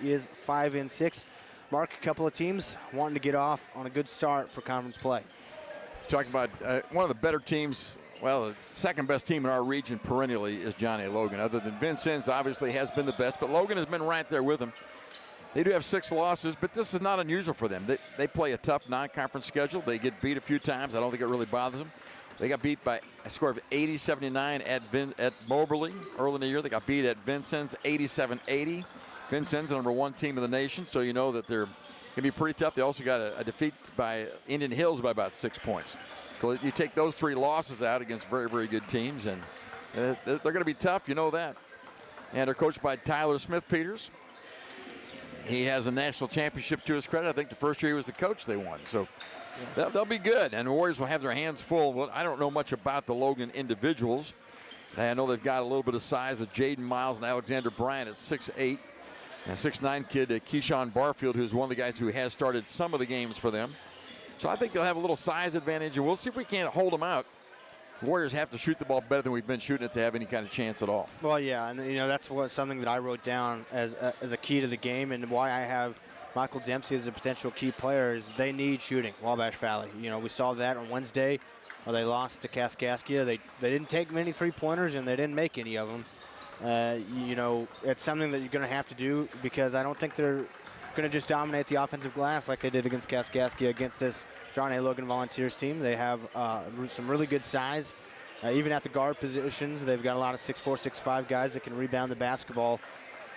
is 5-6. Mark, a couple of teams wanting to get off on a good start for conference play. Talking about one of the better teams, well, the second best team in our region perennially is John A. Logan. Other than Vincennes, obviously has been the best, but Logan has been right there with them. They do have 6 losses, but this is not unusual for them. They play a tough non-conference schedule. They get beat a few times. I don't think it really bothers them. They got beat by a score of 80-79 at Moberly early in the year. They got beat at Vincennes 87-80. Vincennes, the #1 team in the nation, so you know that they're going to be pretty tough. They also got a defeat by Indian Hills by about 6 points. So you take those 3 losses out against very, very good teams, and they're going to be tough, you know that. And they're coached by Tyler Smith-Peters. He has a national championship to his credit. I think the first year he was the coach they won. So they'll be good, and the Warriors will have their hands full. Well, I don't know much about the Logan individuals. I know they've got a little bit of size of Jaden Miles and Alexander Bryant at 6'8". And a 6'9" kid, Keyshawn Barfield, who's one of the guys who has started some of the games for them. So I think they'll have a little size advantage, and we'll see if we can't hold them out. The Warriors have to shoot the ball better than we've been shooting it to have any kind of chance at all. Well, yeah, and that's something that I wrote down as a key to the game, and why I have Michael Dempsey as a potential key player is they need shooting. Wabash Valley, we saw that on Wednesday, where they lost to Kaskaskia. They didn't take many 3-pointers, and they didn't make any of them. It's something that you're going to have to do, because I don't think they're going to just dominate the offensive glass like they did against Kaskaskia against this John A. Logan Volunteers team. They have some really good size. Even at the guard positions, they've got a lot of 6'4", 6'5" guys that can rebound the basketball.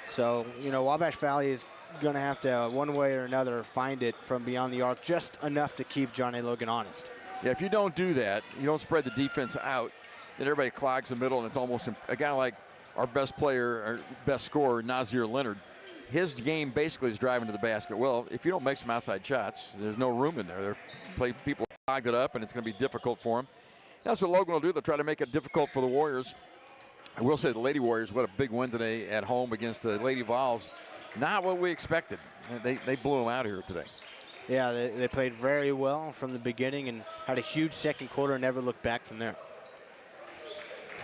So, Wabash Valley is going to have to, one way or another, find it from beyond the arc just enough to keep John A. Logan honest. Yeah, if you don't do that, you don't spread the defense out, then everybody clogs the middle, and it's almost a guy like our best player, our best scorer, Nazir Leonard. His game basically is driving to the basket. Well, if you don't make some outside shots, there's no room in there. People clogged it up, and it's going to be difficult for them. That's what Logan will do. They'll try to make it difficult for the Warriors. I will say the Lady Warriors, what a big win today at home against the Lady Vols. Not what we expected. They blew them out here today. Yeah, they played very well from the beginning and had a huge second quarter and never looked back from there.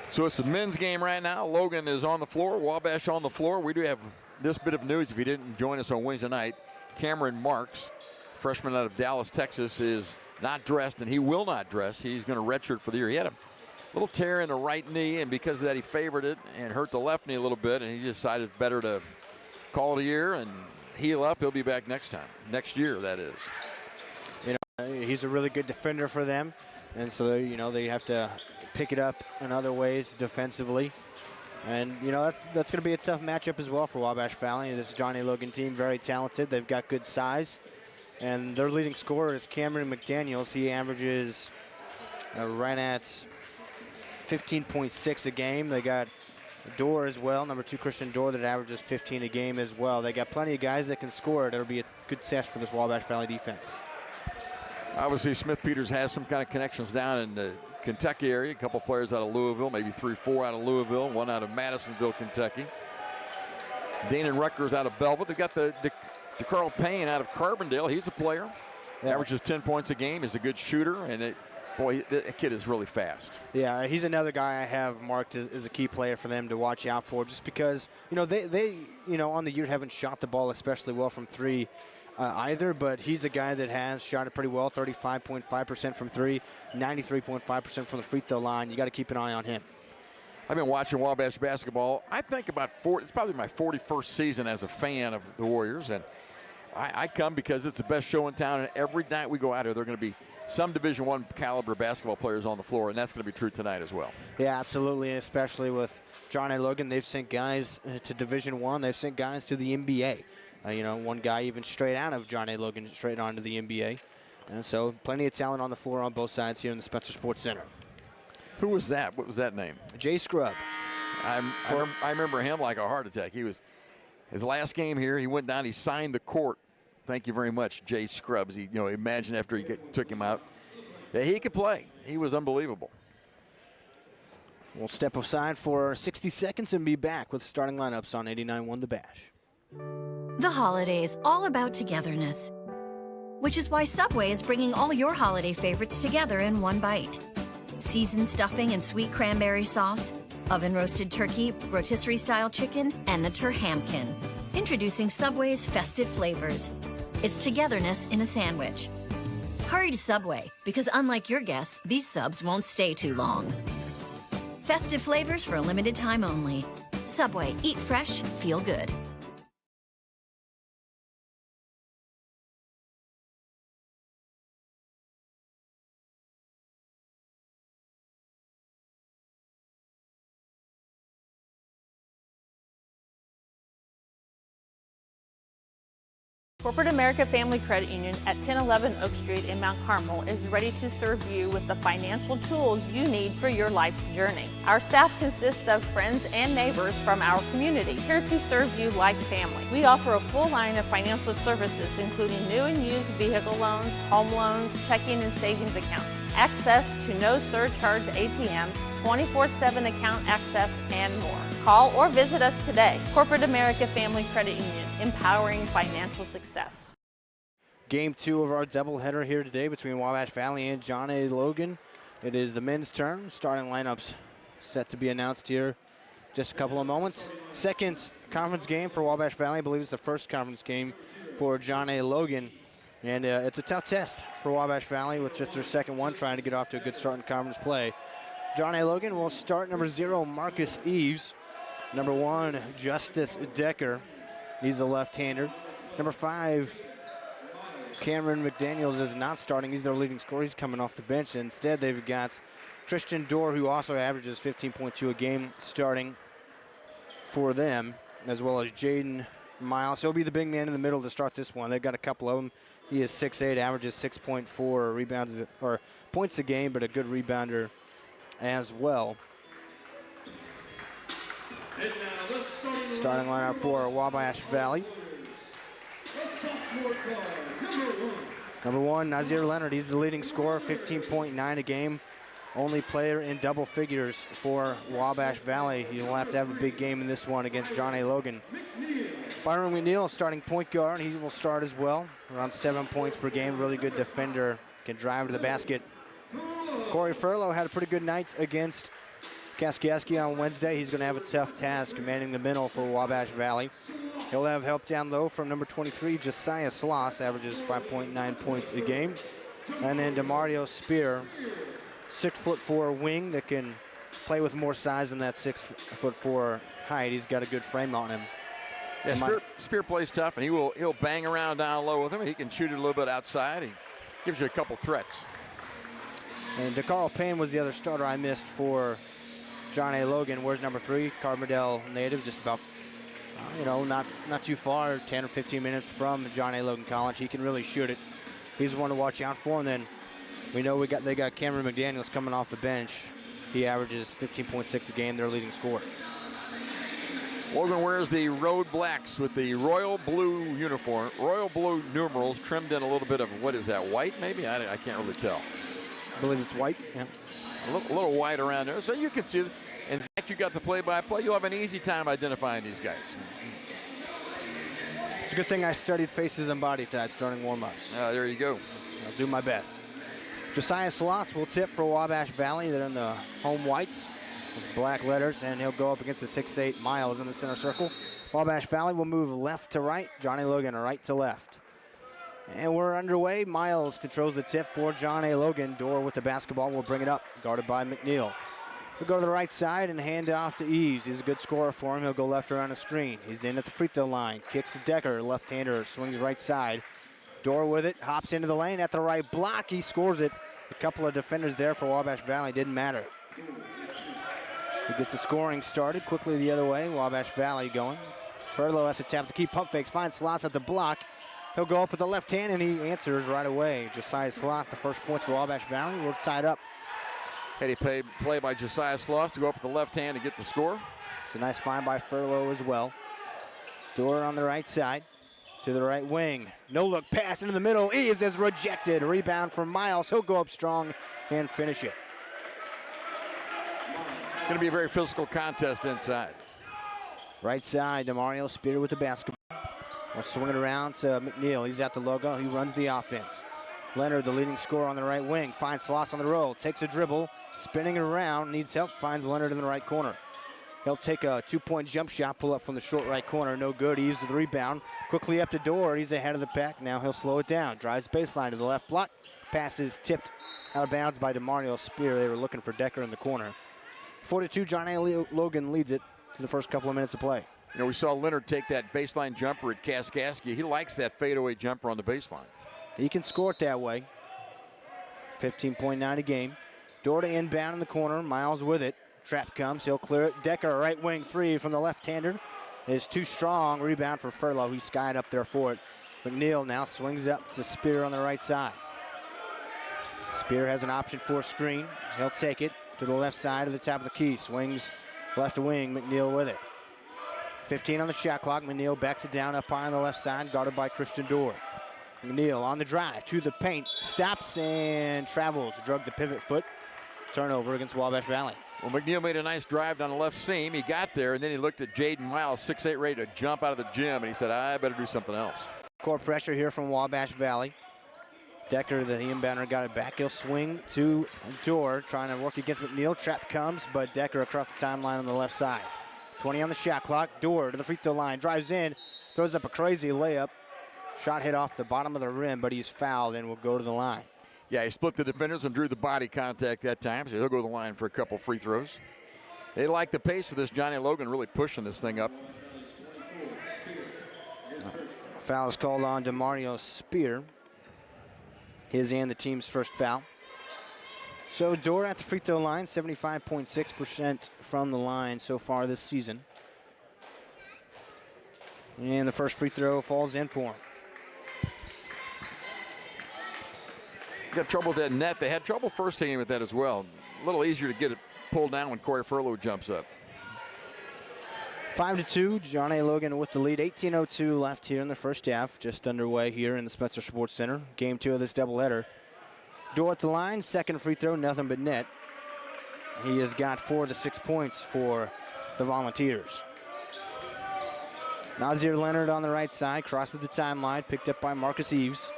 So it's the men's game right now. Logan is on the floor, Wabash on the floor. We do have this bit of news if you didn't join us on Wednesday night. Cameron Marks, freshman out of Dallas, Texas, is not dressed, and he will not dress. He's going to redshirt for the year. He had a little tear in the right knee, and because of that he favored it and hurt the left knee a little bit, and he decided better to call it a year and heal up. He'll be back next year, that is. He's a really good defender for them, and so they have to pick it up in other ways defensively. And that's going to be a tough matchup as well for Wabash Valley. This John A. Logan team, very talented. They've got good size, and their leading scorer is Cameron McDaniels. He averages right at 15.6 a game. They got Dorr as well, number 2 Christian Dorr, that averages 15 a game as well. They got plenty of guys that can score. That'll be a good test for this Wabash Valley defense. Obviously, Smith-Peters has some kind of connections down in the Kentucky area. A couple players out of Louisville, maybe 3-4 out of Louisville, 1 out of Madisonville, Kentucky. Dana Rutgers out of Belleville. They've got the DeCarl Payne out of Carbondale. He's a player. Yeah. Averages 10 points a game. He's a good shooter, and that kid is really fast. Yeah, he's another guy I have marked as a key player for them to watch out for, just because they on the year haven't shot the ball especially well from 3 either, but he's a guy that has shot it pretty well, 35.5% from 3, 93.5% from the free throw line. You got to keep an eye on him. I've been watching Wabash basketball. I think it's probably my 41st season as a fan of the Warriors, and I come because it's the best show in town, and every night we go out here, there are going to be some Division I caliber basketball players on the floor, and that's going to be true tonight as well. Yeah, absolutely, especially with John A. Logan. They've sent guys to Division I. They've sent guys to the NBA. One guy even straight out of John A. Logan, straight on to the NBA. And so plenty of talent on the floor on both sides here in the Spencer Sports Center. Who was that? What was that name? Jay Scrubb. I remember him like a heart attack. His last game here, he went down, he signed the court. Thank you very much, Jay Scrubbs. Imagine after he took him out. Yeah, he could play. He was unbelievable. We'll step aside for 60 seconds and be back with starting lineups on 89.1 The Bash. The holidays, all about togetherness. Which is why Subway is bringing all your holiday favorites together in one bite. Seasoned stuffing and sweet cranberry sauce, oven-roasted turkey, rotisserie-style chicken, and the Turhamkin. Introducing Subway's festive flavors. It's togetherness in a sandwich. Hurry to Subway, because unlike your guests, these subs won't stay too long. Festive flavors for a limited time only. Subway, eat fresh, feel good. Corporate America Family Credit Union at 1011 Oak Street in Mount Carmel is ready to serve you with the financial tools you need for your life's journey. Our staff consists of friends and neighbors from our community, here to serve you like family. We offer a full line of financial services, including new and used vehicle loans, home loans, checking and savings accounts, access to no surcharge ATMs, 24/7 account access, and more. Call or visit us today. Corporate America Family Credit Union, empowering financial success. Game 2 of our doubleheader here today between Wabash Valley and John A. Logan. It is the men's turn. Starting lineups set to be announced here just a couple of moments. Second conference game for Wabash Valley. I believe it's the first conference game for John A. Logan. And it's a tough test for Wabash Valley with just their second one, trying to get off to a good start in conference play. John A. Logan will start number 0, Marcus Eves. Number 1, Justice Decker. He's a left-hander. Number 5, Cameron McDaniels is not starting. He's their leading scorer. He's coming off the bench. Instead, they've got Christian Dorr, who also averages 15.2 a game, starting for them, as well as Jaden Miles. He'll be the big man in the middle to start this one. They've got a couple of them. He is 6'8", averages 6.4 rebounds or points a game, but a good rebounder as well. Starting lineup for Wabash Valley. Number 1, Nazir Leonard. He's the leading scorer, 15.9 a game. Only player in double figures for Wabash Valley. He'll have to have a big game in this one against John A. Logan. Byron McNeil, starting point guard. He will start as well. Around 7 points per game. Really good defender. Can drive to the basket. Corey Furlow had a pretty good night against Kaskaskia on Wednesday. He's going to have a tough task manning the middle for Wabash Valley. He'll have help down low from number 23, Josiah Sloss, averages 5.9 points a game. And then DeMario Spear, 6'4" wing that can play with more size than that 6'4" height. He's got a good frame on him. Yeah, Spear plays tough, and he'll bang around down low with him. He can shoot it a little bit outside. He gives you a couple threats. And DeCarl Payne was the other starter I missed for John A. Logan. Where's number 3? Carbondale native, just about, not too far, 10 or 15 minutes from John A. Logan College. He can really shoot it. He's one to watch out for. And then we know they got Cameron McDaniels coming off the bench. He averages 15.6 a game, their leading scorer. Logan wears the road blacks with the royal blue uniform, royal blue numerals trimmed in a little bit of, what is that, white maybe? I can't really tell. I believe it's white. Yeah. A little white around there, so you can see it. And Zach, you got the play-by-play. You'll have an easy time identifying these guys. It's a good thing I studied faces and body types during warm-ups. There you go. I'll do my best. Josiah Sloss will tip for Wabash Valley. They're in the home whites with black letters, and he'll go up against the 6'8" Miles in the center circle. Wabash Valley will move left to right. Johnny Logan right to left. And we're underway. Miles controls the tip for John A. Logan. Dorr with the basketball will bring it up, guarded by McNeil. He'll go to the right side and hand off to Eves. He's a good scorer for him. He'll go left around the screen. He's in at the free throw line. Kicks to Decker, left-hander, swings right side. Dorr with it, hops into the lane at the right block. He scores it. A couple of defenders there for Wabash Valley. Didn't matter. He gets the scoring started quickly the other way. Wabash Valley going. Furlow at the tap to keep pump fakes. Finds Sloss at the block. He'll go up with the left hand, and he answers right away. Josiah Sloss, the first points for Wabash Valley. We're tied up. Heady play by Josiah Sloss to go up with the left hand to get the score. It's a nice find by Furlow as well. Dorr on the right side to the right wing. No look pass into the middle. Eves is rejected. Rebound from Miles. He'll go up strong and finish it. Going to be a very physical contest inside. Right side, DeMario Spear with the basketball. We'll swing it around to McNeil. He's at the logo. He runs the offense. Leonard, the leading scorer on the right wing, finds Sloss on the roll. Takes a dribble, spinning it around, needs help, finds Leonard in the right corner. He'll take a 2-point jump shot, pull up from the short right corner, no good. Eves with the rebound, quickly up the door. He's ahead of the pack. Now he'll slow it down. Drives baseline to the left block. Pass is tipped out of bounds by DeMario Spear. They were looking for Decker in the corner. 4-2, John A. Logan leads it to the first couple of minutes of play. You know, we saw Leonard take that baseline jumper at Kaskaskia. He likes that fadeaway jumper on the baseline. He can score it that way. 15.9 a game. Door to inbound in the corner. Miles with it. Trap comes. He'll clear it. Decker, right wing three from the left-hander, is too strong. Rebound for Furlow. He's skied up there for it. McNeil now swings up to Spear on the right side. Spear has an option for a screen. He'll take it to the left side of the top of the key. Swings left wing. McNeil with it. 15 on the shot clock. McNeil backs it down up high on the left side, guarded by Christian Dorr. McNeil on the drive to the paint. Stops and travels. Drug the pivot foot. Turnover against Wabash Valley. Well, McNeil made a nice drive down the left seam. He got there, and then he looked at Jaden Miles, 6'8", ready to jump out of the gym, and he said, I better do something else. Court pressure here from Wabash Valley. Decker, the inbounder, got it back. He'll swing to Dorr, trying to work against McNeil. Trap comes, but Decker across the timeline on the left side. 20 on the shot clock. Dorr to the free throw line, drives in, throws up a crazy layup. Shot hit off the bottom of the rim, but he's fouled and will go to the line. Yeah, he split the defenders and drew the body contact that time, so he'll go to the line for a couple free throws. They like the pace of this. Johnny Logan really pushing this thing up. Foul is called on DeMario Spear. His and the team's first foul. So Dorr at the free throw line, 75.6% from the line so far this season. And the first free throw falls in for him. Got trouble with that net. They had trouble first hitting with that as well. A little easier to get it pulled down when Corey Furlow jumps up. 5-2, John A. Logan with the lead. 18:02 left here in the first half, just underway here in the Spencer Sports Center. Game 2 of this doubleheader. Dorr at the line, second free throw, nothing but net. He has got 4 of the 6 points for the Volunteers. Nazir Leonard on the right side, crosses the timeline, picked up by Marcus Eves.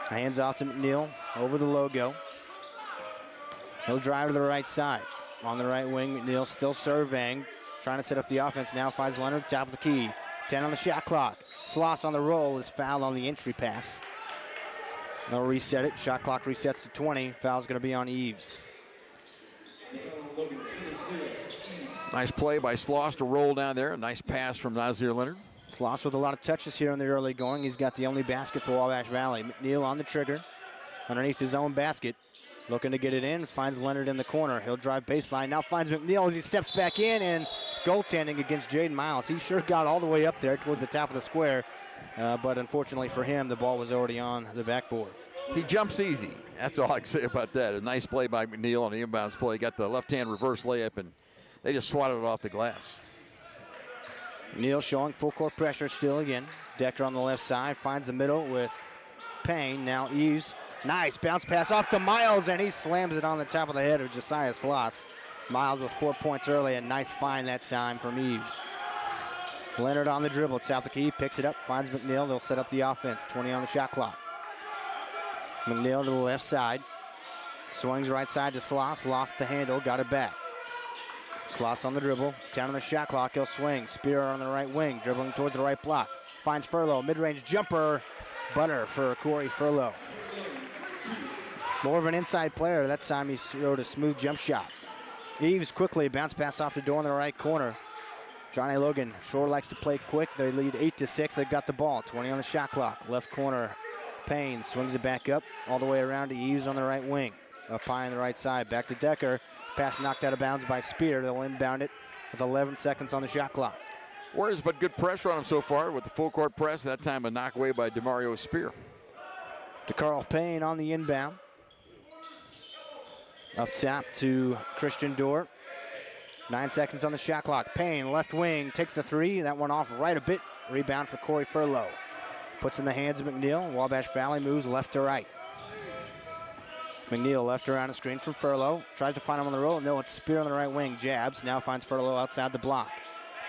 Hands off to McNeil, over the logo. He'll drive to the right side. On the right wing, McNeil still surveying, trying to set up the offense. Now finds Leonard, top of the key. 10 on the shot clock. Sloss on the roll is fouled on the entry pass. They'll reset it. Shot clock resets to 20. Foul's going to be on Eves. Nice play by Sloss to roll down there. A nice pass from Nazir Leonard. Sloss with a lot of touches here in the early going. He's got the only basket for Wabash Valley. McNeil on the trigger, underneath his own basket. Looking to get it in, finds Leonard in the corner. He'll drive baseline, now finds McNeil as he steps back in, and goaltending against Jaden Miles. He sure got all the way up there toward the top of the square, but unfortunately for him, the ball was already on the backboard. He jumps easy. That's all I can say about that. A nice play by McNeil on the inbounds play. Got the left-hand reverse layup, and they just swatted it off the glass. McNeil showing full court pressure still again. Decker on the left side, finds the middle with Payne. Now Eves, nice bounce pass off to Miles, and he slams it on the top of the head of Josiah Sloss. Miles with 4 points early, a nice find that time from Eves. Leonard on the dribble, south the key, picks it up, finds McNeil. They'll set up the offense, 20 on the shot clock. McNeil to the left side, swings right side to Sloss, lost the handle, got it back. Sloss on the dribble, 10 on the shot clock, he'll swing. Spear on the right wing, dribbling toward the right block. Finds Furlow, mid-range jumper, butter for Corey Furlow. More of an inside player, that time he showed a smooth jump shot. Eves quickly, bounce pass off the door in the right corner. John A. Logan sure likes to play quick. They lead 8-6, they've got the ball, 20 on the shot clock. Left corner, Payne swings it back up, all the way around to Eves on the right wing. Up high on the right side, back to Decker. Pass knocked out of bounds by Spear. They'll inbound it with 11 seconds on the shot clock. Warriors, but good pressure on him so far with the full court press. That time a knock away by DeMario Spear. To Carl Payne on the inbound. Up top to Christian Dorr. 9 seconds on the shot clock. Payne, left wing, takes the three. That one off right a bit. Rebound for Corey Furlow. Puts in the hands of McNeil. Wabash Valley moves left to right. McNeil left around a screen from Furlow. Tries to find him on the roll. No, it's Spear on the right wing. Jabs. Now finds Furlow outside the block.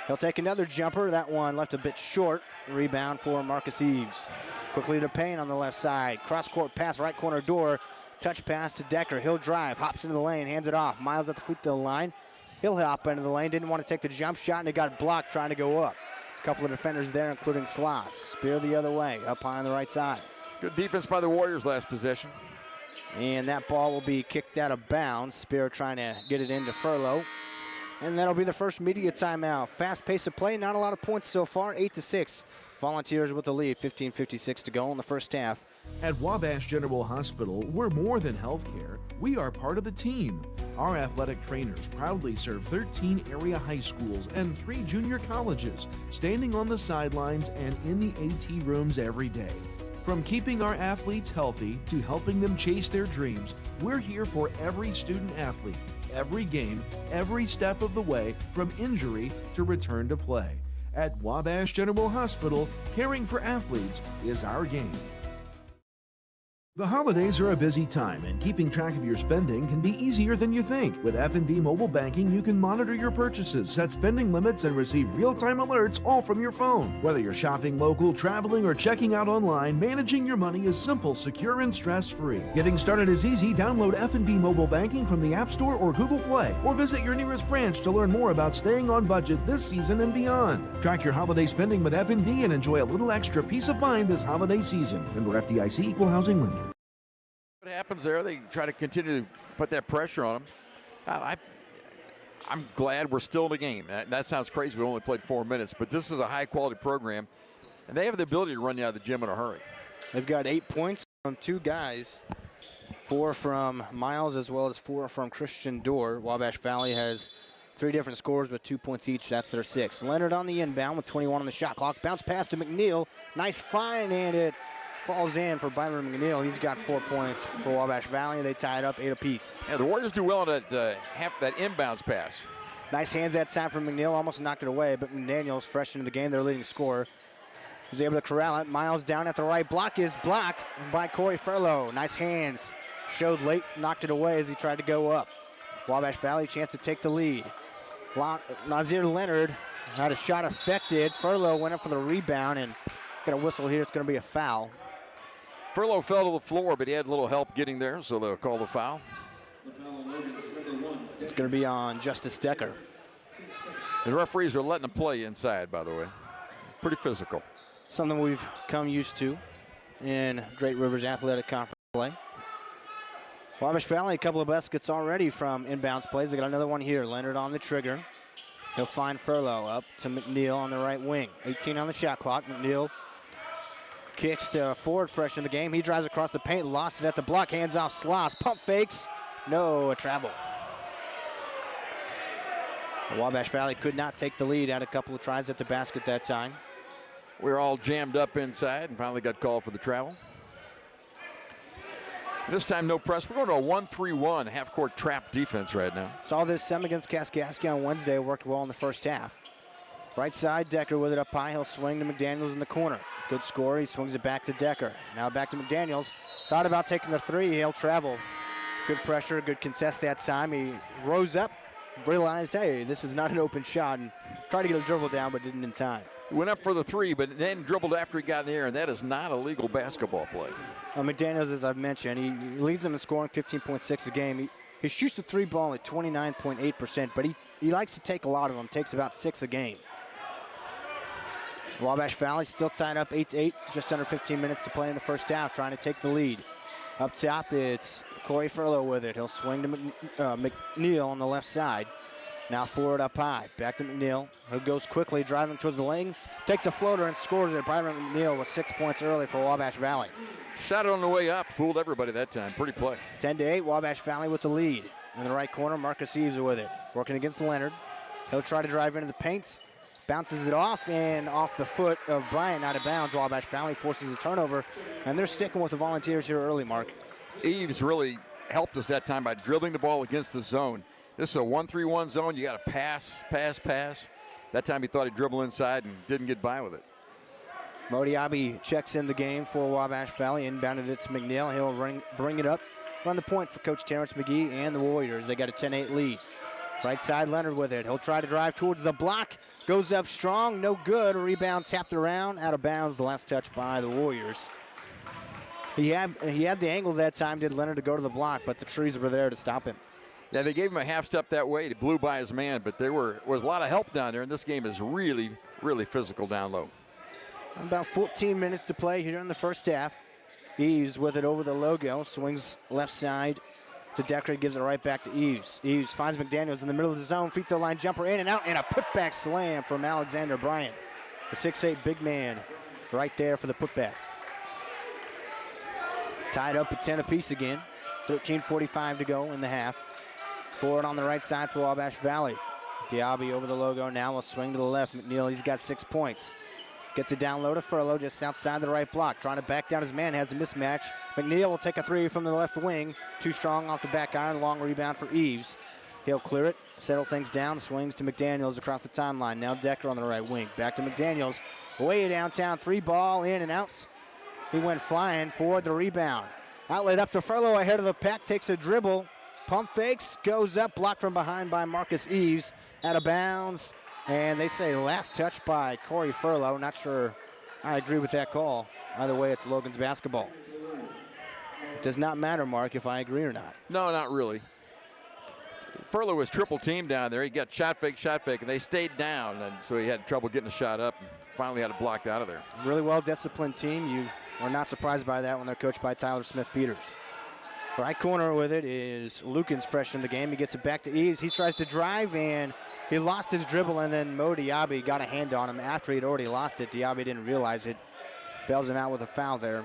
He'll take another jumper. That one left a bit short. Rebound for Marcus Eves. Quickly to Payne on the left side. Cross-court pass, right corner Door. Touch pass to Decker. He'll drive. Hops into the lane. Hands it off. Miles at the free throw line. He'll hop into the lane. Didn't want to take the jump shot, and he got blocked trying to go up. A couple of defenders there, including Sloss. Spear the other way, up high on the right side. Good defense by the Warriors last possession. And that ball will be kicked out of bounds. Spear trying to get it into Furlow. And that'll be the first media timeout. Fast pace of play, not a lot of points so far, 8-6. Volunteers with the lead, 15:56 to go in the first half. At Wabash General Hospital, we're more than healthcare. We are part of the team. Our athletic trainers proudly serve 13 area high schools and 3 junior colleges, standing on the sidelines and in the AT rooms every day. From keeping our athletes healthy to helping them chase their dreams, we're here for every student athlete, every game, every step of the way, from injury to return to play. At Wabash General Hospital, caring for athletes is our game. The holidays are a busy time, and keeping track of your spending can be easier than you think. With F&B Mobile Banking, you can monitor your purchases, set spending limits, and receive real-time alerts all from your phone. Whether you're shopping local, traveling, or checking out online, managing your money is simple, secure, and stress-free. Getting started is easy. Download F&B Mobile Banking from the App Store or Google Play, or visit your nearest branch to learn more about staying on budget this season and beyond. Track your holiday spending with F&B and enjoy a little extra peace of mind this holiday season. Member FDIC, Equal Housing Lender. What happens there? They try to continue to put that pressure on them. I'm glad we're still in the game. That sounds crazy. We only played 4 minutes, but this is a high-quality program, and they have the ability to run you out of the gym in a hurry. They've got 8 points from 2 guys, 4 from Miles as well as 4 from Christian Dorr. Wabash Valley has 3 different scores with 2 points each. That's their 6. Leonard on the inbound with 21 on the shot clock. Bounce pass to McNeil. Nice find, and it falls in for Byron McNeil. He's got 4 points for Wabash Valley. They tie it up 8 apiece. Yeah, the Warriors do well on that that inbounds pass. Nice hands that time from McNeil. Almost knocked it away, but McDaniel's fresh into the game. Their leading scorer. He's able to corral it. Miles down at the right. Block is blocked by Corey Furlow. Nice hands. Showed late, knocked it away as he tried to go up. Wabash Valley chance to take the lead. Nazir Leonard had a shot affected. Furlow went up for the rebound and got a whistle here. It's going to be a foul. Furlow fell to the floor, but he had a little help getting there, so they'll call the foul. It's going to be on Justice Decker. The referees are letting them play inside, by the way. Pretty physical. Something we've come used to in Great Rivers Athletic Conference play. Wabash Valley, a couple of baskets already from inbounds plays. They got another one here. Leonard on the trigger. He'll find Furlow up to McNeil on the right wing. 18 on the shot clock. McNeil kicks to forward fresh in the game. He drives across the paint, lost it at the block, hands off Sloss. Pump fakes, no, a travel. Wabash Valley could not take the lead. Had a couple of tries at the basket that time. We were all jammed up inside and finally got called for the travel. This time no press. We're going to a 1-3-1 half-court trap defense right now. Saw this sem against Kaskaskia on Wednesday. Worked well in the first half. Right side, Decker with it up high. He'll swing to McDaniels in the corner. Good score. He swings it back to Decker. Now back to McDaniels. Thought about taking the 3. He'll travel. Good pressure, good contest that time. He rose up, realized, hey, this is not an open shot, and tried to get a dribble down, but didn't in time. He went up for the 3, but then dribbled after he got in the air, and that is not a legal basketball play. McDaniels, as I've mentioned, he leads them in scoring 15.6 a game. He shoots the 3 ball at 29.8%, but he likes to take a lot of them. Takes about 6 a game. Wabash Valley still tied up 8-8, just under 15 minutes to play in the first half, trying to take the lead. Up top, it's Corey Furlow with it. He'll swing to McNeil on the left side. Now forward up high. Back to McNeil, who goes quickly, driving towards the lane. Takes a floater and scores it. Byron McNeil with 6 points early for Wabash Valley. Shot it on the way up. Fooled everybody that time. Pretty play. 10-8, Wabash Valley with the lead. In the right corner, Marcus Eves with it. Working against Leonard. He'll try to drive into the paints. Bounces it off, and off the foot of Bryant, out of bounds. Wabash Valley forces a turnover, and they're sticking with the Volunteers here early, Mark. Eves really helped us that time by dribbling the ball against the zone. This is a 1-3-1 zone. You got to pass. That time he thought he'd dribble inside and didn't get by with it. Modiabi checks in the game for Wabash Valley, inbounded it to McNeil. He'll bring it up, run the point for Coach Terrence McGee and the Warriors. They got a 10-8 lead. Right side, Leonard with it. He'll try to drive towards the block. Goes up strong, no good. Rebound tapped around, out of bounds. The last touch by the Warriors. He had the angle that time, did Leonard, to go to the block, but the trees were there to stop him. Yeah, they gave him a half step that way. He blew by his man, but there was a lot of help down there, and this game is really, really physical down low. About 14 minutes to play here in the first half. Eves with it over the logo, swings left side to Decker, gives it right back to Eves. Eves finds McDaniels in the middle of the zone, free throw line jumper in and out, and a putback slam from Alexander Bryant. The 6'8" big man right there for the putback. Tied up at 10 apiece again. 13:45 to go in the half. Forward on the right side for Wabash Valley. Diaby over the logo now will swing to the left. McNeil, he's got 6 points. Gets it down low to Furlow, just outside the right block. Trying to back down his man, has a mismatch. McNeil will take a three from the left wing. Too strong off the back iron, long rebound for Eves. He'll clear it, settle things down, swings to McDaniels across the timeline. Now Decker on the right wing. Back to McDaniels, way downtown, 3 ball, in and out. He went flying for the rebound. Outlet up to Furlow, ahead of the pack, takes a dribble. Pump fakes, goes up, blocked from behind by Marcus Eves. Out of bounds, and they say last touch by Corey Furlow. Not sure I agree with that call. Either way, it's Logan's basketball. It does not matter, Mark, if I agree or not. No, not really. Furlow was triple teamed down there. He got shot fake, and they stayed down, and so he had trouble getting a shot up. And finally had it blocked out of there. Really well-disciplined team. You are not surprised by that when they're coached by Tyler Smith-Peters. Right corner with it is Lukens, fresh in the game. He gets it back to Eves. He tries to drive, and he lost his dribble, and then Mo Diaby got a hand on him after he'd already lost it. Diaby didn't realize it. Bails him out with a foul there.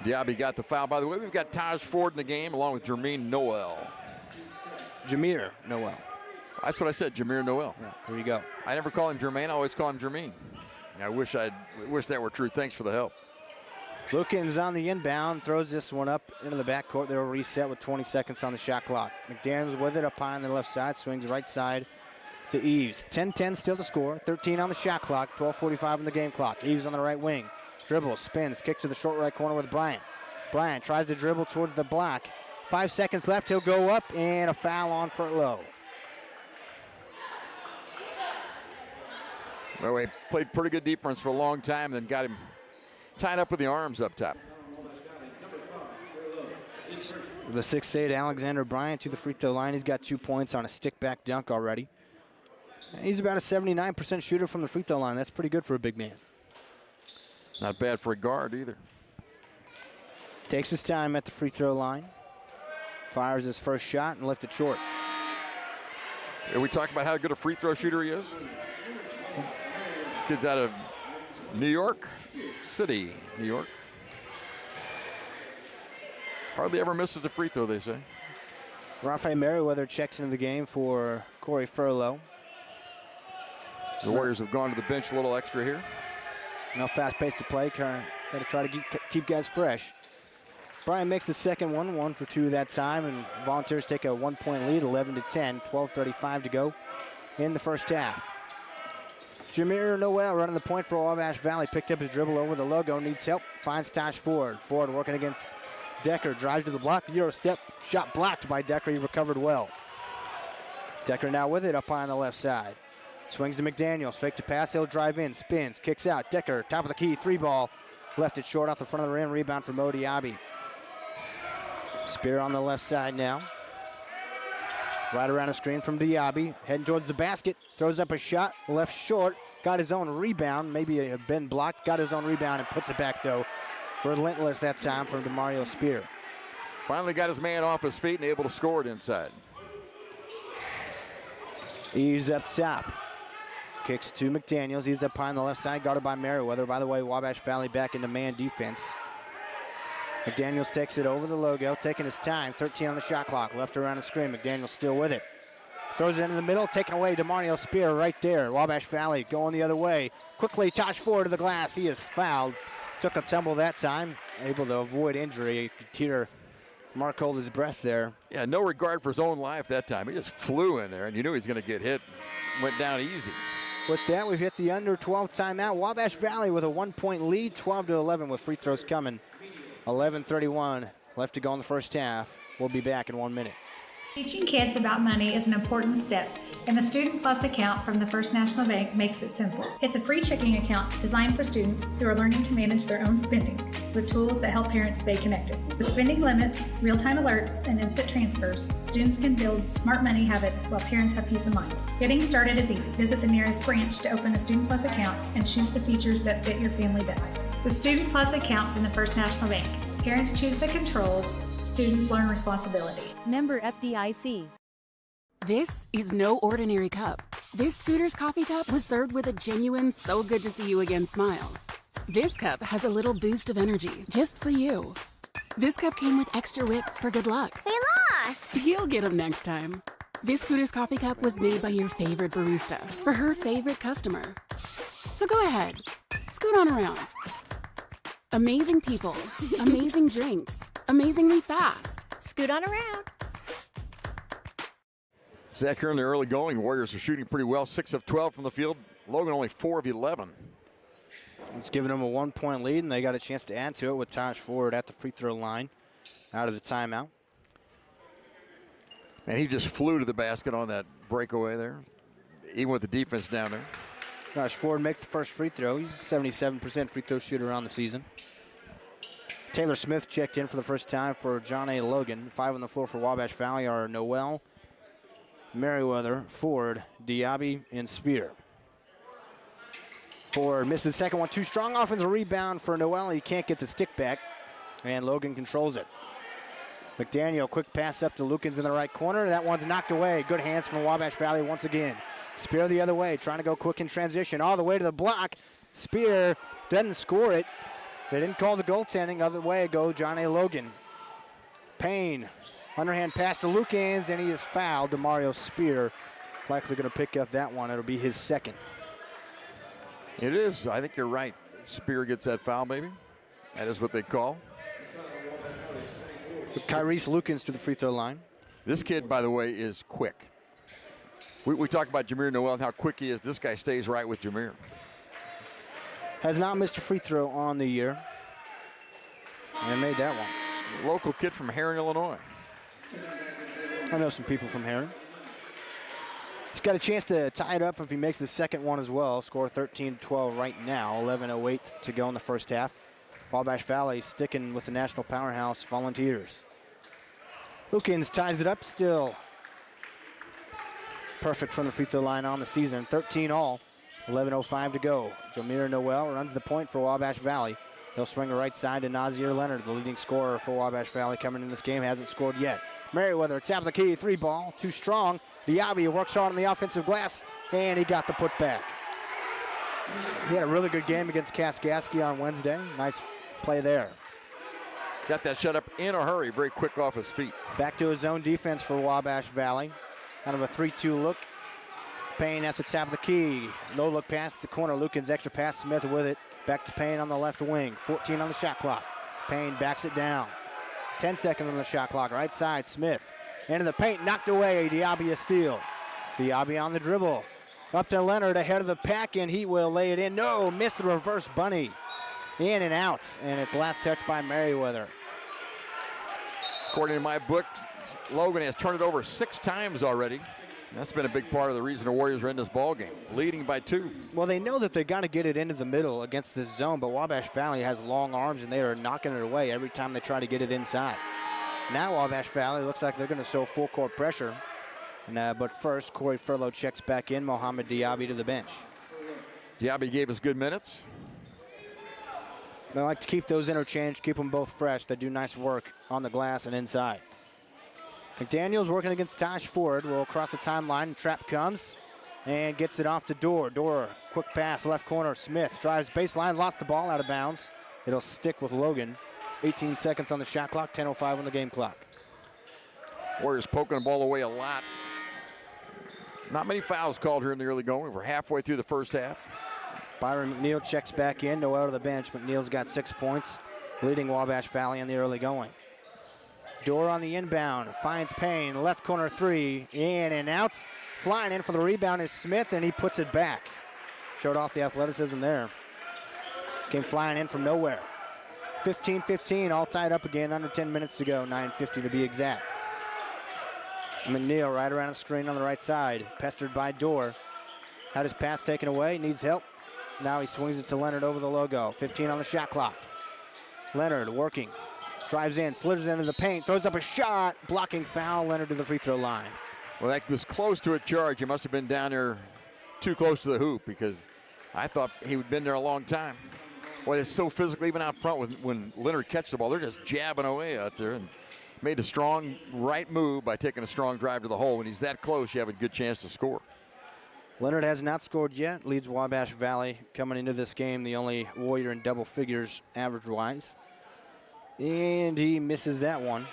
Diaby got the foul. By the way, we've got Taj Ford in the game along with Jermaine Noel. Jameer Noel. That's what I said, Jameer Noel. Yeah, there you go. I never call him Jermaine. I always call him Jermaine. I wish that were true. Thanks for the help. Lukens on the inbound, throws this one up into the backcourt. They'll reset with 20 seconds on the shot clock. McDaniels with it up high on the left side, swings right side to Eves. 10-10 still to score, 13 on the shot clock, 12:45 on the game clock. Eves on the right wing, dribbles, spins, kicks to the short right corner with Bryant. Bryant tries to dribble towards the block. 5 seconds left, he'll go up, and a foul on Furlow. Well, he played pretty good defense for a long time, and then got him tied up with the arms up top. The 6'8" Alexander Bryant to the free throw line. He's got 2 points on a stick-back dunk already. He's about a 79% shooter from the free throw line. That's pretty good for a big man. Not bad for a guard either. Takes his time at the free throw line. Fires his first shot and left it short. Are we talking about how good a free throw shooter he is? Kid's out of New York City, New York. Hardly ever misses a free throw, they say. Rafael Merriweather checks into the game for Corey Furlow. The Warriors have gone to the bench a little extra here. Now fast pace to play. Got to try to keep guys fresh. Bryant makes the second one, 1 for 2 that time, and Volunteers take a 1-point lead, 11-10, 12:35 to go in the first half. Jameer Noel running the point for Wabash Valley. Picked up his dribble over the logo, needs help, finds Taj Ford. Ford working against Decker, drives to the block, Euro step, shot blocked by Decker, he recovered well. Decker now with it up high on the left side. Swings to McDaniels, fake to pass, he'll drive in, spins, kicks out. Decker, top of the key, 3 ball. Left it short off the front of the rim, rebound for Mo Diaby. Spear on the left side now. Right around the screen from Diaby, heading towards the basket, throws up a shot, left short, got his own rebound, maybe been blocked, got his own rebound and puts it back though. Relentless that time from DeMario Spear. Finally got his man off his feet and able to score it inside. He's up top. Kicks to McDaniels. He's up high on the left side, guarded by Merriweather. By the way, Wabash Valley back into man defense. McDaniels takes it over the logo, taking his time. 13 on the shot clock. Left around the screen. McDaniels still with it. Throws it into the middle, taken away. DeMario Spear right there. Wabash Valley going the other way. Quickly, Taj Ford to the glass. He is fouled. Took a tumble that time. Able to avoid injury. You could hear Mark hold his breath there. Yeah, no regard for his own life that time. He just flew in there, and you knew he was going to get hit. Went down easy. With that, we've hit the under 12 timeout. Wabash Valley with a 1-point lead, 12-11 with free throws coming. 11:31 left to go in the first half. We'll be back in 1 minute. Teaching kids about money is an important step, and the Student Plus account from the First National Bank makes it simple. It's a free checking account designed for students who are learning to manage their own spending with tools that help parents stay connected. With spending limits, real-time alerts, and instant transfers, students can build smart money habits while parents have peace of mind. Getting started is easy. Visit the nearest branch to open a Student Plus account and choose the features that fit your family best. The Student Plus account from the First National Bank. Parents choose the controls, students learn responsibility. Member FDIC. This is no ordinary cup. This Scooter's coffee cup was served with a genuine so good to see you again smile. This cup has a little boost of energy just for you. This cup came with extra whip for good luck. We lost! You'll get them next time. This Scooter's coffee cup was made by your favorite barista for her favorite customer. So go ahead, scoot on around. Amazing people, amazing drinks, amazingly fast. Scoot on around. Zach, here in the early going, Warriors are shooting pretty well, 6 of 12 from the field. Logan only 4 of 11. It's giving them a 1-point lead, and they got a chance to add to it with Taj Ford at the free throw line out of the timeout. And he just flew to the basket on that breakaway there, even with the defense down there. Taj Ford makes the first free throw. He's a 77% free throw shooter on the season. Taylor Smith checked in for the first time for John A. Logan. 5 on the floor for Wabash Valley are Noel, Merriweather, Ford, Diaby, and Spear. Ford misses the second one. Too strong offensive rebound for Noel. He can't get the stick back, and Logan controls it. McDaniel, quick pass up to Lukens in the right corner. That one's knocked away. Good hands from Wabash Valley once again. Spear the other way, trying to go quick in transition. All the way to the block. Spear doesn't score it. They didn't call the goaltending. Other way go John A. Logan. Payne, underhand pass to Lukens, and he is fouled. DeMario Spear likely going to pick up that one. It'll be his second. It is. I think you're right. Spear gets that foul, maybe. That is what they call. Kyrese Lukens to the free throw line. This kid, by the way, is quick. We talk about Jameer Noel and how quick he is. This guy stays right with Jameer. Has not missed a free throw on the year. And made that one. Local kid from Herring, Illinois. I know some people from Herring. He's got a chance to tie it up if he makes the second one as well. Score 13-12 right now. 11:08 to go in the first half. Wabash Valley sticking with the national powerhouse Volunteers. Lukens ties it up still. Perfect from the free throw line on the season. 13 all. 11:05 to go. Jameer Noel runs the point for Wabash Valley. He'll swing the right side to Nazir Leonard, the leading scorer for Wabash Valley coming in this game. Hasn't scored yet. Merriweather, top of the key, 3 ball. Too strong. Diaby works hard on the offensive glass, and he got the putback. He had a really good game against Kaskasky on Wednesday. Nice play there. Got that shut up in a hurry, very quick off his feet. Back to his own defense for Wabash Valley. Kind of a 3-2 look. Payne at the top of the key. No look pass to the corner. Lukens extra pass. Smith with it. Back to Payne on the left wing. 14 on the shot clock. Payne backs it down. 10 seconds on the shot clock. Right side, Smith. Into the paint, knocked away. Diaby a steal. Diaby on the dribble. Up to Leonard ahead of the pack, and he will lay it in. No, missed the reverse bunny. In and out, and it's last touch by Merriweather. According to my book, Logan has turned it over 6 times already. That's been a big part of the reason the Warriors are in this ball game, leading by 2. Well, they know that they got to get it into the middle against this zone, but Wabash Valley has long arms, and they are knocking it away every time they try to get it inside. Now Wabash Valley looks like they're going to show full court pressure. But first, Corey Furlow checks back in. Mohamed Diaby to the bench. Diaby gave us good minutes. They like to keep those interchanged, keep them both fresh. They do nice work on the glass and inside. McDaniel's working against Taj Ford. Will across the timeline. Trap comes and gets it off to Dorr. Dorr, quick pass, left corner. Smith drives baseline, lost the ball out of bounds. It'll stick with Logan. 18 seconds on the shot clock, 10:05 on the game clock. Warriors poking the ball away a lot. Not many fouls called here in the early going. We're halfway through the first half. Byron McNeil checks back in, Noel to the bench. McNeil's got 6 points, leading Wabash Valley in the early going. Dorr on the inbound, finds Payne, left corner 3, in and out. Flying in for the rebound is Smith, and he puts it back. Showed off the athleticism there. Came flying in from nowhere. 15-15, all tied up again, under 10 minutes to go, 9:50 to be exact. McNeil right around the screen on the right side. Pestered by Dorr. Had his pass taken away, needs help. Now he swings it to Leonard over the logo. 15 on the shot clock. Leonard working. Drives in, slithers into the paint, throws up a shot. Blocking foul, Leonard to the free throw line. Well, that was close to a charge. He must have been down there too close to the hoop because I thought he would been there a long time. Boy, it's so physical even out front when Leonard catches the ball. They're just jabbing away out there and made a strong right move by taking a strong drive to the hole. When he's that close, you have a good chance to score. Leonard has not scored yet. Leads Wabash Valley coming into this game, the only Warrior in double figures average-wise. And he misses that one.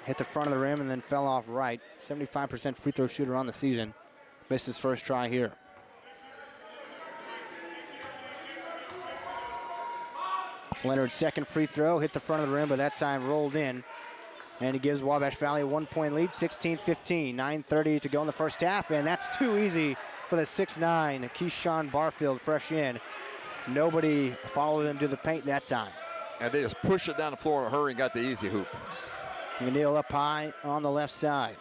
Hit the front of the rim and then fell off right. 75% free throw shooter on the season. Missed his first try here. Leonard's second free throw, hit the front of the rim, but that time rolled in. And he gives Wabash Valley a 1-point lead, 16-15. 9:30 to go in the first half, and that's too easy for the 6'9", Keyshawn Barfield, fresh in. Nobody followed him to the paint that time. And they just pushed it down the floor in a hurry and got the easy hoop. McNeil up high on the left side.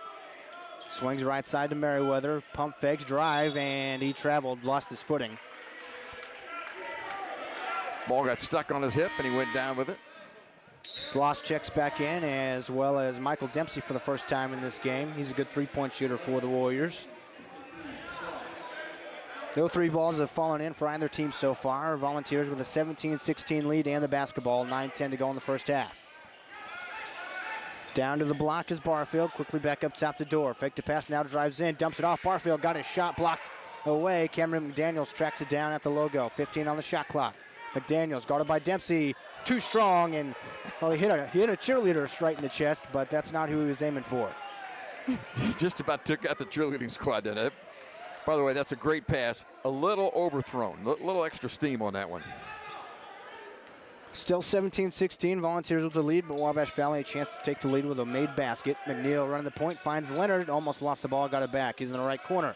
Swings right side to Merriweather, pump fakes, drive, and he traveled, lost his footing. Ball got stuck on his hip, and he went down with it. Sloss checks back in, as well as Michael Dempsey for the first time in this game. He's a good three-point shooter for the Warriors. No three balls have fallen in for either team so far. Volunteers with a 17-16 lead and the basketball. 9:10 to go in the first half. Down to the block is Barfield. Quickly back up top the door. Fake to pass, now drives in, dumps it off. Barfield got his shot blocked away. Cameron McDaniels tracks it down at the logo. 15 on the shot clock. McDaniels guarded by Dempsey, too strong, and well, he hit a cheerleader right in the chest, but that's not who he was aiming for. Just about took out the cheerleading squad, didn't it? By the way, that's a great pass. A little overthrown, a little extra steam on that one. Still 17-16, Volunteers with the lead, but Wabash Valley a chance to take the lead with a made basket. McNeil running the point, finds Leonard, almost lost the ball, got it back. He's in the right corner.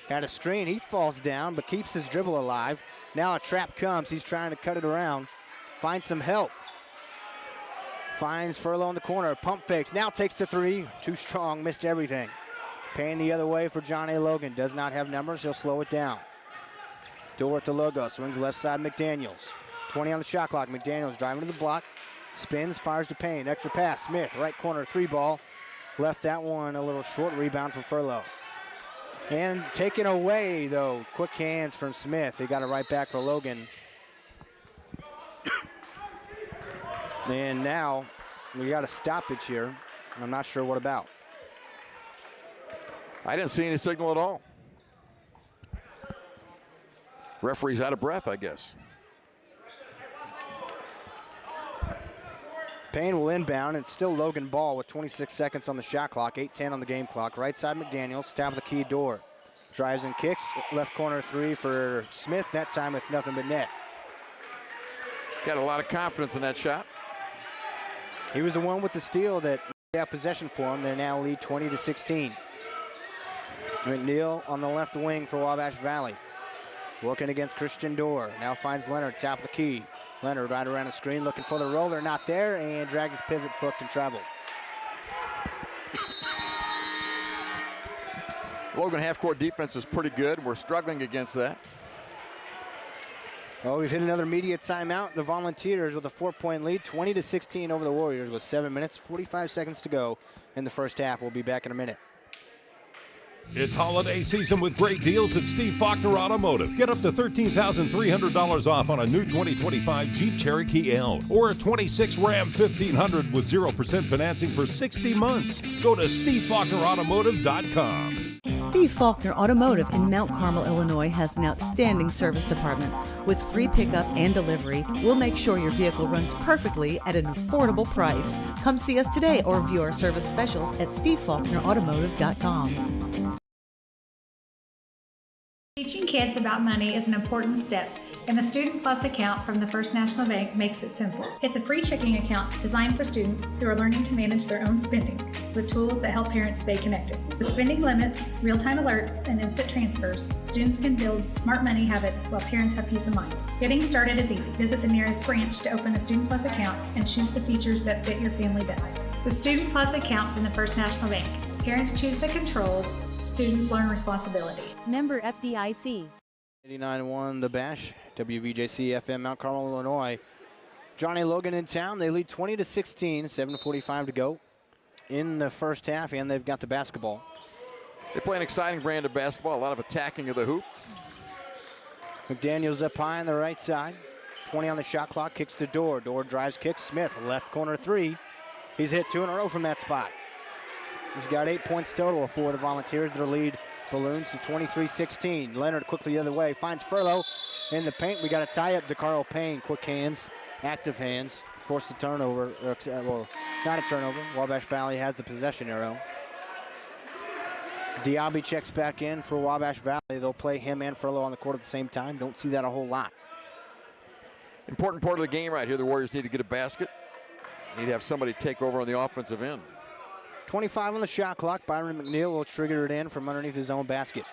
Had a screen, he falls down, but keeps his dribble alive. Now a trap comes, he's trying to cut it around. Finds some help. Finds Furlow in the corner, pump fakes, now takes the three. Too strong, missed everything. Paying the other way for John A. Logan. Does not have numbers, he'll slow it down. Door at the logo, swings left side McDaniels. 20 on the shot clock, McDaniels driving to the block. Spins, fires to Payne, extra pass, Smith, right corner, three ball. Left that one a little short, rebound for Furlow. And taken away, though. Quick hands from Smith. They got it right back for Logan. And now we got a stoppage here. I'm not sure what about. I didn't see any signal at all. Referee's out of breath, I guess. Payne will inbound. It's still Logan ball with 26 seconds on the shot clock, 8:10 on the game clock. Right side McDaniels, stab of the key door. Drives and kicks, left corner three for Smith. That time it's nothing but net. Got a lot of confidence in that shot. He was the one with the steal that got possession for him. They now lead 20-16. McNeil on the left wing for Wabash Valley. Working against Christian Dorr. Now finds Leonard, top of the key. Leonard right around the screen, looking for the roller, not there, and dragged his pivot foot and traveled. Logan half-court defense is pretty good. We're struggling against that. Well, we've hit another media timeout. The Volunteers with a 4-point lead, 20-16 over the Warriors with 7 minutes, 45 seconds to go in the first half. We'll be back in a minute. It's holiday season with great deals at Steve Faulkner Automotive. Get up to $13,300 off on a new 2025 Jeep Cherokee L or a 26 Ram 1500 with 0% financing for 60 months. Go to SteveFaulknerAutomotive.com. Steve Faulkner Automotive in Mount Carmel, Illinois has an outstanding service department. With free pickup and delivery, we'll make sure your vehicle runs perfectly at an affordable price. Come see us today or view our service specials at SteveFaulknerAutomotive.com. Teaching kids about money is an important step, and the Student Plus account from the First National Bank makes it simple. It's a free checking account designed for students who are learning to manage their own spending with tools that help parents stay connected. With spending limits, real-time alerts, and instant transfers, students can build smart money habits while parents have peace of mind. Getting started is easy. Visit the nearest branch to open a Student Plus account and choose the features that fit your family best. The Student Plus account from the First National Bank. Parents choose the controls, students learn responsibility. Member FDIC. 89-1 The Bash, WVJC FM, Mount Carmel, Illinois. Johnny Logan in town. They lead 20-16, 7:45 to go in the first half, and they've got the basketball. They play an exciting brand of basketball, a lot of attacking of the hoop. McDaniels up high on the right side. 20 on the shot clock, kicks to Dorr. Dorr drives, kicks. Smith, left corner three. He's hit 2 in a row from that spot. He's got 8 points total for the Volunteers. Their lead balloons to 23-16. Leonard quickly the other way, finds Furlow in the paint. We got a tie-up to Carl Payne. Quick hands, active hands. Forced a turnover, well, not a turnover. Wabash Valley has the possession arrow. Diaby checks back in for Wabash Valley. They'll play him and Furlow on the court at the same time. Don't see that a whole lot. Important part of the game right here. The Warriors need to get a basket. Need to have somebody take over on the offensive end. 25 on the shot clock. Byron McNeil will trigger it in from underneath his own basket.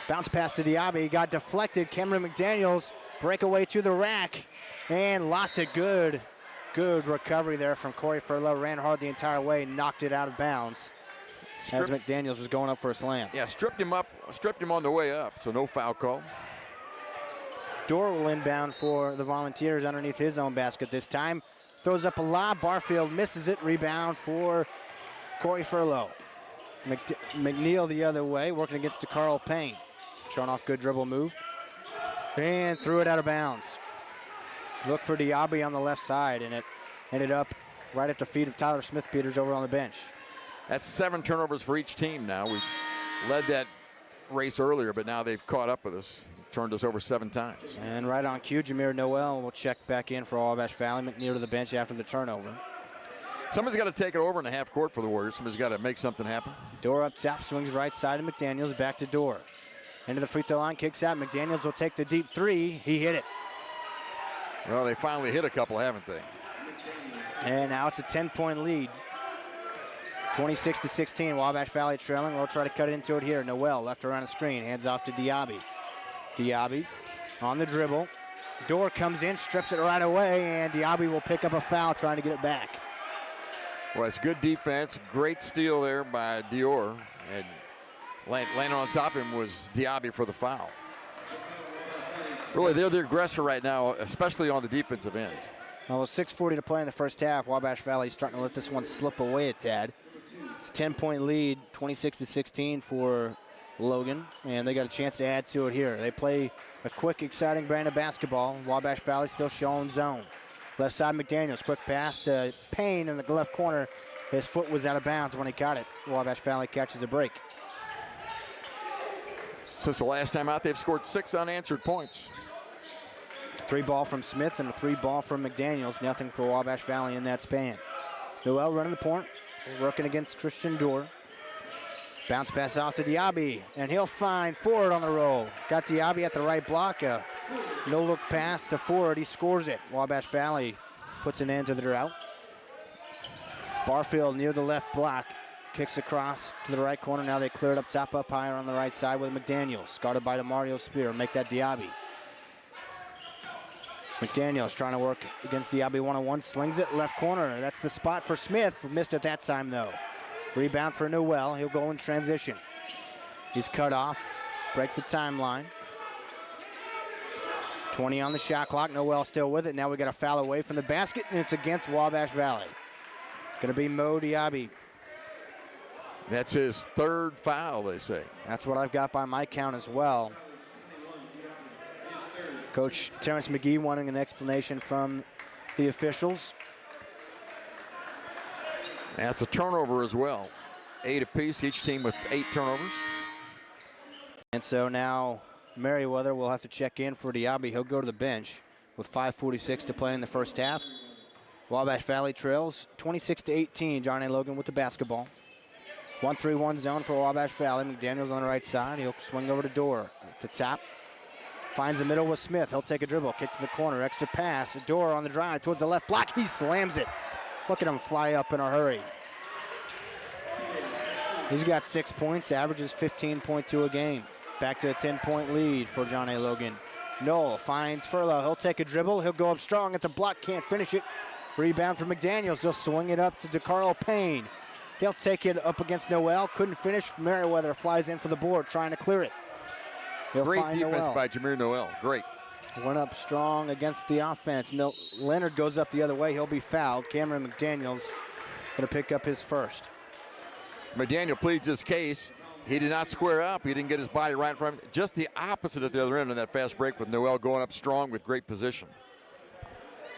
Bounce pass to Diaby. Got deflected. Cameron McDaniels breakaway to the rack and lost it. Good recovery there from Corey Furlow. Ran hard the entire way, knocked it out of bounds as McDaniels was going up for a slam. Yeah, stripped him on the way up, so no foul call. Dorr will inbound for the Volunteers underneath his own basket this time. Throws up a lob. Barfield misses it. Rebound for Corey Furlow. McNeil the other way, working against Carl Payne. Showing off good dribble move. And threw it out of bounds. Look for Diaby on the left side, and it ended up right at the feet of Tyler Smith-Peters over on the bench. That's 7 turnovers for each team now. We led that race earlier, but now they've caught up with us. Turned us over 7 times. And right on cue, Jameer Noel will check back in for Wabash Valley. McNeil to the bench after the turnover. Somebody's got to take it over in the half court for the Warriors. Somebody's got to make something happen. Dorr up top, swings right side to McDaniels, back to Dorr. Into the free throw line, kicks out. McDaniels will take the deep three. He hit it. Well, they finally hit a couple, haven't they? And now it's a 10-point lead. 26-16, Wabash Valley trailing. We'll try to cut into it here. Noel left around the screen, hands off to Diaby. Diaby on the dribble. Dorr comes in, strips it right away, and Diaby will pick up a foul trying to get it back. Well, it's good defense. Great steal there by Dior. And landing on top of him was Diaby for the foul. Really, they're the aggressor right now, especially on the defensive end. Well, 6:40 to play in the first half. Wabash Valley starting to let this one slip away a tad. It's a 10-point lead, 26-16 for Logan, and they got a chance to add to it here. They play a quick, exciting brand of basketball. Wabash Valley still showing zone. Left side, McDaniels, quick pass to Payne in the left corner. His foot was out of bounds when he caught it. Wabash Valley catches a break. Since the last time out, they've scored 6 unanswered points. 3 ball from Smith and a 3 ball from McDaniels. Nothing for Wabash Valley in that span. Noel running the point, working against Christian Dorr. Bounce pass off to Diaby, and he'll find Ford on the roll. Got Diaby at the right block. No-look pass to Ford. He scores it. Wabash Valley puts an end to the drought. Barfield near the left block. Kicks across to the right corner. Now they clear it up top, up higher on the right side with McDaniels. Guarded by DeMario Spear. Make that Diaby. McDaniels trying to work against Diaby one-on-one. Slings it left corner. That's the spot for Smith. Missed it that time, though. Rebound for Noel. He'll go in transition. He's cut off. Breaks the timeline. 20 on the shot clock. Noel still with it. Now we got a foul away from the basket, and it's against Wabash Valley. Going to be Mo Diaby. That's his 3rd foul, they say. That's what I've got by my count as well. Coach Terrence McGee wanting an explanation from the officials. That's a turnover as well. 8 apiece, each team with 8 turnovers. And so now Merriweather will have to check in for Diaby. He'll go to the bench with 5:46 to play in the first half. Wabash Valley trails 26-18. Johnny Logan with the basketball. 1-3-1 zone for Wabash Valley. McDaniels on the right side. He'll swing over to Dorr at the top. Finds the middle with Smith. He'll take a dribble. Kick to the corner. Extra pass. Dorr on the drive towards the left block. He slams it. Look at him fly up in a hurry. He's got 6 points. Averages 15.2 a game. Back to a 10-point lead for Johnny Logan. Noel finds Furlow. He'll take a dribble. He'll go up strong at the block. Can't finish it. Rebound from McDaniels. He'll swing it up to DeCarlo Payne. He'll take it up against Noel. Couldn't finish. Merriweather flies in for the board, trying to clear it. He'll Great find defense Noel. by Jameer Noel. Great. Went up strong against the offense. Leonard goes up the other way. He'll be fouled. Cameron McDaniels going to pick up his first. McDaniel pleads his case. He did not square up. He didn't get his body right in front of him. Just the opposite at the other end on that fast break with Noel going up strong with great position.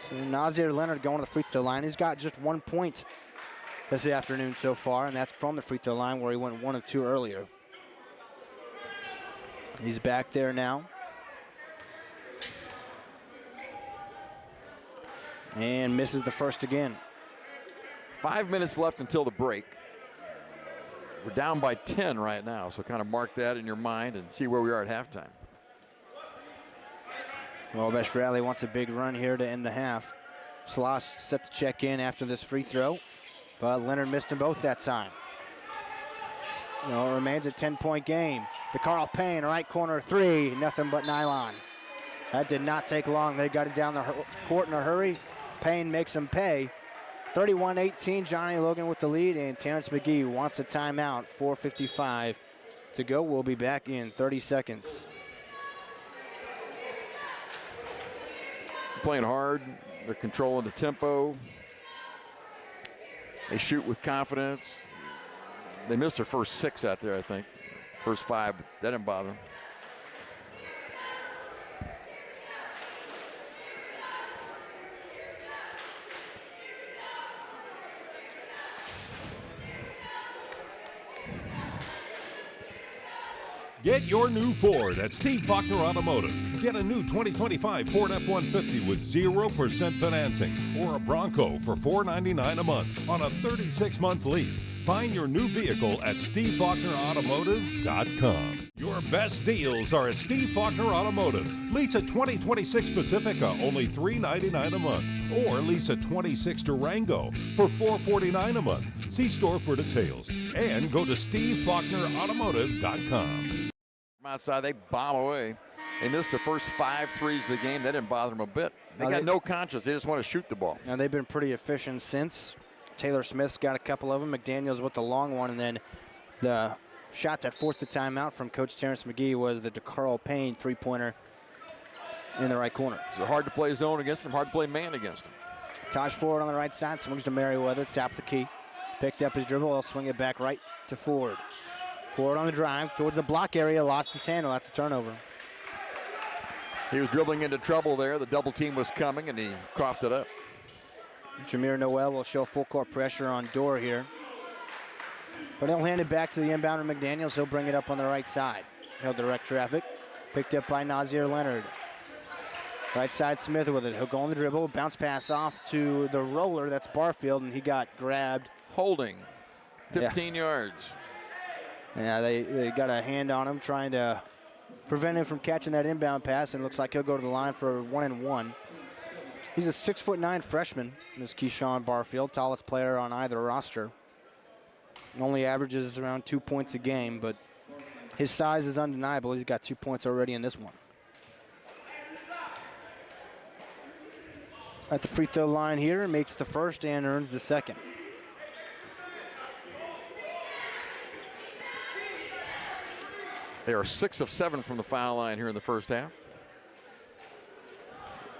So Nazir Leonard going to the free throw line. He's got just 1 point this afternoon so far, and that's from the free throw line where he went 1 of 2 earlier. He's back there now. And misses the first again. 5 minutes left until the break. We're down by 10 right now, so kind of mark that in your mind and see where we are at halftime. Wabash Rally wants a big run here to end the half. Sloss set to check in after this free throw, but Leonard missed them both that time. It remains a 10-point game. The Carl Payne, right corner 3, nothing but nylon. That did not take long. They got it down the court in a hurry. Payne makes them pay. 31-18, Johnny Logan with the lead, and Terrence McGee wants a timeout. 4:55 to go. We'll be back in 30 seconds. Playing hard. They're controlling the tempo. They shoot with confidence. They missed their first 6 out there, I think. First 5, but that didn't bother them. Get your new Ford at Steve Faulkner Automotive. Get a new 2025 Ford F-150 with 0% financing or a Bronco for $499 a month on a 36-month lease. Find your new vehicle at SteveFaulknerAutomotive.com. Your best deals are at Steve Faulkner Automotive. Lease a 2026 Pacifica, only $399 a month. Or lease a 26 Durango for $449 a month. See store for details. And go to SteveFaulknerAutomotive.com. Outside, they bomb away. They missed the first 5 threes of the game. That didn't bother them a bit. They got no conscience. They just want to shoot the ball. And they've been pretty efficient since. Taylor Smith's got a couple of them. McDaniels with the long one, and then the shot that forced the timeout from Coach Terrence McGee was the DeCarl Payne three-pointer in the right corner. It's hard to play zone against them, hard to play man against them. Taj Ford on the right side, swings to Merriweather, tap the key. Picked up his dribble, he'll swing it back right to Ford. Ford on the drive, towards the block area, lost his handle, that's a turnover. He was dribbling into trouble there. The double team was coming, and he coughed it up. Jameer Noel will show full court pressure on Dorr here. But he'll hand it back to the inbounder McDaniels. He'll bring it up on the right side. He'll direct traffic. Picked up by Nazir Leonard. Right side Smith with it. He'll go on the dribble. Bounce pass off to the roller. That's Barfield, and he got grabbed. Holding. 15 yards. Yeah, they got a hand on him trying to prevent him from catching that inbound pass, and looks like he'll go to the line for 1-and-1. He's a 6'9" freshman. This is Keyshawn Barfield, tallest player on either roster. Only averages around 2 points a game, but his size is undeniable. He's got 2 points already in this one. At the free throw line here, makes the first and earns the second. They are 6 of 7 from the foul line here in the first half.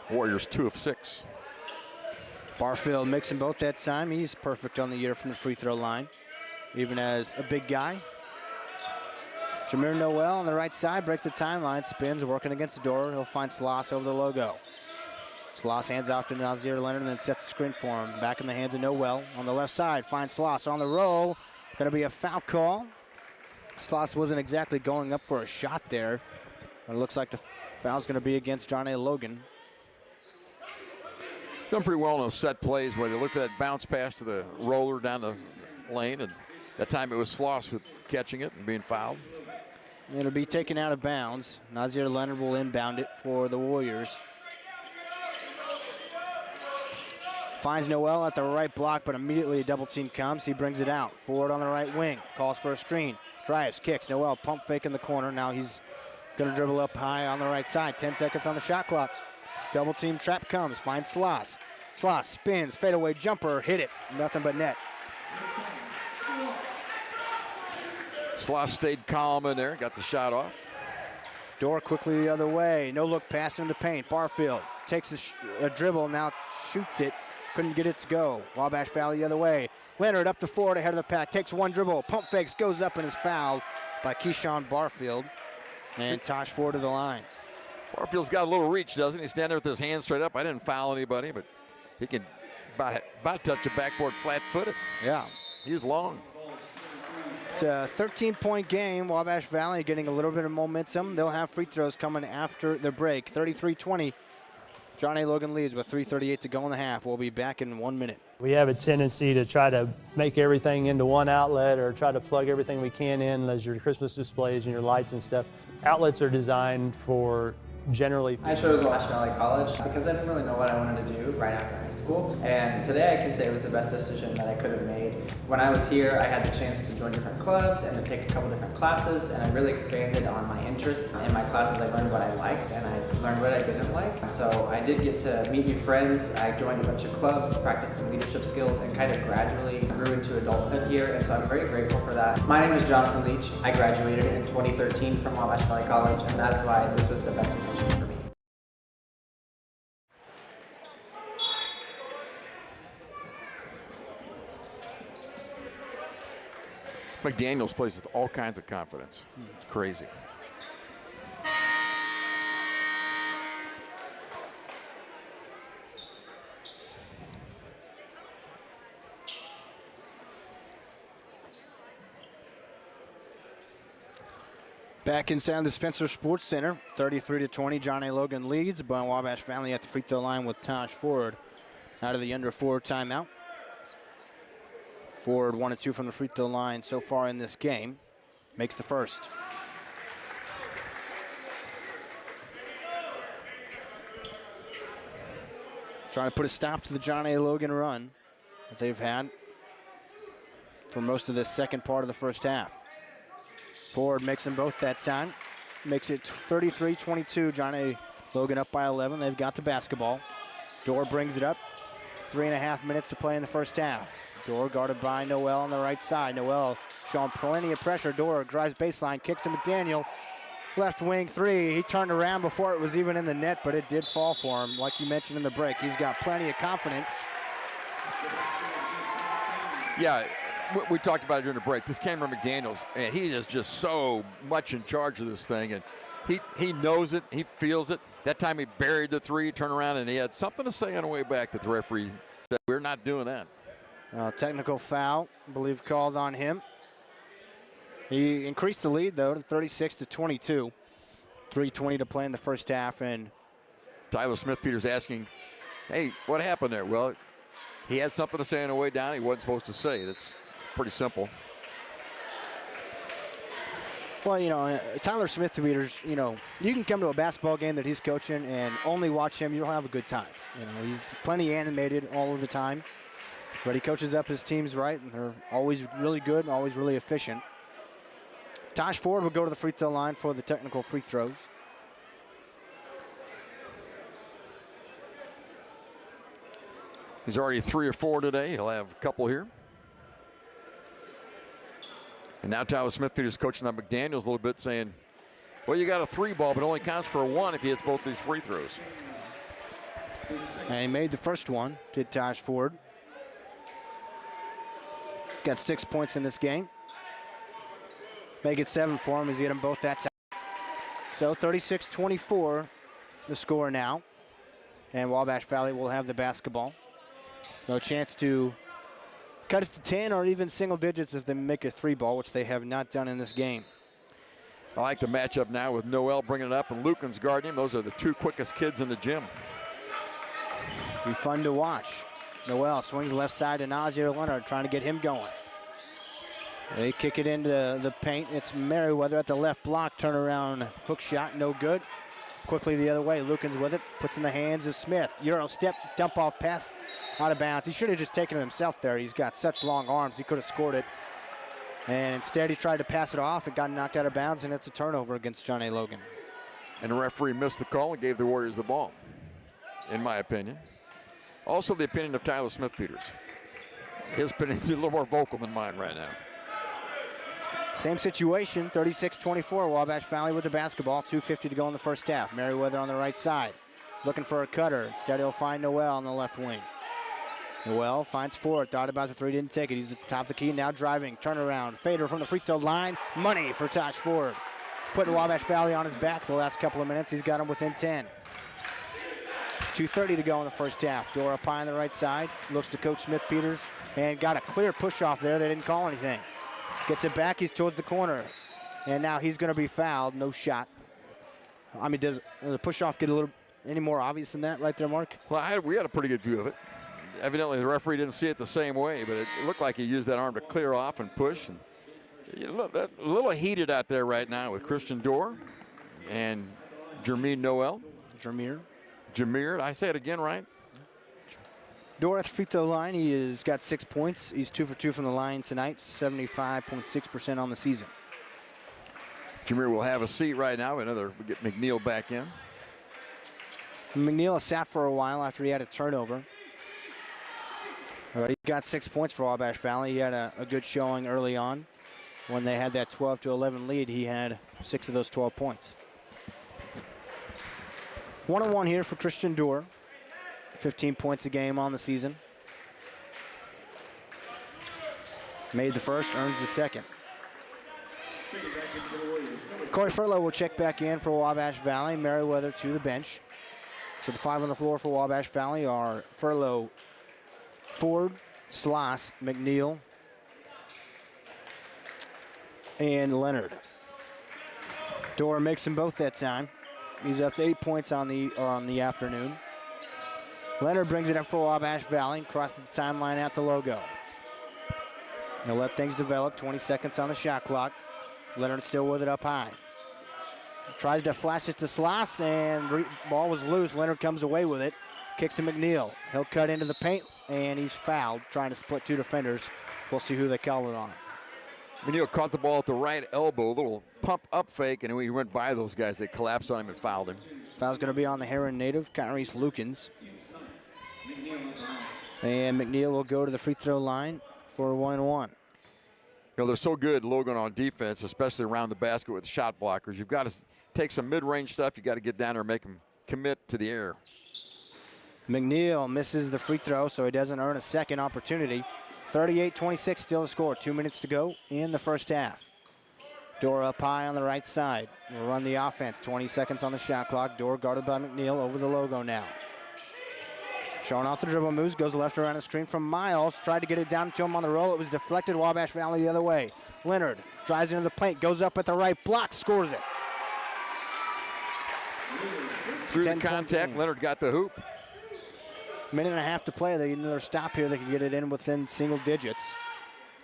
Warriors 2 of 6. Barfield makes them both that time. He's perfect on the year from the free throw line, even as a big guy. Jameer Noel on the right side breaks the timeline, spins, working against the door. He'll find Sloss over the logo. Sloss hands off to Nazir Leonard and then sets the screen for him. Back in the hands of Noel on the left side. Finds Sloss on the roll. Going to be a foul call. Sloss wasn't exactly going up for a shot there. But it looks like the foul's going to be against Johnny Logan. Done pretty well on those set plays where they look for that bounce pass to the roller down the lane, and that time it was Sloss with catching it and being fouled. It'll be taken out of bounds. Nazir Leonard will inbound it for the Warriors. Finds Noel at the right block, but immediately a double team comes. He brings it out. Forward on the right wing. Calls for a screen. Drives, kicks. Noel pump fake in the corner. Now he's going to dribble up high on the right side. 10 seconds on the shot clock. Double team trap comes. Finds Sloss. Sloss spins. Fadeaway jumper. Hit it. Nothing but net. Sloss stayed calm in there, got the shot off. Dorr quickly the other way. No look pass in the paint. Barfield takes a dribble, now shoots it. Couldn't get it to go. Wabash Valley the other way. Leonard up the floor ahead of the pack. Takes one dribble. Pump fakes, goes up and is fouled by Keyshawn Barfield. And Tosh Ford to the line. Barfield's got a little reach, doesn't he? Stand there with his hands straight up. I didn't foul anybody, but he can about touch the backboard flat-footed. Yeah. He's long. It's a 13-point game. Wabash Valley getting a little bit of momentum. They'll have free throws coming after the break. 33-20. John A. Logan leads with 3:38 to go in the half. We'll be back in 1 minute. We have a tendency to try to make everything into one outlet or try to plug everything we can in as your Christmas displays and your lights and stuff. Outlets are designed for generally. I chose Wabash Valley College because I didn't really know what I wanted to do right after high school. And today I can say it was the best decision that I could have made. When I was here, I had the chance to join different clubs and to take a couple different classes, and I really expanded on my interests. In my classes, I learned what I liked and I learned what I didn't like. So I did get to meet new friends. I joined a bunch of clubs, practiced some leadership skills, and kind of gradually grew into adulthood here. And so I'm very grateful for that. My name is Jonathan Leach. I graduated in 2013 from Wabash Valley College, and that's why this was the best decision for me. McDaniels plays with all kinds of confidence. It's crazy. Back inside the Spencer Sports Center, 33-20. John A. Logan leads, but Wabash Valley at the free throw line with Tosh Ford out of the under 4 timeout. Ford 1 of 2 from the free throw line so far in this game. Makes the first. Trying to put a stop to the John A. Logan run that they've had for most of this second part of the first half. Ford makes them both that time. Makes it 33-22. John A. Logan up by 11. They've got the basketball. Dorr brings it up. 3.5 minutes to play in the first half. Dorr guarded by Noel on the right side. Noel showing plenty of pressure. Dorr drives baseline, kicks to McDaniel. Left wing three. He turned around before it was even in the net, but it did fall for him. Like you mentioned in the break, he's got plenty of confidence. Yeah, we talked about it during the break. This Cameron McDaniels, and he is just so much in charge of this thing. And he knows it. He feels it. That time he buried the three, turned around, and he had something to say on the way back that the referee said, we're not doing that. Technical foul, I believe, called on him. He increased the lead, though, to 36-22. 3:20 to play in the first half. And Tyler Smith-Peters asking, hey, what happened there? Well, he had something to say on the way down. He wasn't supposed to say it. It's pretty simple. Well, you know, Tyler Smith-Peters, you know, you can come to a basketball game that he's coaching and only watch him. You'll have a good time. You know, he's plenty animated all of the time. But he coaches up his teams right, and they're always really good and always really efficient. Tosh Ford will go to the free throw line for the technical free throws. He's already 3 or 4 today. He'll have a couple here. And now Tyler Smith-Peters coaching on McDaniels a little bit, saying, well, you got a 3 ball, but it only counts for a 1 if he hits both these free throws. And he made the first one, did Tosh Ford. Got 6 points in this game. Make it 7 for him as he hit them both that time. So 36-24 the score now. And Wabash Valley will have the basketball. No chance to cut it to 10 or even single digits if they make a 3 ball, which they have not done in this game. I like the matchup now with Noel bringing it up and Lucan's guarding him. Those are the 2 quickest kids in the gym. Be fun to watch. Noel swings left side to Nazir Leonard, trying to get him going. They kick it into the paint. It's Merriweather at the left block. Turnaround hook shot, no good. Quickly the other way. Lucan's with it. Puts in the hands of Smith. Euro step, dump off pass, out of bounds. He should have just taken it himself there. He's got such long arms. He could have scored it. And instead he tried to pass it off. It got knocked out of bounds, and it's a turnover against John A. Logan. And the referee missed the call and gave the Warriors the ball, in my opinion. Also the opinion of Tyler Smith-Peters. His opinion is a little more vocal than mine right now. Same situation, 36-24, Wabash Valley with the basketball, 2:50 to go in the first half. Merriweather on the right side, looking for a cutter. Instead, he'll find Noel on the left wing. Noel finds Ford, thought about the three, didn't take it. He's at the top of the key, now driving, turnaround, fader from the free throw line. Money for Tosh Ford. Putting Wabash Valley on his back the last couple of minutes. He's got him within 10. 2:30 to go in the first half. Door up high on the right side, looks to Coach Smith-Peters, and got a clear push off there. They didn't call anything. Gets it back, he's towards the corner. And now he's going to be fouled, no shot. I mean, does the push-off get a little any more obvious than that right there, Mark? Well, we had a pretty good view of it. Evidently, the referee didn't see it the same way, but it looked like he used that arm to clear off and push. And look, a little heated out there right now with Christian Dorr and Jermaine Noel. Jameer. Did I say it again right? Dorr at the free throw line, he has got 6 points. He's 2 for 2 from the line tonight, 75.6% on the season. Jameer will have a seat right now. We get McNeil back in. McNeil has sat for a while after he had a turnover. He got 6 points for Wabash Valley. He had a good showing early on. When they had that 12-11 lead, he had 6 of those 12 points. 1-1 here for Christian Dorr. 15 points a game on the season. Made the first, earns the second. Corey Furlow will check back in for Wabash Valley. Merriweather to the bench. So the 5 on the floor for Wabash Valley are Furlow, Ford, Sloss, McNeil, and Leonard. Dorr makes them both that time. He's up to 8 points on the afternoon. Leonard brings it up for Wabash Valley, crosses the timeline at the logo. He'll let things develop, 20 seconds on the shot clock. Leonard still with it up high. Tries to flash it to Sloss, and ball was loose. Leonard comes away with it, kicks to McNeil. He'll cut into the paint, and he's fouled, trying to split 2 defenders. We'll see who they call it on. McNeil caught the ball at the right elbow, a little pump-up fake, and when he went by those guys, they collapsed on him and fouled him. Foul's going to be on the Heron native, Kyrese Lukens. And McNeil will go to the free throw line for a 1-1. You know, they're so good, Logan, on defense, especially around the basket with shot blockers. You've got to take some mid-range stuff. You've got to get down there and make them commit to the air. McNeil misses the free throw, so he doesn't earn a second opportunity. 38-26 still the score. 2 minutes to go in the first half. Dorr up high on the right side. We'll run the offense. 20 seconds on the shot clock. Dorr guarded by McNeil over the logo now. Showing off the dribble moves, goes left around the screen from Miles. Tried to get it down to him on the roll. It was deflected. Wabash Valley the other way. Leonard drives into the paint, goes up at the right block, scores it. Through the contact, Leonard got the hoop. Minute and a half to play. They need another stop here. They can get it in within single digits.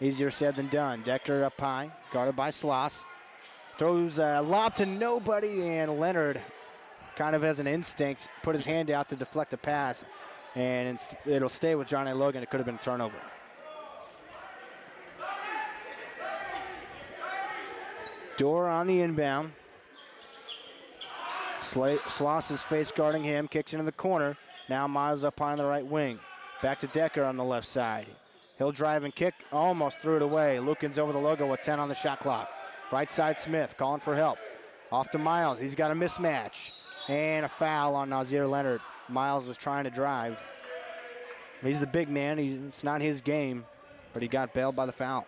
Easier said than done. Decker up high, guarded by Sloss. Throws a lob to nobody, and Leonard kind of has an instinct, put his hand out to deflect the pass, and it'll stay with Johnny Logan. It could have been a turnover. Dorr on the inbound. Sloss is face guarding him, kicks into the corner. Now Miles up high on the right wing. Back to Decker on the left side. He'll drive and kick, almost threw it away. Lukens over the logo with 10 on the shot clock. Right side Smith calling for help. Off to Miles, he's got a mismatch. And a foul on Nazir Leonard. Miles was trying to drive. He's the big man, it's not his game, but he got bailed by the foul.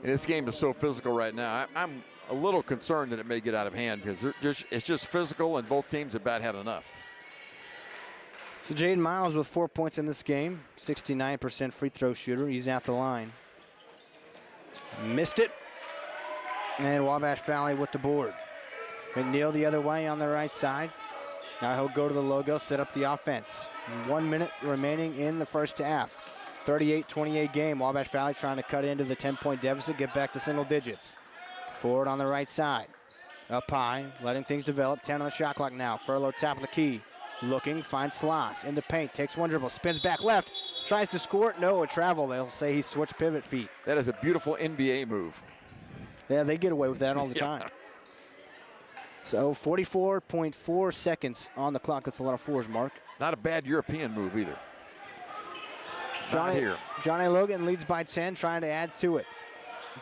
And this game is so physical right now. I'm a little concerned that it may get out of hand because it's just physical, and both teams have about had enough. So Jaden Miles with 4 points in this game, 69% free throw shooter. He's at the line. Missed it. And Wabash Valley with the board. McNeil the other way on the right side. Now he'll go to the logo, set up the offense. 1 minute remaining in the first half. 38-28 game. Wabash Valley trying to cut into the 10-point deficit, get back to single digits. Forward on the right side. Up high, letting things develop. 10 on the shot clock now. Furlow top of the key. Looking, finds Sloss in the paint, takes one dribble, spins back left, tries to score it. No, a travel. They'll say he switched pivot feet. That is a beautiful NBA move. Yeah, they get away with that all the time. So 44.4 seconds on the clock. That's a lot of fours, Mark. Not a bad European move either. Johnny Logan leads by 10, trying to add to it.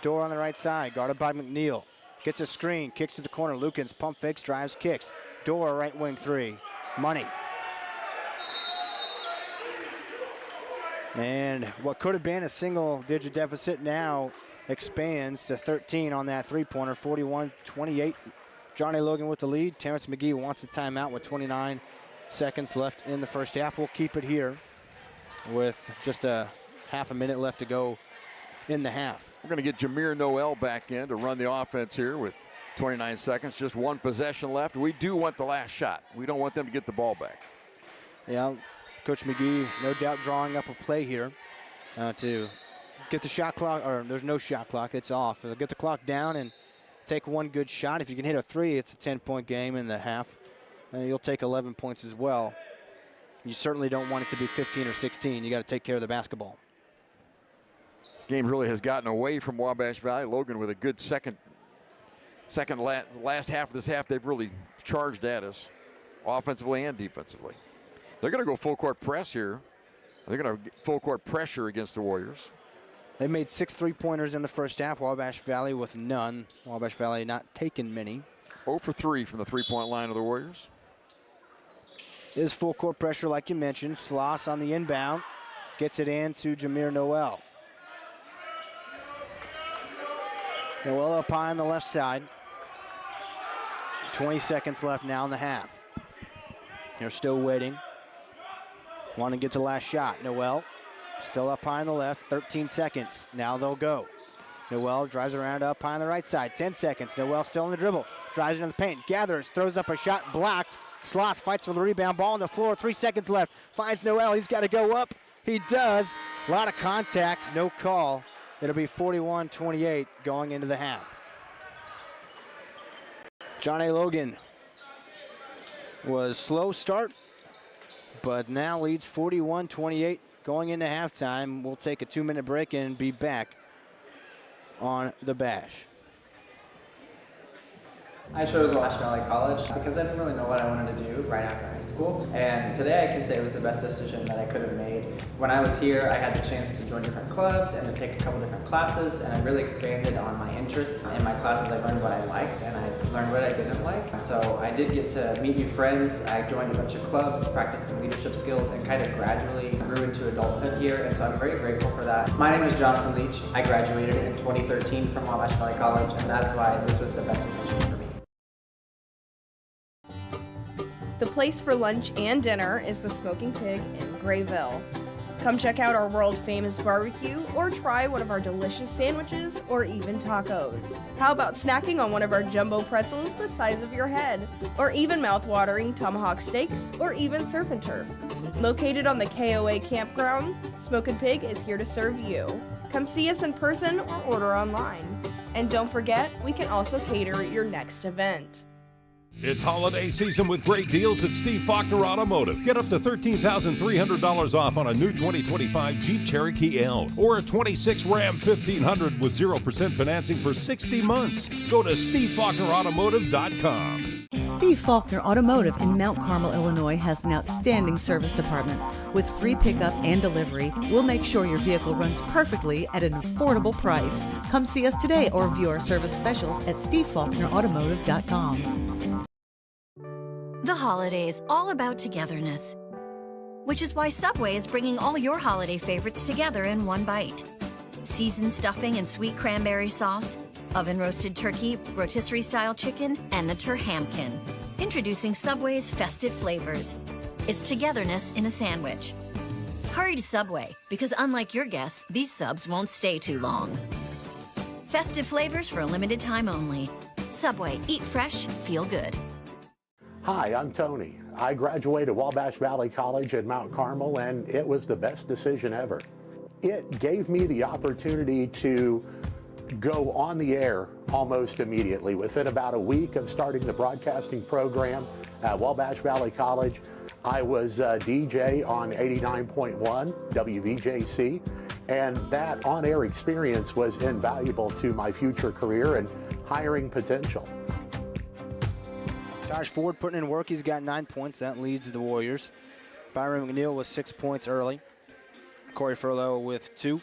Door on the right side, guarded by McNeil. Gets a screen, kicks to the corner. Lukens pump fakes, drives, kicks. Door, right wing three. Money. And what could have been a single-digit deficit now expands to 13 on that three-pointer, 41-28. Johnny Logan with the lead. Terrence McGee wants a timeout with 29 seconds left in the first half. We'll keep it here with just a half a minute left to go in the half. We're going to get Jameer Noel back in to run the offense here with 29 seconds. Just one possession left. We do want the last shot. We don't want them to get the ball back. Yeah, Coach McGee no doubt drawing up a play here to get the shot clock, or there's no shot clock, it's off. So get the clock down and take one good shot. If you can hit a three, it's a 10-point game in the half. And you'll take 11 points as well. You certainly don't want it to be 15 or 16. You got to take care of the basketball. This game really has gotten away from Wabash Valley. Logan with a good last half of this half. They've really charged at us offensively and defensively. They're going to go full court press here. They're going to full court pressure against the Warriors. They made 6 3-pointers in the first half. Wabash Valley with none. Wabash Valley not taking many. 0 for 3 from the three-point line of the Warriors. Is full court pressure like you mentioned. Sloss on the inbound. Gets it in to Jameer Noel. Noel up high on the left side. 20 seconds left now in the half. They're still waiting. Want to get the last shot. Noel still up high on the left. 13 seconds. Now they'll go. Noel drives around up high on the right side. 10 seconds. Noel still in the dribble. Drives into the paint. Gathers. Throws up a shot. Blocked. Sloss fights for the rebound. Ball on the floor. 3 seconds left. Finds Noel. He's got to go up. He does. A lot of contact. No call. It'll be 41-28 going into the half. Johnny Logan was slow start, but now leads 41-28 going into halftime. We'll take a 2-minute break and be back on the Bash. I chose Wabash Valley College because I didn't really know what I wanted to do right after high school. And today I can say it was the best decision that I could have made. When I was here, I had the chance to join different clubs and to take a couple different classes, and I really expanded on my interests. In my classes, I learned what I liked and I learned what I didn't like. So I did get to meet new friends. I joined a bunch of clubs, practiced some leadership skills, and kind of gradually grew into adulthood here. And so I'm very grateful for that. My name is Jonathan Leach. I graduated in 2013 from Wabash Valley College, and that's why this was the best decision for me. The place for lunch and dinner is the Smoking Pig in Grayville. Come check out our world-famous barbecue or try one of our delicious sandwiches or even tacos. How about snacking on one of our jumbo pretzels the size of your head? Or even mouth-watering tomahawk steaks or even surf and turf. Located on the KOA campground, Smoking Pig is here to serve you. Come see us in person or order online. And don't forget, we can also cater your next event. It's holiday season with great deals at Steve Faulkner Automotive. Get up to $13,300 off on a new 2025 Jeep Cherokee L or a 26 Ram 1500 with 0% financing for 60 months. Go to SteveFaulknerAutomotive.com. Steve Faulkner Automotive in Mount Carmel, Illinois has an outstanding service department. With free pickup and delivery, we'll make sure your vehicle runs perfectly at an affordable price. Come see us today or view our service specials at SteveFaulknerAutomotive.com. The holidays, all about togetherness. Which is why Subway is bringing all your holiday favorites together in one bite. Seasoned stuffing and sweet cranberry sauce, oven-roasted turkey, rotisserie-style chicken, and the Turhamkin. Introducing Subway's festive flavors. It's togetherness in a sandwich. Hurry to Subway, because unlike your guests, these subs won't stay too long. Festive flavors for a limited time only. Subway, eat fresh, feel good. Hi, I'm Tony. I graduated Wabash Valley College in Mount Carmel, and it was the best decision ever. It gave me the opportunity to go on the air almost immediately. Within about a week of starting the broadcasting program at Wabash Valley College, I was a DJ on 89.1 WVJC, and that on-air experience was invaluable to my future career and hiring potential. Josh Ford putting in work. He's got 9 points. That leads the Warriors. Byron McNeil with 6 points early. Corey Furlow with 2.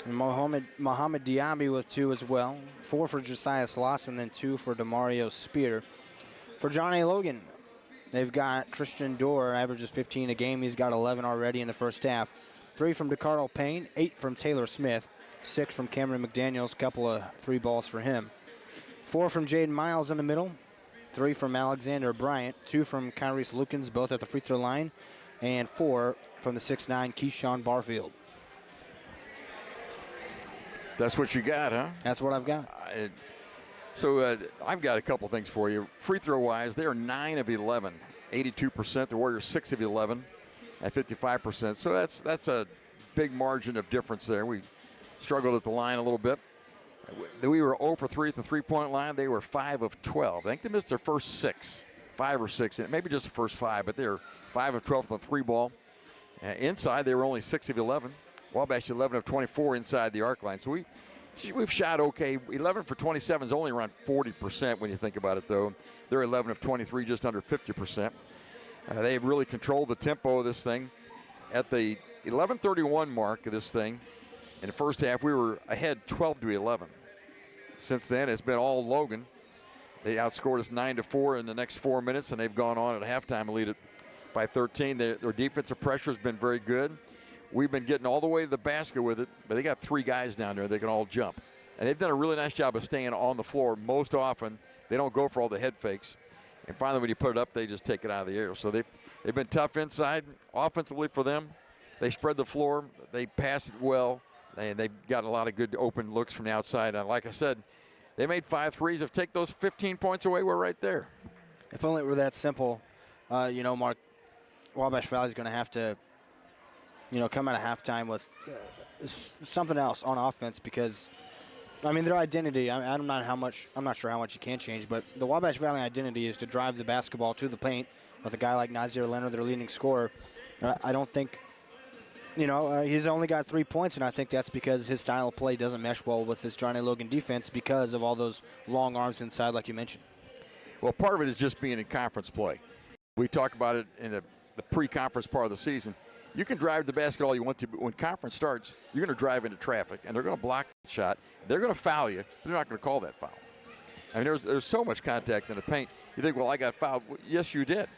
And Mohamed Diaby with 2 as well. 4 for Josiah Sloss, and then 2 for Demario Spear. For John A. Logan, they've got Christian Dorr, averages 15 a game. He's got 11 already in the first half. 3 from DeCardle Payne, 8 from Taylor Smith, 6 from Cameron McDaniels, couple of 3 balls for him. 4 from Jaden Miles in the middle, 3 from Alexander Bryant, 2 from Kyrese Lukens, both at the free throw line, and 4 from the 6'9", Keyshawn Barfield. That's what you got, huh? That's what I've got. I've got a couple things for you. Free throw wise, they are 9 of 11, 82%. The Warriors 6 of 11 at 55%. So that's a big margin of difference there. We struggled at the line a little bit. We were 0 for 3 at the three-point line. They were 5 of 12. I think they missed their first 6, 5 or 6, maybe just the first 5, but they were 5 of 12 on the 3 ball. Inside, they were only 6 of 11. Wabash 11 of 24 inside the arc line. So we've shot okay. 11 for 27 is only around 40% when you think about it, though. They're 11 of 23, just under 50%. They've really controlled the tempo of this thing. At the 11:31 mark of this thing, in the first half, we were ahead 12-11. Since then, it's been all Logan. They outscored us 9-4 in the next 4 minutes, and they've gone on at halftime and lead it by 13. Their defensive pressure has been very good. We've been getting all the way to the basket with it, but they got 3 guys down there that can all jump. And they've done a really nice job of staying on the floor most often. They don't go for all the head fakes. And finally, when you put it up, they just take it out of the air. So they've been tough inside. Offensively for them, they spread the floor. They pass it well. And they've got a lot of good open looks from the outside. And like I said, they made 5 threes. If take those 15 points away, we're right there. If only it were that simple. Mark, Wabash Valley's going to have to come out of halftime with something else on offense because, their identity, I'm not sure how much you can change, but the Wabash Valley identity is to drive the basketball to the paint with a guy like Nazir Leonard, their leading scorer. I don't think, he's only got 3 points, and I think that's because his style of play doesn't mesh well with this Johnny Logan defense because of all those long arms inside like you mentioned. Well, part of it is just being in conference play. We talk about it in the pre-conference part of the season. You can drive the basket all you want to, but when conference starts, you're going to drive into traffic, and they're going to block the shot. They're going to foul you. They're not going to call that foul. There's so much contact in the paint. You think, well, I got fouled. Well, yes, you did.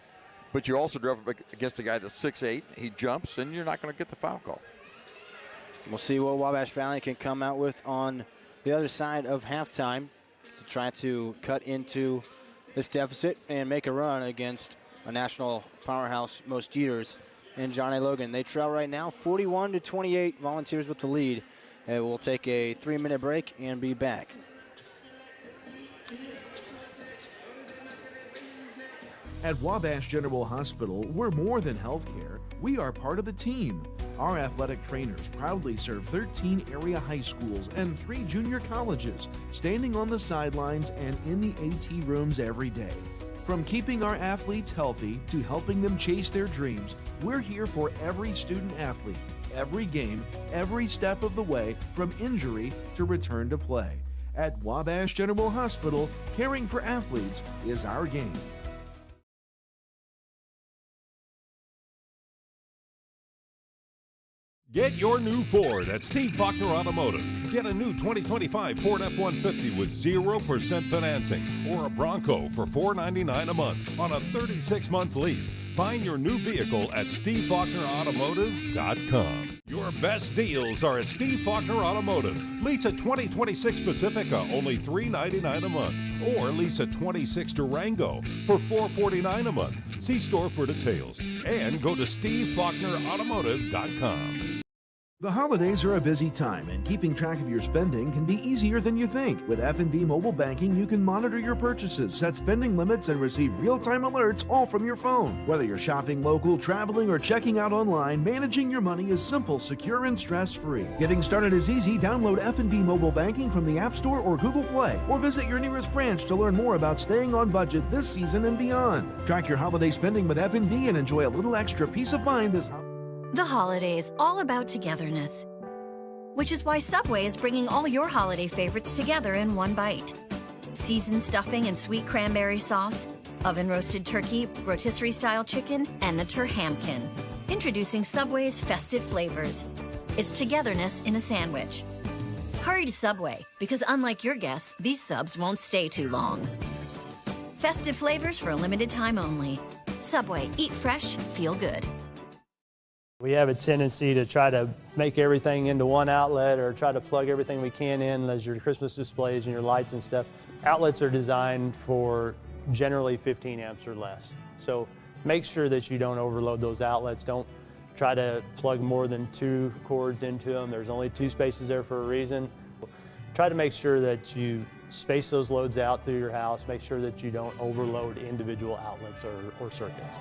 But you also drove against a guy that's 6'8". He jumps, and you're not going to get the foul call. We'll see what Wabash Valley can come out with on the other side of halftime to try to cut into this deficit and make a run against a national powerhouse, Most Eaters, and John A. Logan. They trail right now 41-28, Volunteers with the lead. We'll take a 3-minute break and be back. At Wabash General Hospital, we're more than healthcare. We are part of the team. Our athletic trainers proudly serve 13 area high schools and 3 junior colleges, standing on the sidelines and in the AT rooms every day. From keeping our athletes healthy to helping them chase their dreams, we're here for every student athlete, every game, every step of the way, from injury to return to play. At Wabash General Hospital, caring for athletes is our game. Get your new Ford at Steve Faulkner Automotive. Get a new 2025 Ford F-150 with 0% financing or a Bronco for $499 a month on a 36-month lease. Find your new vehicle at SteveFaulknerAutomotive.com. Your best deals are at Steve Faulkner Automotive. Lease a 2026 Pacifica, only $399 a month. Or lease a 26 Durango for $449 a month. See store for details. And go to SteveFaulknerAutomotive.com. The holidays are a busy time, and keeping track of your spending can be easier than you think. With F&B Mobile Banking, you can monitor your purchases, set spending limits, and receive real-time alerts all from your phone. Whether you're shopping local, traveling, or checking out online, managing your money is simple, secure, and stress-free. Getting started is easy. Download F&B Mobile Banking from the App Store or Google Play, or visit your nearest branch to learn more about staying on budget this season and beyond. Track your holiday spending with F&B and enjoy a little extra peace of mind this holiday. The holidays, all about togetherness. Which is why Subway is bringing all your holiday favorites together in one bite. Seasoned stuffing and sweet cranberry sauce, oven-roasted turkey, rotisserie-style chicken, and the Turhamkin. Introducing Subway's festive flavors. It's togetherness in a sandwich. Hurry to Subway, because unlike your guests, these subs won't stay too long. Festive flavors for a limited time only. Subway, eat fresh, feel good. We have a tendency to try to make everything into one outlet or try to plug everything we can in as your Christmas displays and your lights and stuff. Outlets are designed for generally 15 amps or less. So make sure that you don't overload those outlets. Don't try to plug more than 2 cords into them. There's only 2 spaces there for a reason. Try to make sure that you space those loads out through your house. Make sure that you don't overload individual outlets or circuits.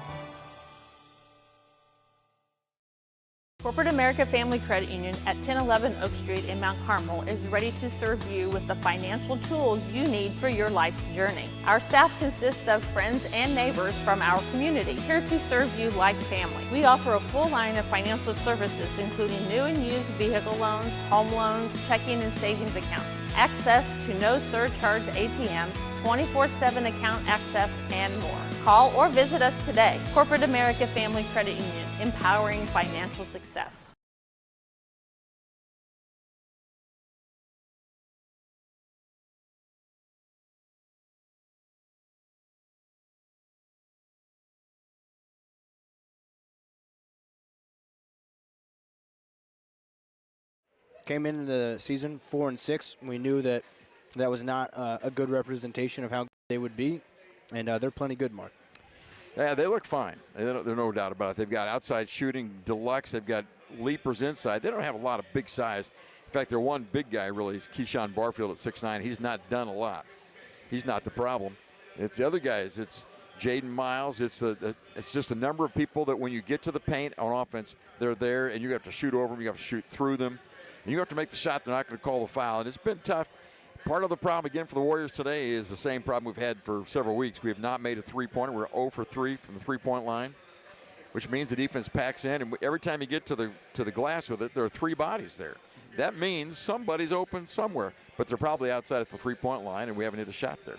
Corporate America Family Credit Union at 1011 Oak Street in Mount Carmel is ready to serve you with the financial tools you need for your life's journey. Our staff consists of friends and neighbors from our community, here to serve you like family. We offer a full line of financial services, including new and used vehicle loans, home loans, checking and savings accounts, access to no surcharge ATMs, 24/7 account access, and more. Call or visit us today. Corporate America Family Credit Union, empowering financial success. Came into the season 4-6. We knew that that was not a good representation of how good they would be, and they're plenty good, Mark. Yeah, they look fine. There's no doubt about it. They've got outside shooting deluxe. They've got leapers inside. They don't have a lot of big size. In fact, their one big guy really is Keyshawn Barfield at 6'9". He's not done a lot. He's not the problem. It's the other guys. It's Jaden Miles. It's just a number of people that when you get to the paint on offense, they're there, and you have to shoot over them. You have to shoot through them. And you have to make the shot. They're not going to call the foul. And it's been tough. Part of the problem, again, for the Warriors today is the same problem we've had for several weeks. We have not made a three-pointer. We're 0 for 3 from the three-point line, which means the defense packs in. And every time you get to the glass with it, there are 3 bodies there. That means somebody's open somewhere, but they're probably outside of the three-point line, and we haven't hit a shot there.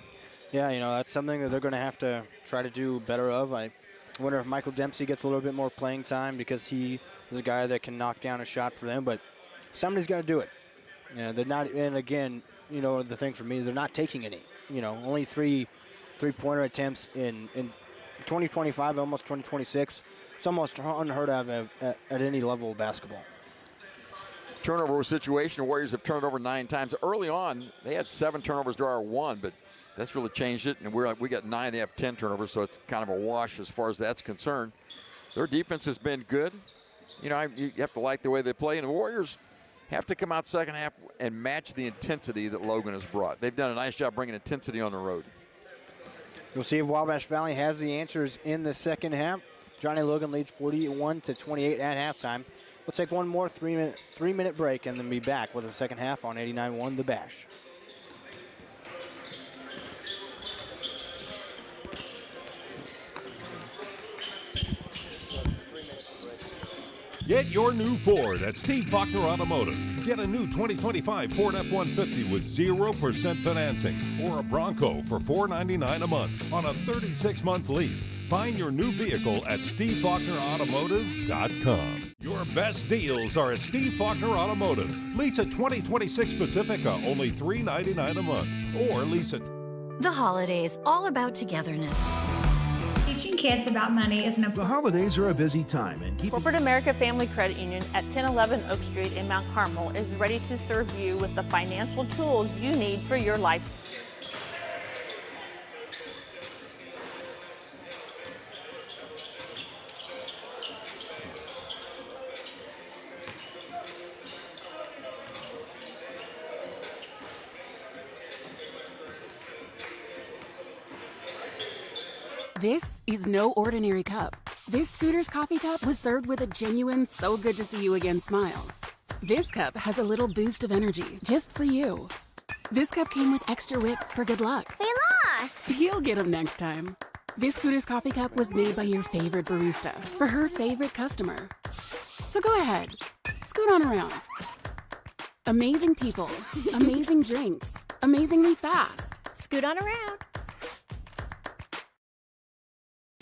Yeah, that's something that they're going to have to try to do better of. I wonder if Michael Dempsey gets a little bit more playing time because he is a guy that can knock down a shot for them, but somebody's got to do it. They're not, and again, the thing for me is they're not taking any. Only 3 three-pointer attempts in 2025, almost 2026. It's almost unheard of at any level of basketball. Turnover situation, the Warriors have turned over 9 times. Early on, they had 7 turnovers to our 1, but that's really changed it. And we got 9, they have 10 turnovers, so it's kind of a wash as far as that's concerned. Their defense has been good. You have to like the way they play, and the Warriors have to come out second half and match the intensity that Logan has brought. They've done a nice job bringing intensity on the road. We'll see if Wabash Valley has the answers in the second half. Johnny Logan leads 41-28 at halftime. We'll take one more 3-minute break and then be back with the second half on 89.1 The Bash. Get your new Ford at Steve Faulkner Automotive. Get a new 2025 Ford F-150 with 0% financing or a Bronco for $499 a month on a 36-month lease. Find your new vehicle at SteveFaulknerAutomotive.com. Your best deals are at Steve Faulkner Automotive. Lease a 2026 Pacifica, only $399 a month. Or lease it. The holidays, all about togetherness. Teaching kids about money is an important. The holidays are a busy time, and Corporate America Family Credit Union at 1011 Oak Street in Mount Carmel is ready to serve you with the financial tools you need for your life. This is no ordinary cup. This Scooter's coffee cup was served with a genuine so good to see you again smile. This cup has a little boost of energy just for you. This cup came with extra whip for good luck. We lost! You'll get them next time. This Scooter's coffee cup was made by your favorite barista for her favorite customer. So go ahead, scoot on around. Amazing people, amazing drinks, amazingly fast. Scoot on around.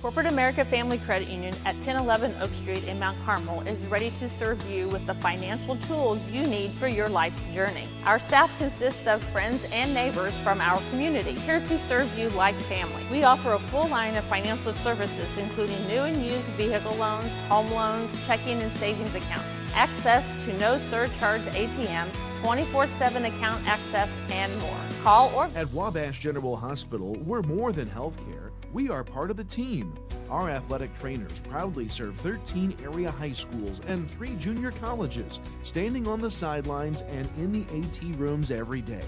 Corporate America Family Credit Union at 1011 Oak Street in Mount Carmel is ready to serve you with the financial tools you need for your life's journey. Our staff consists of friends and neighbors from our community, here to serve you like family. We offer a full line of financial services, including new and used vehicle loans, home loans, checking and savings accounts, access to no surcharge ATMs, 24/7 account access, and more. Call or At Wabash General Hospital, we're more than healthcare. We are part of the team. Our athletic trainers proudly serve 13 area high schools and 3 junior colleges, standing on the sidelines and in the AT rooms every day.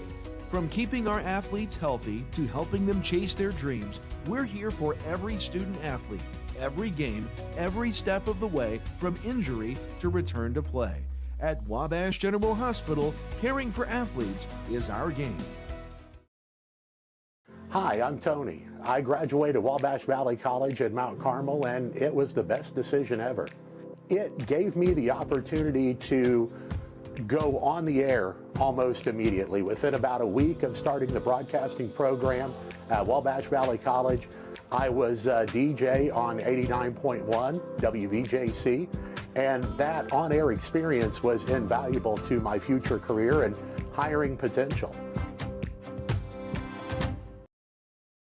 From keeping our athletes healthy to helping them chase their dreams, we're here for every student athlete, every game, every step of the way, from injury to return to play. At Wabash General Hospital, caring for athletes is our game. Hi, I'm Tony. I graduated Wabash Valley College in Mount Carmel, and it was the best decision ever. It gave me the opportunity to go on the air almost immediately. Within about a week of starting the broadcasting program at Wabash Valley College, I was a DJ on 89.1 WVJC, and that on-air experience was invaluable to my future career and hiring potential.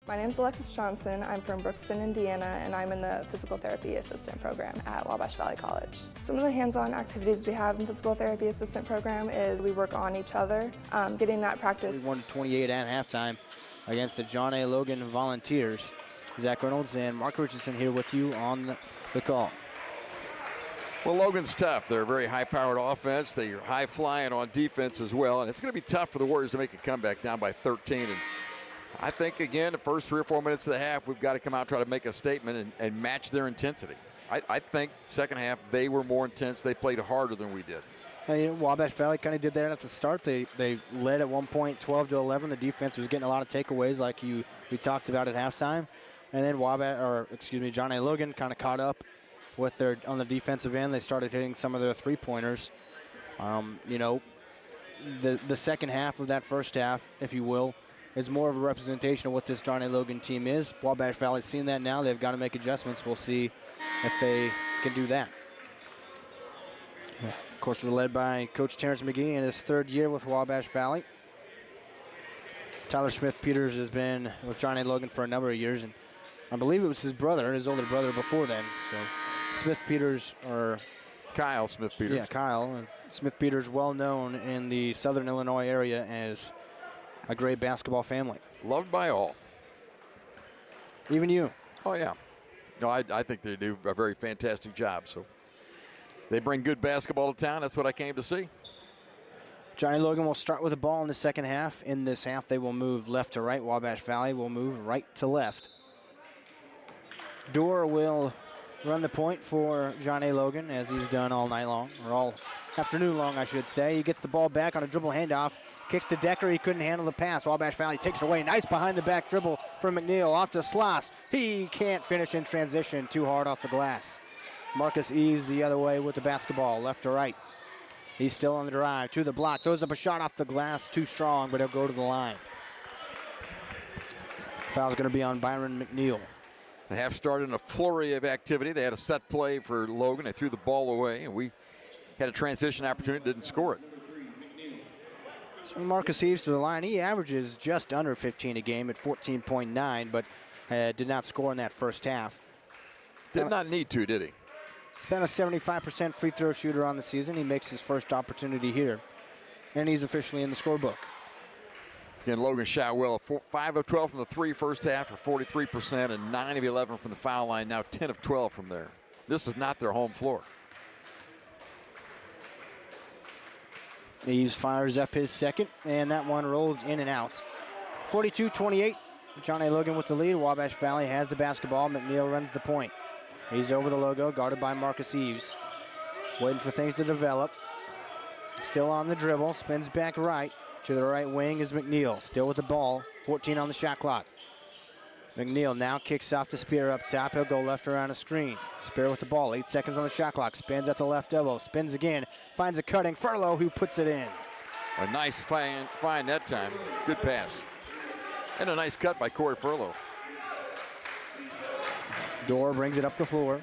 My name is Alexis Johnson. I'm from Brookston, Indiana, and I'm in the physical therapy assistant program at Wabash Valley College. Some of the hands-on activities we have in the physical therapy assistant program is we work on each other, getting that practice. 41-28 at halftime against the John A. Logan Volunteers. Zach Reynolds and Mark Richardson here with you on the call. Well, Logan's tough. They're a very high-powered offense. They're high-flying on defense as well, and it's going to be tough for the Warriors to make a comeback down by 13. And I think, again, the first 3 or 4 minutes of the half, we've got to come out and try to make a statement and match their intensity. I think second half, they were more intense. They played harder than we did. And Wabash Valley kind of did that at the start. They led at one point 12-11. The defense was getting a lot of takeaways like we talked about at halftime. And then John A. Logan kind of caught up with on the defensive end. They started hitting some of their three-pointers. The second half of that first half, if you will, is more of a representation of what this John A. Logan team is. Wabash Valley's seen that now. They've got to make adjustments. We'll see if they can do that. Of course, we're led by Coach Terrence McGee in his third year with Wabash Valley. Tyler Smith-Peters has been with John A. Logan for a number of years, and I believe it was his older brother before then. So Smith-Peters, or Kyle Smith-Peters. Yeah, Kyle. Smith-Peters, well known in the southern Illinois area as a great basketball family. Loved by all. Even you. Oh, yeah. No, I think they do a very fantastic job. So they bring good basketball to town. That's what I came to see. Johnny Logan will start with the ball in the second half. In this half, they will move left to right. Wabash Valley will move right to left. Dorr will run the point for John A. Logan, as he's done all night long, or all afternoon long, I should say. He gets the ball back on a dribble handoff. Kicks to Decker. He couldn't handle the pass. Wabash Valley takes it away. Nice behind-the-back dribble from McNeil. Off to Sloss. He can't finish in transition. Too hard off the glass. Marcus Eves the other way with the basketball, left to right. He's still on the drive. To the block. Throws up a shot off the glass. Too strong, but he'll go to the line. Foul's going to be on Byron McNeil. The half started in a flurry of activity. They had a set play for Logan. They threw the ball away, and we had a transition opportunity, didn't score it. So Marcus Eves to the line. He averages just under 15 a game at 14.9, but did not score in that first half. Did not need to, did he? He's been a 75% free throw shooter on the season. He makes his first opportunity here, and he's officially in the scorebook. Again, Logan shot well. 5 of 12 from the three first half for 43%, and 9 of 11 from the foul line. Now 10 of 12 from there. This is not their home floor. Eves fires up his second, and that one rolls in and out. 42-28. John A. Logan with the lead. Wabash Valley has the basketball. McNeil runs the point. He's over the logo, guarded by Marcus Eves. Waiting for things to develop. Still on the dribble. Spins back right. To the right wing is McNeil. Still with the ball. 14 on the shot clock. McNeil now kicks off to Spear up top. He'll go left around a screen. Spear with the ball. 8 seconds on the shot clock. Spins at the left elbow. Spins again. Finds a cutting Furlow, who puts it in. A nice find that time. Good pass. And a nice cut by Corey Furlow. Dorr brings it up the floor.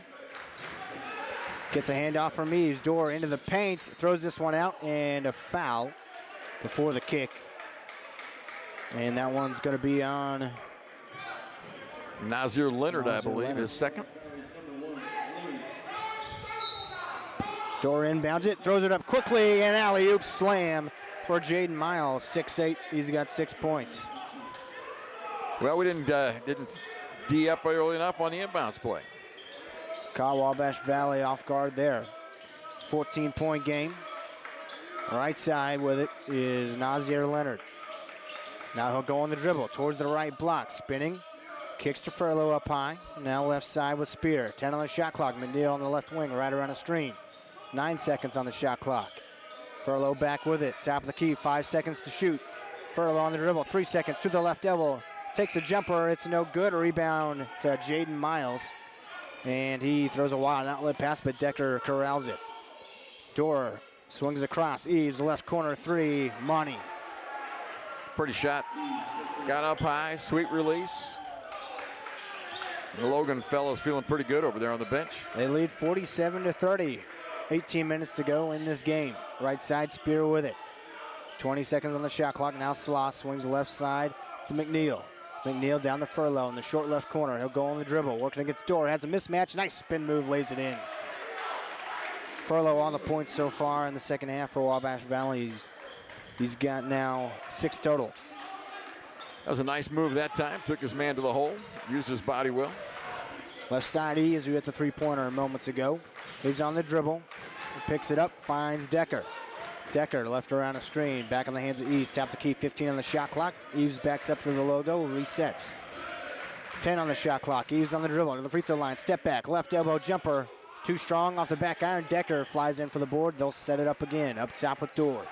Gets a handoff from Eves. Dorr into the paint, throws this one out, and a foul before the kick. And that one's going to be on Nazir Leonard, I believe, his second. Dorr inbounds it, throws it up quickly, and alley-oop slam for Jaden Miles, 6'8". He's got 6 points. Well, we didn't D up early enough on the inbounds play. Caught Wabash Valley off guard there. 14-point game. Right side with it is Nazir Leonard. Now he'll go on the dribble towards the right block, spinning. Kicks to Furlow up high. Now left side with Spear. 10 on the shot clock. McNeil on the left wing, right around the screen. 9 seconds on the shot clock. Furlow back with it. Top of the key, 5 seconds to shoot. Furlow on the dribble, 3 seconds to the left elbow. Takes a jumper, it's no good. A rebound to Jaden Miles. And he throws a wild outlet pass, but Decker corrals it. Dorr swings across. Eves, left corner three. Money. Pretty shot. Got up high, sweet release. The Logan fellows feeling pretty good over there on the bench. They lead 47-30. 18 minutes to go in this game. Right side, Spear with it. 20 seconds on the shot clock. Now Sloss swings left side to McNeil. McNeil down the Furlow in the short left corner. He'll go on the dribble, working against Dorr. Has a mismatch. Nice spin move, lays it in. Furlow on the point so far in the second half for Wabash Valley. He's got now 6 total. That was a nice move that time. Took his man to the hole. Used his body well. Left side E as we hit the three-pointer moments ago. He's on the dribble. He picks it up, finds Decker. Decker left around a screen. Back in the hands of Eves. Tap the key, 15 on the shot clock. Eves backs up to the logo, resets. 10 on the shot clock. Eves on the dribble to the free throw line. Step back, left elbow jumper. Too strong off the back iron. Decker flies in for the board. They'll set it up again. Up top with Dorr.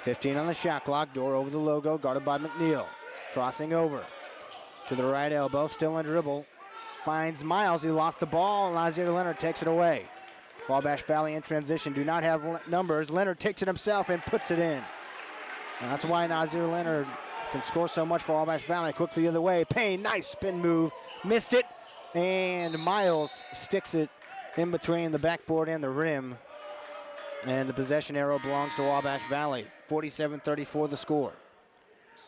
15 on the shot clock. Dorr over the logo, guarded by McNeil. Crossing over to the right elbow, still on dribble. Finds Miles. He lost the ball, and Nazir Leonard takes it away. Wabash Valley in transition do not have numbers. Leonard takes it himself and puts it in. And that's why Nazir Leonard can score so much for Wabash Valley. Quickly the other way. Payne, nice spin move. Missed it. And Miles sticks it in between the backboard and the rim. And the possession arrow belongs to Wabash Valley. 47-34 the score.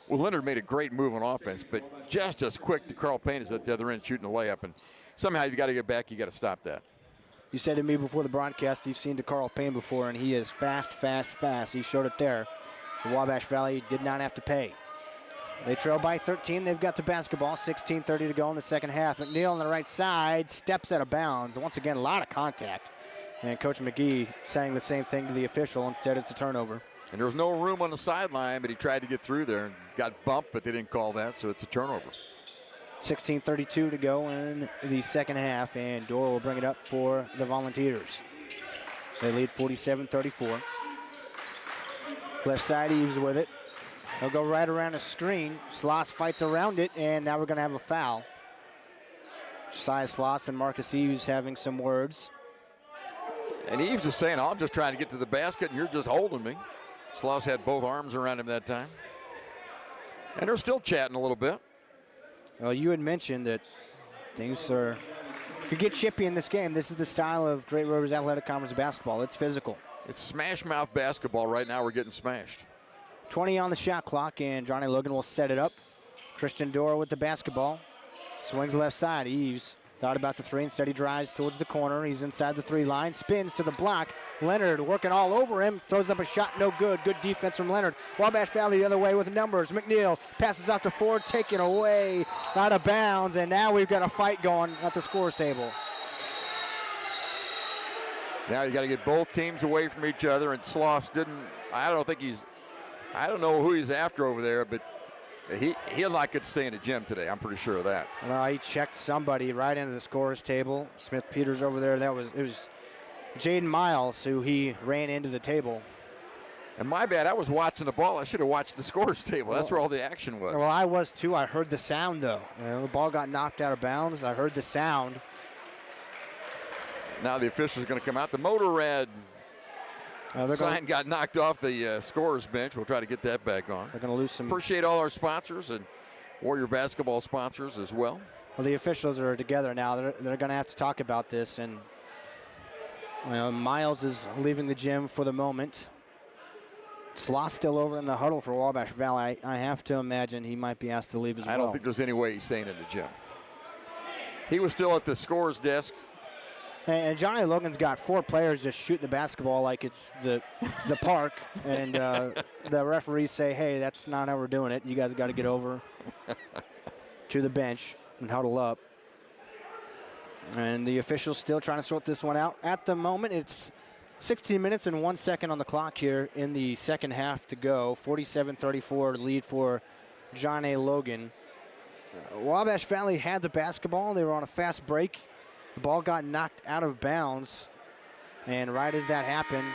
Well, Leonard made a great move on offense, but just as quick to Carl Payne is at the other end shooting a layup. And somehow you've got to get back. You got to stop that. You said to me before the broadcast you've seen Carl Payne before, and he is fast, fast, fast. He showed it there. The Wabash Valley did not have to pay. They trail by 13. They've got the basketball. 16:30 to go in the second half. McNeil on the right side steps out of bounds. Once again, a lot of contact. And Coach McGee saying the same thing to the official. Instead, it's a turnover. And there was no room on the sideline, but he tried to get through there and got bumped, but they didn't call that, so it's a turnover. 16:32 to go in the second half, and Dorr will bring it up for the Volunteers. They lead 47-34. Left side, Eves with it. They'll go right around a screen. Sloss fights around it, and now we're going to have a foul. Josiah Sloss and Marcus Eves having some words. And Eves is saying, I'm just trying to get to the basket, and you're just holding me. Sloss had both arms around him that time. And they're still chatting a little bit. Well, you had mentioned that things could get chippy in this game. This is the style of Great Rivers Athletic Conference basketball. It's physical. It's smash mouth basketball right now. We're getting smashed. 20 on the shot clock, and Johnny Logan will set it up. Christian Dorr with the basketball. Swings left side. Eves thought about the three. Instead, he drives towards the corner. He's inside the three line. Spins to the block. Leonard working all over him. Throws up a shot. No good. Good defense from Leonard. Wabash Valley the other way with numbers. McNeil passes out to Ford. Taken away. Out of bounds. And now we've got a fight going at the scores table. Now you got to get both teams away from each other. And Sloss I don't know who he's after over there, but he'll not get to stay in the gym today. I'm pretty sure of that. Well, he checked somebody right into the scorer's table. Smith Peters over there. It was Jaden Miles who he ran into the table. And my bad, I was watching the ball. I should have watched the scorer's table. That's where all the action was. Well, I was too. I heard the sound though. The ball got knocked out of bounds. I heard the sound. Now the official's going to come out. The Motor Red sign got knocked off the scorer's bench. We'll try to get that back on. They're going to lose some. Appreciate all our sponsors and Warrior basketball sponsors as well. Well, the officials are together now. They're going to have to talk about this. And Miles is leaving the gym for the moment. Sloss still over in the huddle for Wabash Valley. I have to imagine he might be asked to leave as well. I don't think there's any way he's staying in the gym. He was still at the scorer's desk. And Johnny Logan's got 4 players just shooting the basketball like it's the park. And the referees say, hey, that's not how we're doing it. You guys got to get over to the bench and huddle up. And the officials still trying to sort this one out. At the moment, it's 16 minutes and 1 second on the clock here in the second half to go. 47-34 lead for John A. Logan. Wabash Valley had the basketball. They were on a fast break. The ball got knocked out of bounds. And right as that happened,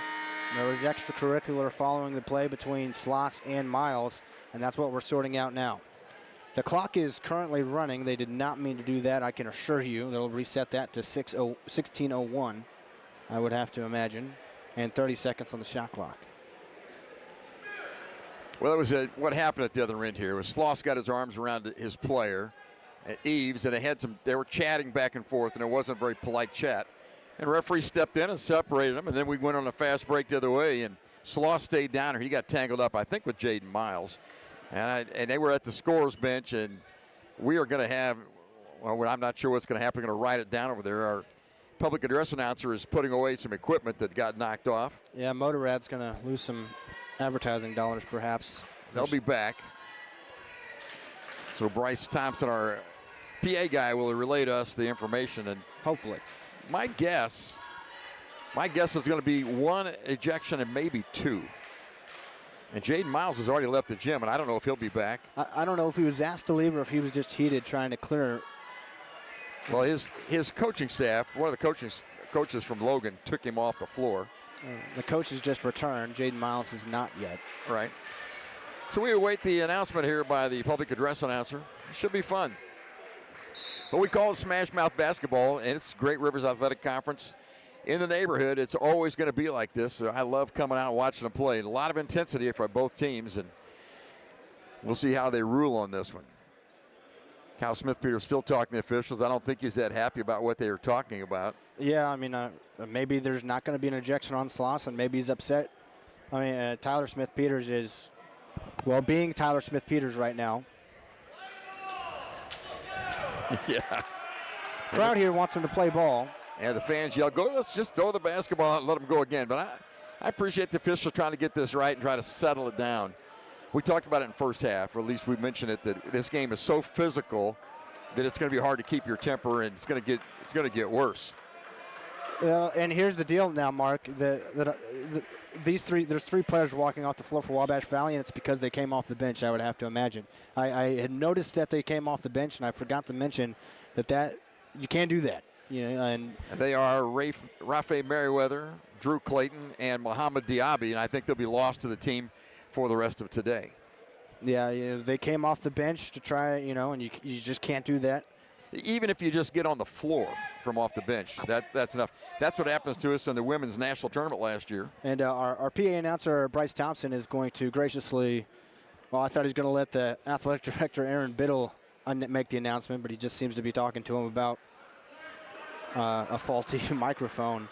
there was extracurricular following the play between Sloss and Miles. And that's what we're sorting out now. The clock is currently running. They did not mean to do that, I can assure you. They'll reset that to 16:01, I would have to imagine. And 30 seconds on the shot clock. Well, that was what happened at the other end here. Was Sloss got his arms around his player, Eves, and they were chatting back and forth, and it wasn't a very polite chat. And referee stepped in and separated them, and then we went on a fast break the other way, and Sloss stayed down, or he got tangled up, I think, with Jaden Miles. And they were at the scorer's bench, and we are going to have, well, I'm not sure what's going to happen. We're going to write it down over there. Our public address announcer is putting away some equipment that got knocked off. Yeah, Motorrad's going to lose some advertising dollars, perhaps. They'll be back. So Bryce Thompson, our PA guy, will relay to us the information, and hopefully, my guess is going to be 1 ejection and maybe 2. And Jaden Miles has already left the gym, and I don't know if he'll be back. I don't know if he was asked to leave or if he was just heated trying to clear. Well, his coaching staff, one of the coaches from Logan, took him off the floor. The coach has just returned. Jaden Miles is not yet. Right. So we await the announcement here by the public address announcer. It should be fun. What we call Smash Mouth basketball, and it's Great Rivers Athletic Conference. In the neighborhood, it's always going to be like this. So I love coming out and watching them play. A lot of intensity for both teams, and we'll see how they rule on this one. Kyle Smith-Peters still talking to the officials. I don't think he's that happy about what they were talking about. Yeah, I mean, maybe there's not going to be an ejection on Sloss, and maybe he's upset. I mean, Tyler Smith-Peters is, well, being Tyler Smith-Peters right now. Yeah. Crowd here wants him to play ball. And the fans yell, "Go! Let's just throw the basketball out and let them go again." But I appreciate the officials trying to get this right and try to settle it down. We talked about it in first half, or at least we mentioned it, that this game is so physical that it's going to be hard to keep your temper, and it's going to get worse. And here's the deal now, Mark. There's 3 players walking off the floor for Wabash Valley, and it's because they came off the bench, I would have to imagine. I had noticed that they came off the bench, and I forgot to mention that you can't do that. You know, and they are Rafe Merriweather, Drew Clayton, and Muhammad Diaby, and I think they'll be lost to the team for the rest of today. Yeah, they came off the bench to try, and you just can't do that. Even if you just get on the floor from off the bench, that's enough. That's what happens to us in the women's national tournament last year. And our PA announcer, Bryce Thompson, is going to graciously, I thought he was going to let the athletic director, Aaron Biddle, make the announcement, but he just seems to be talking to him about a faulty microphone.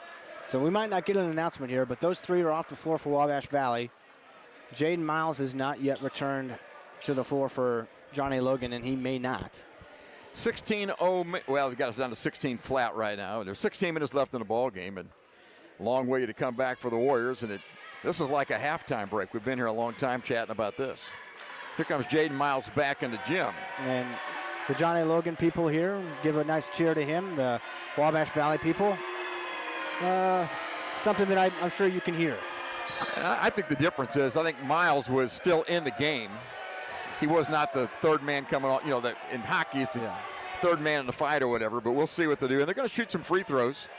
So we might not get an announcement here, but those 3 are off the floor for Wabash Valley. Jaden Miles has not yet returned to the floor for John A. Logan, and he may not. 16-0, well, we got us down to 16 flat right now. There's 16 minutes left in the ball game, and a long way to come back for the Warriors. And this is like a halftime break. We've been here a long time chatting about this. Here comes Jaden Miles back in the gym. And the John A. Logan people here give a nice cheer to him. The Wabash Valley people, something that I'm sure you can hear. I think the difference is I think Miles was still in the game. He was not the third man coming on. That in hockey it's the third man in the fight or whatever, but we'll see what they do. And they're going to shoot some free throws.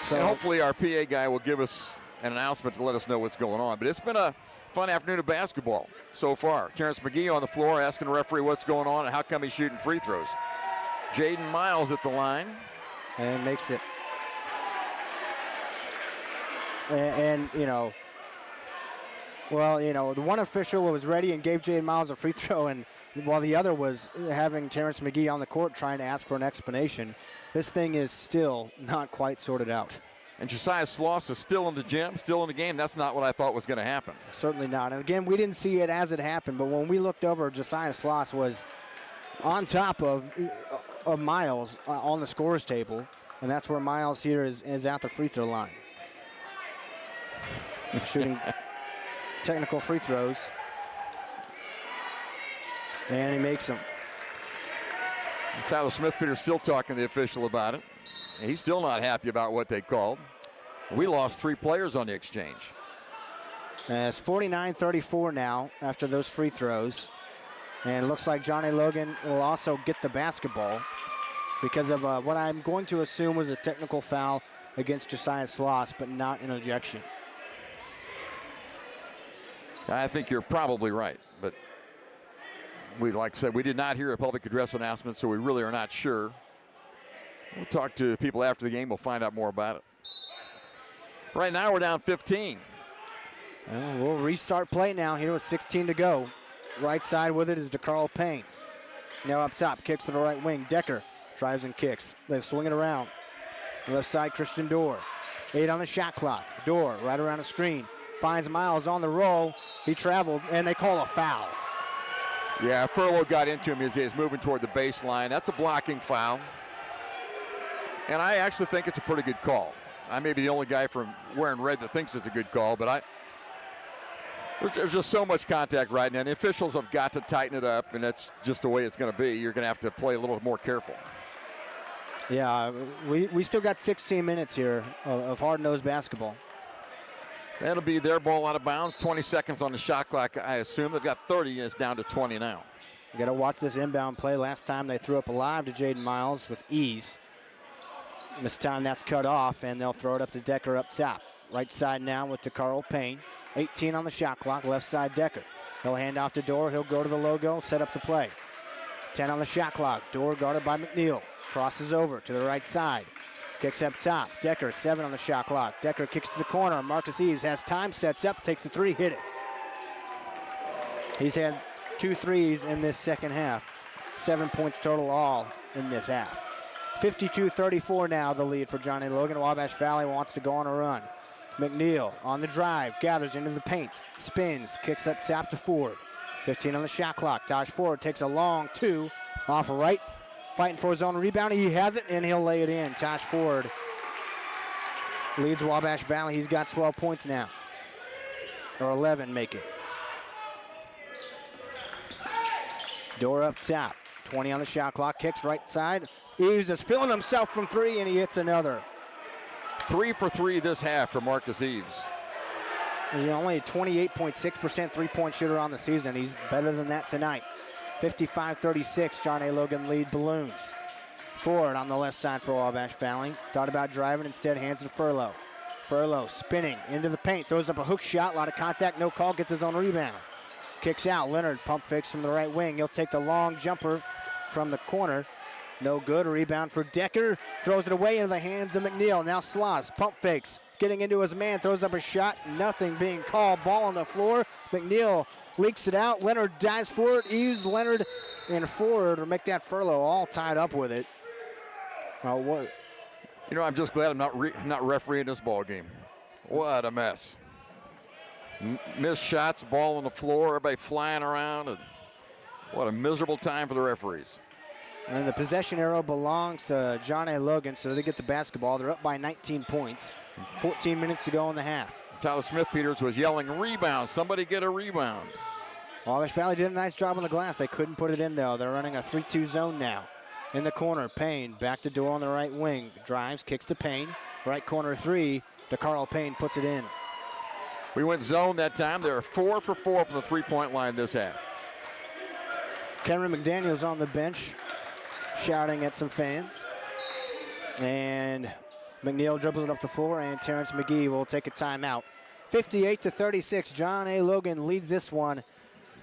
So, and hopefully our PA guy will give us an announcement to let us know what's going on. But it's been a fun afternoon of basketball so far. Terrence McGee on the floor asking the referee what's going on and how come he's shooting free throws. Jaden Miles at the line. And makes it. And Well, you know, the one official was ready and gave Jaden Miles a free throw, and while the other was having Terrence McGee on the court trying to ask for an explanation, this thing is still not quite sorted out. And Josiah Sloss is still in the gym, still in the game. That's not what I thought was going to happen. Certainly not. And again, we didn't see it as it happened, but when we looked over, Josiah Sloss was on top of Miles on the scorer's table, and that's where Miles here is at the free throw line. Shooting technical free throws. And he makes them. Tyler Smith-Peters still talking to the official about it. He's still not happy about what they called. We lost 3 players on the exchange. And it's 49-34 now after those free throws. And it looks like Johnny Logan will also get the basketball because of what I'm going to assume was a technical foul against Josiah Sloss, but not an ejection. I think you're probably right, but like I said, we did not hear a public address announcement, so we really are not sure. We'll talk to people after the game. We'll find out more about it. Right now, we're down 15. Well, we'll restart play now here with 16 to go. Right side with it is DeCarl Payne. Now up top, kicks to the right wing. Decker drives and kicks. They swing it around. Left side, Christian Dorr. 8 on the shot clock. Dorr right around the screen. Finds Miles on the roll. He traveled, and they call a foul. Yeah, Furlow got into him as he was moving toward the baseline. That's a blocking foul. And I actually think it's a pretty good call. I may be the only guy from wearing red that thinks it's a good call, but there's just so much contact right now. And the officials have got to tighten it up, and that's just the way it's going to be. You're going to have to play a little more careful. Yeah, we still got 16 minutes here of hard-nosed basketball. That'll be their ball out of bounds. 20 seconds on the shot clock, I assume. They've got 30, and it's down to 20 now. You got to watch this inbound play. Last time they threw up alive to Jaden Miles with ease. This time that's cut off, and they'll throw it up to Decker up top. Right side now with DeCarl Payne. 18 on the shot clock, left side Decker. He'll hand off to Dorr. He'll go to the logo, set up the play. 10 on the shot clock. Dorr guarded by McNeil. Crosses over to the right side. Kicks up top. Decker, 7 on the shot clock. Decker kicks to the corner. Marcus Eves has time, sets up, takes the 3, hit it. He's had 2 threes in this second half. 7 points total all in this half. 52-34 now the lead for Johnny Logan. Wabash Valley wants to go on a run. McNeil on the drive, gathers into the paint, spins, kicks up top to Ford. 15 on the shot clock. Taj Ford takes a long 2 off right. Fighting for his own rebound. He has it, and he'll lay it in. Taj Ford leads Wabash Valley. He's got 12 points now. Or 11 make it. Dorr up top. 20 on the shot clock. Kicks right side. Eves is feeling himself from 3, and he hits another. 3 for 3 this half for Marcus Eves. He's only a 28.6% three-point shooter on the season. He's better than that tonight. 55-36, John A. Logan lead balloons. Ford on the left side for Wabash Valley. Thought about driving, instead hands to Furlow. Furlow spinning into the paint, throws up a hook shot, a lot of contact, no call, gets his own rebound. Kicks out, Leonard pump fakes from the right wing. He'll take the long jumper from the corner. No good, a rebound for Decker. Throws it away into the hands of McNeil. Now Sloss, pump fakes, getting into his man, throws up a shot, nothing being called. Ball on the floor, McNeil leaks it out. Leonard dives for it. Eves, Leonard, and Ford to make that Furlow all tied up with it. What? You know, I'm just glad I'm not refereeing this ball game. What a mess. Missed shots, ball on the floor, everybody flying around. And what a miserable time for the referees. And the possession arrow belongs to John A. Logan, so they get the basketball. They're up by 19 points. 14 minutes to go in the half. Tyler Smith-Peters was yelling, rebound, somebody get a rebound. Wabash Valley did a nice job on the glass. They couldn't put it in, though. They're running a 3-2 zone now. In the corner, Payne back to Dorr on the right wing. Drives, kicks to Payne. Right corner 3. DeCarl Payne puts it in. We went zone that time. They're 4 for 4 from the three-point line this half. Cameron McDaniel's on the bench, shouting at some fans. And McNeil dribbles it up the floor, and Terrence McGee will take a timeout. 58-36, John A. Logan leads this one,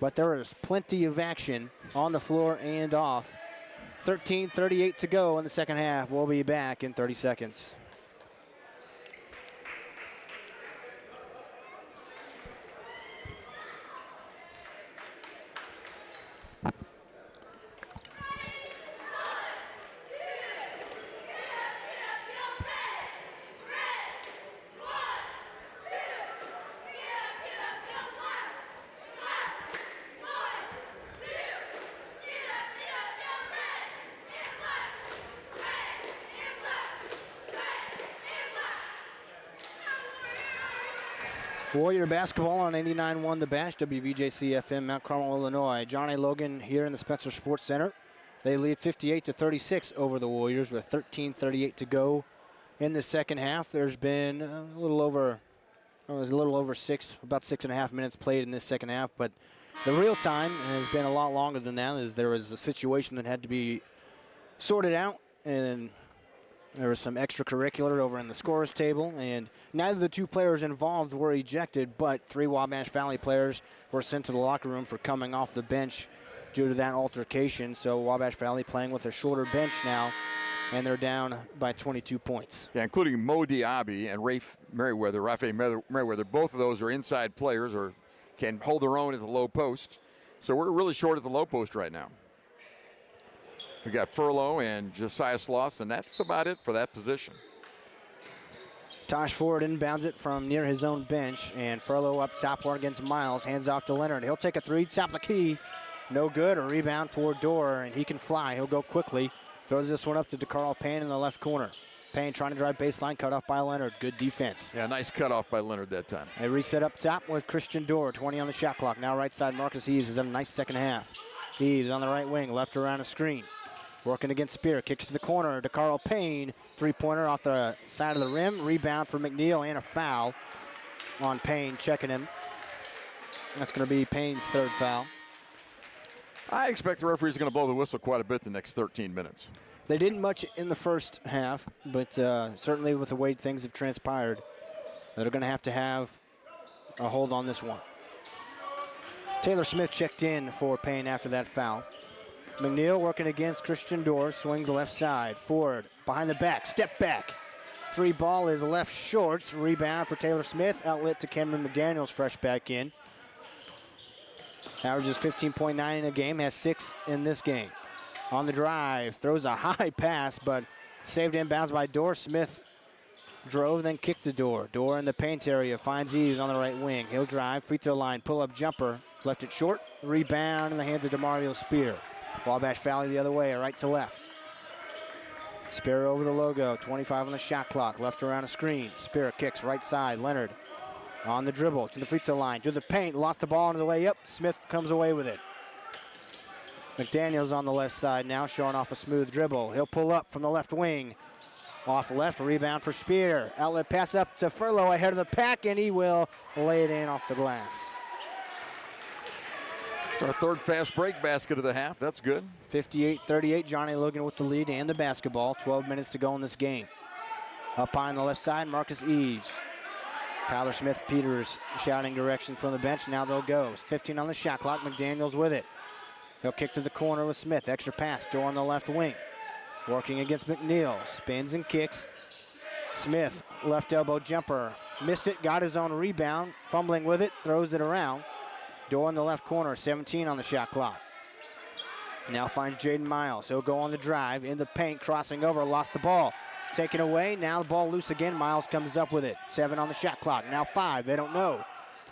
but there is plenty of action on the floor and off. 13:38 to go in the second half. We'll be back in 30 seconds. Warrior basketball on 89.1 The Bash, WVJC FM, Mount Carmel, Illinois. Johnny Logan here in the Spencer Sports Center. They lead 58-36 over the Warriors with 13:38 to go in the second half. There's been about 6.5 minutes played in this second half, but the real time has been a lot longer than that, as there was a situation that had to be sorted out, and there was some extracurricular over in the scorers table, and neither of the two players involved were ejected, but 3 Wabash Valley players were sent to the locker room for coming off the bench due to that altercation. So Wabash Valley playing with a shorter bench now, and they're down by 22 points. Yeah, including Mo Diaby and Rafe Merriweather. Both of those are inside players or can hold their own at the low post. So we're really short at the low post right now. We got Furlow and Josiah Sloss, and that's about it for that position. Tosh Ford inbounds it from near his own bench, and Furlow up top one against Miles, hands off to Leonard. He'll take a three, tap the key, no good. A rebound for Dorr, and he can fly. He'll go quickly. Throws this one up to DeCarl Payne in the left corner. Payne trying to drive baseline, cut off by Leonard. Good defense. Yeah, nice cut off by Leonard that time. A reset up top with Christian Dorr, 20 on the shot clock. Now right side, Marcus Eves has had a nice second half. Eves on the right wing, left around a screen. Working against Spear, kicks to the corner. DeCarl Payne, three-pointer off the side of the rim. Rebound for McNeil and a foul on Payne, checking him. That's going to be Payne's third foul. I expect the referee's going to blow the whistle quite a bit the next 13 minutes. They didn't much in the first half, but certainly with the way things have transpired, they're going to have a hold on this one. Taylor Smith checked in for Payne after that foul. McNeil working against Christian Dorr, swings left side. Ford behind the back, step back. Three ball is left short. Rebound for Taylor Smith, outlet to Cameron McDaniels, fresh back in. Averages 15.9 in a game, has 6 in this game. On the drive, throws a high pass, but saved inbounds by Dorr. Smith drove, then kicked the Dorr. Dorr in the paint area, finds Eves on the right wing. He'll drive, free throw line, pull-up jumper, left it short. Rebound in the hands of DeMario Spear. Wabash Valley the other way, right to left. Spear over the logo, 25 on the shot clock, left around a screen. Spear kicks right side, Leonard on the dribble to the free throw line, to the paint, lost the ball on the way up. Smith comes away with it. McDaniels on the left side now, showing off a smooth dribble. He'll pull up from the left wing. Off left, rebound for Spear. Outlet pass up to Furlow ahead of the pack, and he will lay it in off the glass. Our third fast break basket of the half. That's good. 58-38, Johnny Logan with the lead and the basketball. 12 minutes to go in this game. Up high on the left side, Marcus Eves. Tyler Smith-Peters shouting directions from the bench. Now they'll go. 15 on the shot clock. McDaniels with it. He'll kick to the corner with Smith. Extra pass, Dorr on the left wing. Working against McNeil. Spins and kicks. Smith, left elbow jumper. Missed it, got his own rebound. Fumbling with it, throws it around. Dorr in the left corner, 17 on the shot clock. Now finds Jaden Miles. He'll go on the drive, in the paint, crossing over, lost the ball. Taken away, now the ball loose again. Miles comes up with it. 7 on the shot clock, now 5, they don't know.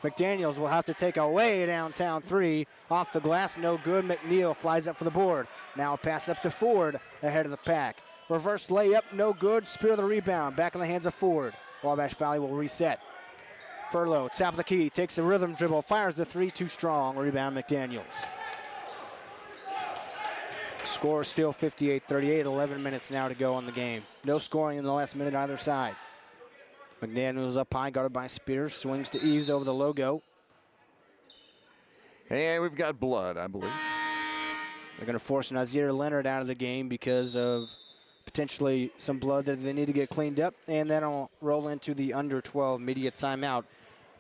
McDaniels will have to take a way downtown three. Off the glass, no good. McNeil flies up for the board. Now a pass up to Ford, ahead of the pack. Reverse layup, no good. Spear the rebound, back in the hands of Ford. Wabash Valley will reset. Furlow, top of the key, takes the rhythm dribble, fires the three, too strong. Rebound McDaniels. Score still 58-38, 11 minutes now to go in the game. No scoring in the last minute either side. McDaniels up high, guarded by Spears, swings to Eves over the logo. And we've got blood, I believe. They're going to force Nazir Leonard out of the game because of potentially some blood that they need to get cleaned up, and then I'll roll into the under 12 media timeout.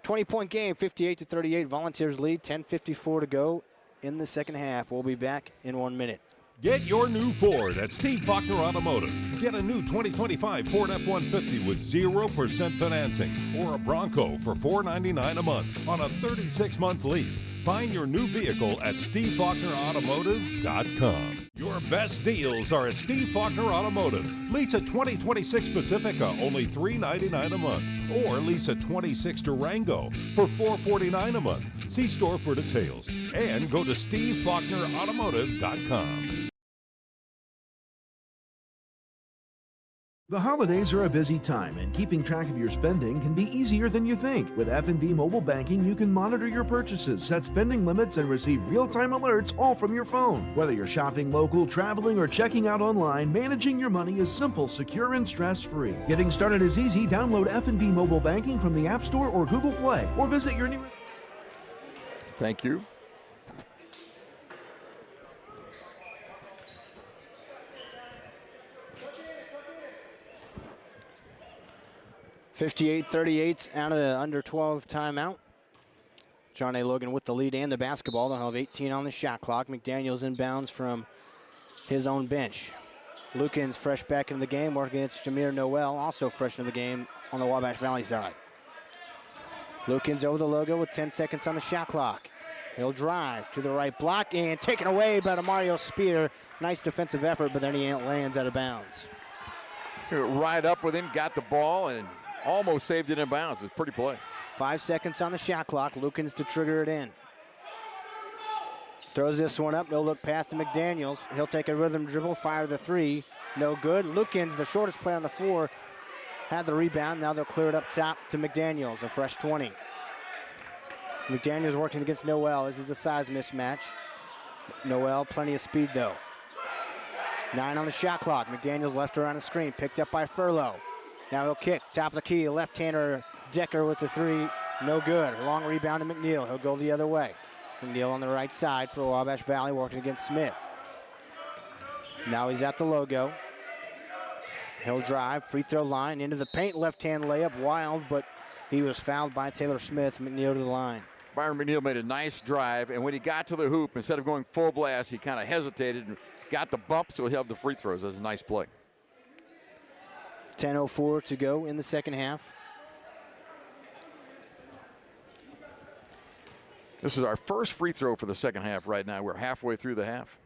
20-point game, 58-38. Volunteers lead, 10:54 to go in the second half. We'll be back in 1 minute. Get your new Ford at Steve Faulkner Automotive. Get a new 2025 Ford F-150 with 0% financing or a Bronco for $499 a month on a 36-month lease. Find your new vehicle at SteveFaulknerAutomotive.com. Your best deals are at Steve Faulkner Automotive. Lease a 2026 Pacifica, only $399 a month. Or lease a 26 Durango for $449 a month. See store for details. And go to SteveFaulknerAutomotive.com. The holidays are a busy time, and keeping track of your spending can be easier than you think. With F&B Mobile Banking, you can monitor your purchases, set spending limits, and receive real-time alerts all from your phone. Whether you're shopping local, traveling, or checking out online, managing your money is simple, secure, and stress-free. Getting started is easy. Download F&B Mobile Banking from the App Store or Google Play, or visit your nearest... Thank you. (58-38) out of the under 12 timeout. John A. Logan with the lead and the basketball. They'll have 18 on the shot clock. McDaniels inbounds from his own bench. Lukens fresh back into the game, working against Jameer Noel, also fresh in the game on the Wabash Valley side. Lukens over the logo with 10 seconds on the shot clock. He'll drive to the right block and taken away by the Mario Spear. Nice defensive effort, but then he lands out of bounds. Right up with him, got the ball, and almost saved it in bounds. It's a pretty play. 5 seconds on the shot clock. Lukens to trigger it in. Throws this one up. No look pass to McDaniels. He'll take a rhythm dribble, fire the three. No good. Lukens, the shortest player on the floor, had the rebound. Now they'll clear it up top to McDaniels, a fresh 20. McDaniels working against Noel. This is a size mismatch. Noel, plenty of speed though. 9 on the shot clock. McDaniels left around the screen, picked up by Furlow. Now he'll kick, top of the key, left-hander Decker with the three, no good. Long rebound to McNeil, he'll go the other way. McNeil on the right side for Wabash Valley working against Smith. Now he's at the logo. He'll drive, free throw line, into the paint, left-hand layup, wild, but he was fouled by Taylor Smith. McNeil to the line. Byron McNeil made a nice drive, and when he got to the hoop, instead of going full blast, he kind of hesitated and got the bump, so he'll have the free throws. That's a nice play. 10:04 to go in the second half. This is our first free throw for the second half right now. We're halfway through the half.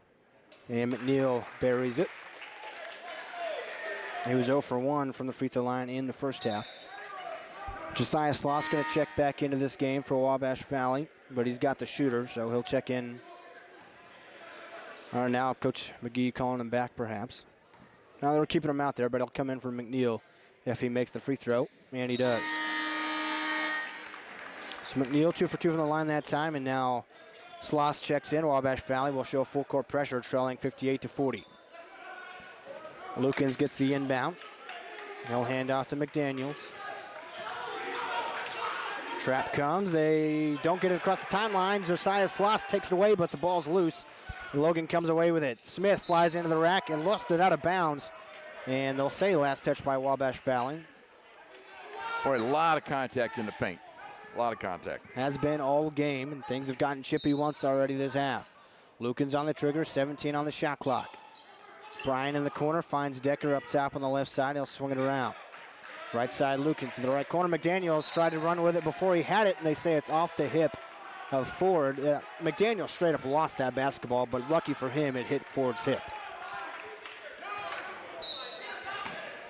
And McNeil buries it. He was 0 for 1 from the free throw line in the first half. Josiah Sloss going to check back into this game for Wabash Valley, but he's got the shooter, so he'll check in. Now Coach McGee calling him back perhaps. Now they're keeping him out there, but he'll come in for McNeil if he makes the free throw, and he does. So McNeil 2 for 2 from the line that time, and now Sloss checks in. Wabash Valley will show full court pressure, trailing 58-40. Lukens gets the inbound. He'll hand off to McDaniels. Trap comes. They don't get it across the timeline. Josiah Sloss takes it away, but the ball's loose. Logan comes away with it. Smith flies into the rack and lost it out of bounds. And they'll say last touch by Wabash Valley. Boy, a lot of contact in the paint. A lot of contact. Has been all game, and things have gotten chippy once already this half. Lukens on the trigger, 17 on the shot clock. Bryan in the corner finds Decker up top on the left side. He'll swing it around. Right side, Lukens to the right corner. McDaniels tried to run with it before he had it, and they say it's off the hip of Ford. McDaniel straight up lost that basketball, but lucky for him, it hit Ford's hip.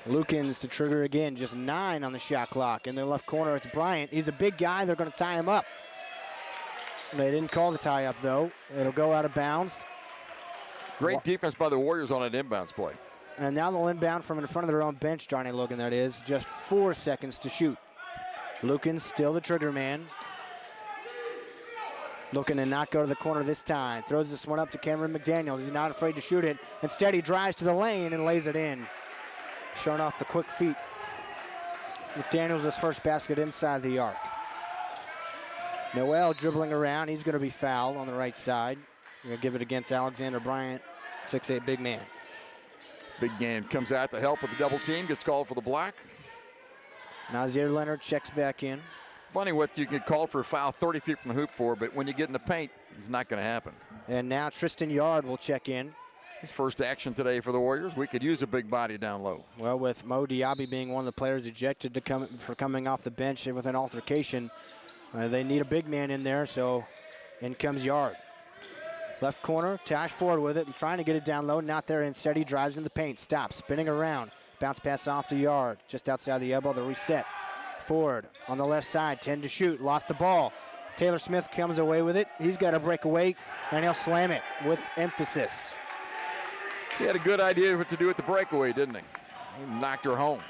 Lukens to trigger again, just 9 on the shot clock. In the left corner, it's Bryant. He's a big guy. They're going to tie him up. They didn't call the tie up, though. It'll go out of bounds. Great defense by the Warriors on an inbounds play. And now they'll inbound from in front of their own bench, Johnny Logan, that is. Just 4 seconds to shoot. Lukens still the trigger man. Looking to not go to the corner this time. Throws this one up to Cameron McDaniels. He's not afraid to shoot it. Instead, he drives to the lane and lays it in. Showing off the quick feet. McDaniels' his first basket inside the arc. Noel dribbling around. He's going to be fouled on the right side. Going to give it against Alexander Bryant, 6'8" big man. Big man comes out to help with the double team. Gets called for the block. Nazir Leonard checks back in. Funny what you get called for a foul 30 feet from the hoop for, but when you get in the paint, it's not going to happen. And now Tristan Yard will check in. His first action today for the Warriors. We could use a big body down low. Well, with Mo Diaby being one of the players ejected for coming off the bench with an altercation, they need a big man in there, so in comes Yard. Left corner, Tash Ford with it. He's trying to get it down low, not there. Instead, he drives into the paint, stops, spinning around. Bounce pass off to Yard, just outside the elbow, the reset. Ford on the left side, 10 to shoot, lost the ball. Taylor Smith comes away with it. He's got to break away, and he'll slam it with emphasis. He had a good idea what to do with the breakaway, didn't he? He knocked her home.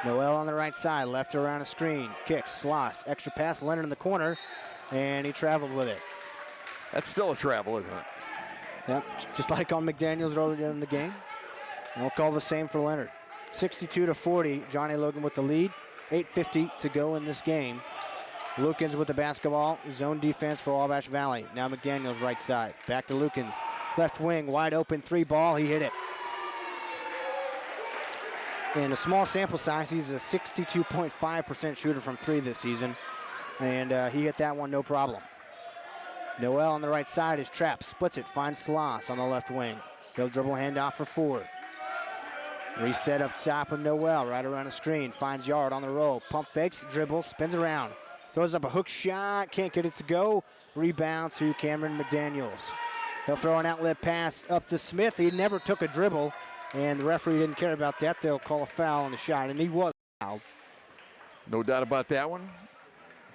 Noel on the right side, left around a screen, kicks, sloss, extra pass, Leonard in the corner, and he traveled with it. That's still a travel, isn't it? Yep, just like on McDaniels earlier in the game. We'll call the same for Leonard. 62-40, Johnny Logan with the lead. 8:50 to go in this game. Lukens with the basketball, zone defense for Wabash Valley. Now McDaniels right side, back to Lukens. Left wing, wide open, 3 ball, he hit it. In a small sample size, he's a 62.5% shooter from 3 this season, and he hit that one no problem. Noel on the right side is trapped, splits it, finds Sloss on the left wing. He'll dribble handoff for Ford. Reset up top of Noel, right around the screen, finds Yard on the roll, pump fakes, dribbles, spins around, throws up a hook shot, can't get it to go. Rebound to Cameron McDaniels. He'll throw an outlet pass up to Smith. He never took a dribble, and the referee didn't care about that. They'll call a foul on the shot, and he was fouled. No doubt about that one.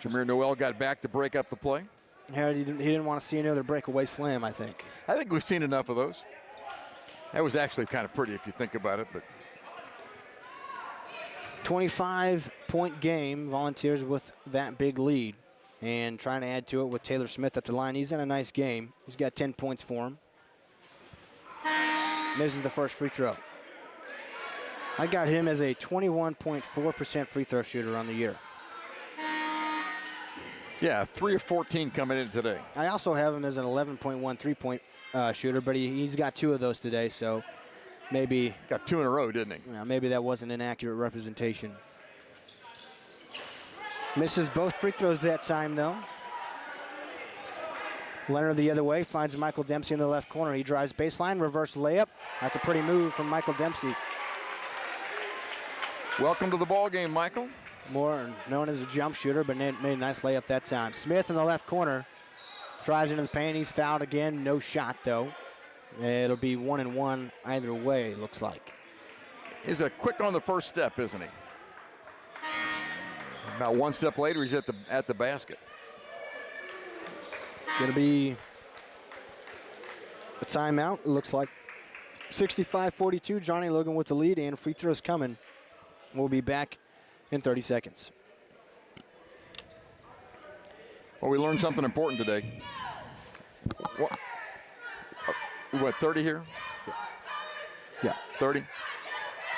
Jameer Noel got back to break up the play. Yeah, he didn't want to see another breakaway slam, I think. I think we've seen enough of those. That was actually kind of pretty if you think about it, but 25-point game, Volunteers with that big lead, and trying to add to it with Taylor Smith at the line. He's in a nice game. He's got 10 points for him. Misses the first free throw. I got him as a 21.4% free throw shooter on the year. Yeah, 3 of 14 coming in today. I also have him as an 11.1 three-point shooter, but he's got 2 of those today, so maybe got 2 in a row, didn't he? Maybe that wasn't an accurate representation. Misses both free throws that time, though. Leonard the other way, finds Michael Dempsey in the left corner. He drives baseline, reverse layup. That's a pretty move from Michael Dempsey. Welcome to the ball game, Michael. More known as a jump shooter, but made a nice layup that time. Smith in the left corner, drives into the paint. He's fouled again. No shot, though. It'll be 1-1 either way, it looks like. He's a quick on the first step, isn't he? About 1 step later, he's at the basket. Gonna be a timeout. It looks like 65-42. Johnny Logan with the lead, and free throws coming. We'll be back in 30 seconds. Well, we learned something important today. What, 30 here? Yeah. 30?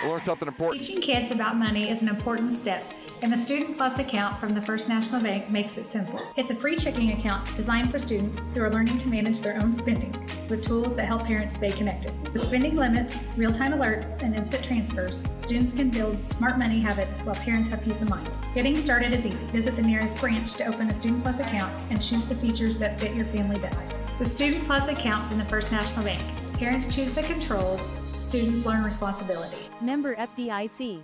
We learned something important. Teaching kids about money is an important step, and the Student Plus account from the First National Bank makes it simple. It's a free checking account designed for students who are learning to manage their own spending with tools that help parents stay connected. With spending limits, real-time alerts, and instant transfers, students can build smart money habits while parents have peace of mind. Getting started is easy. Visit the nearest branch to open a Student Plus account and choose the features that fit your family best. The Student Plus account from the First National Bank. Parents choose the controls, students learn responsibility. Member FDIC.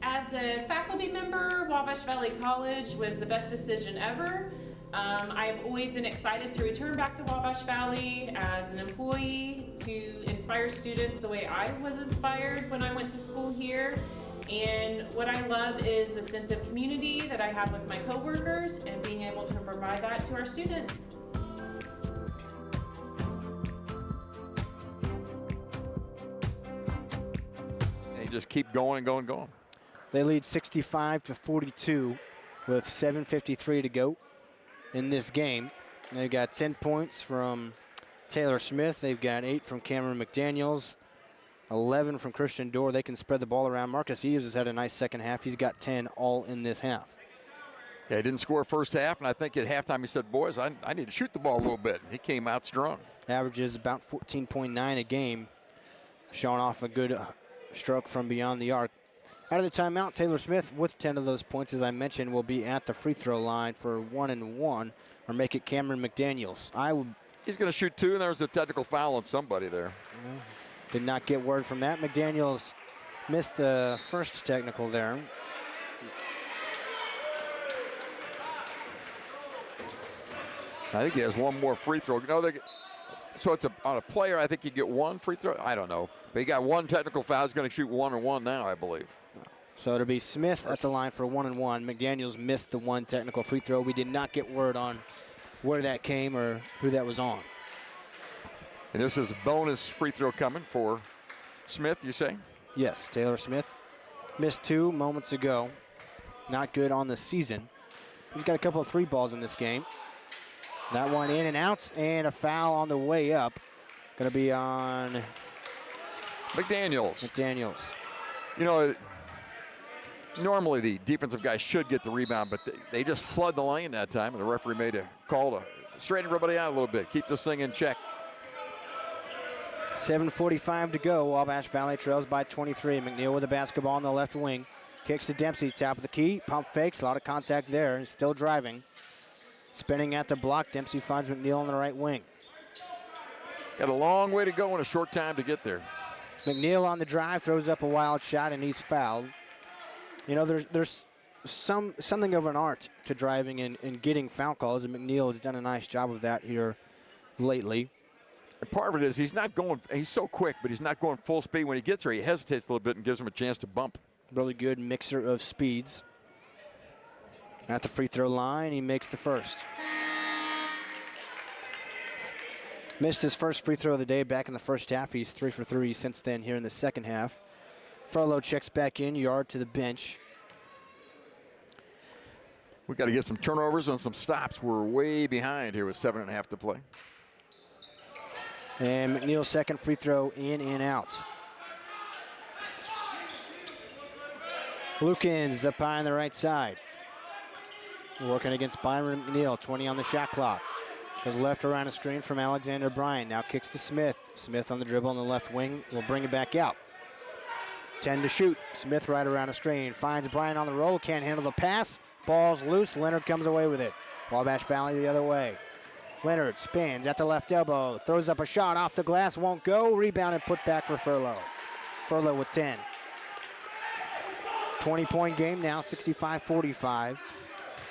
As a faculty member, Wabash Valley College was the best decision ever. I have always been excited to return back to Wabash Valley as an employee to inspire students the way I was inspired when I went to school here. And what I love is the sense of community that I have with my coworkers and being able to provide that to our students. And you just keep going and going and going. They lead 65-42 with 7:53 to go in this game. They've got 10 points from Taylor Smith. They've got 8 from Cameron McDaniels, 11 from Christian Dorr. They can spread the ball around. Marcus Eves has had a nice second half. He's got 10 all in this half. Yeah, he didn't score first half, and I think at halftime he said, boys, I need to shoot the ball a little bit. He came out strong. Averages about 14.9 a game, showing off a good stroke from beyond the arc. Out of the timeout, Taylor Smith with 10 of those points, as I mentioned, will be at the free throw line for 1-1, or make it Cameron McDaniels. He's going to shoot 2, and there was a technical foul on somebody there. Did not get word from that. McDaniels missed the first technical there. I think he has one more free throw. No, so it's on a player. I think you get 1 free throw. I don't know. But he got 1 technical foul. He's going to shoot 1-1 now, I believe. So it'll be Smith at the line for 1-1. McDaniels missed the 1 technical free throw. We did not get word on where that came or who that was on. And this is a bonus free throw coming for Smith, you say? Yes, Taylor Smith. Missed 2 moments ago. Not good on the season. He's got a couple of 3 balls in this game. That one in and out, and a foul on the way up. Going to be on McDaniels. You know, normally the defensive guys should get the rebound, but they just flood the lane that time, and the referee made a call to straighten everybody out a little bit, keep this thing in check. 7:45 to go. Wabash Valley trails by 23. McNeil with the basketball on the left wing. Kicks to Dempsey, top of the key. Pump fakes, a lot of contact there. He's still driving. Spinning at the block. Dempsey finds McNeil on the right wing. Got a long way to go in a short time to get there. McNeil on the drive, throws up a wild shot, and he's fouled. You know, there's something of an art to driving and getting foul calls, and McNeil has done a nice job of that here lately. And part of it is he's so quick, but he's not going full speed. When he gets there, he hesitates a little bit and gives him a chance to bump. Really good mixer of speeds. At the free throw line, he makes the first. Missed his first free throw of the day back in the first half. He's 3 for 3 since then here in the second half. Furlow checks back in, Yard to the bench. We've got to get some turnovers and some stops. We're way behind here with 7.5 to play. And McNeil's second free throw in and out. Lukens up high on the right side. Working against Byron McNeil, 20 on the shot clock. Goes left around a screen from Alexander Bryan. Now kicks to Smith. Smith on the dribble on the left wing. Will bring it back out. 10 to shoot. Smith right around a screen. Finds Bryan on the roll. Can't handle the pass. Ball's loose. Leonard comes away with it. Wabash Valley the other way. Leonard spins at the left elbow. Throws up a shot off the glass. Won't go. Rebound and put back for Furlow. Furlow with 10. 20-point game now, 65-45.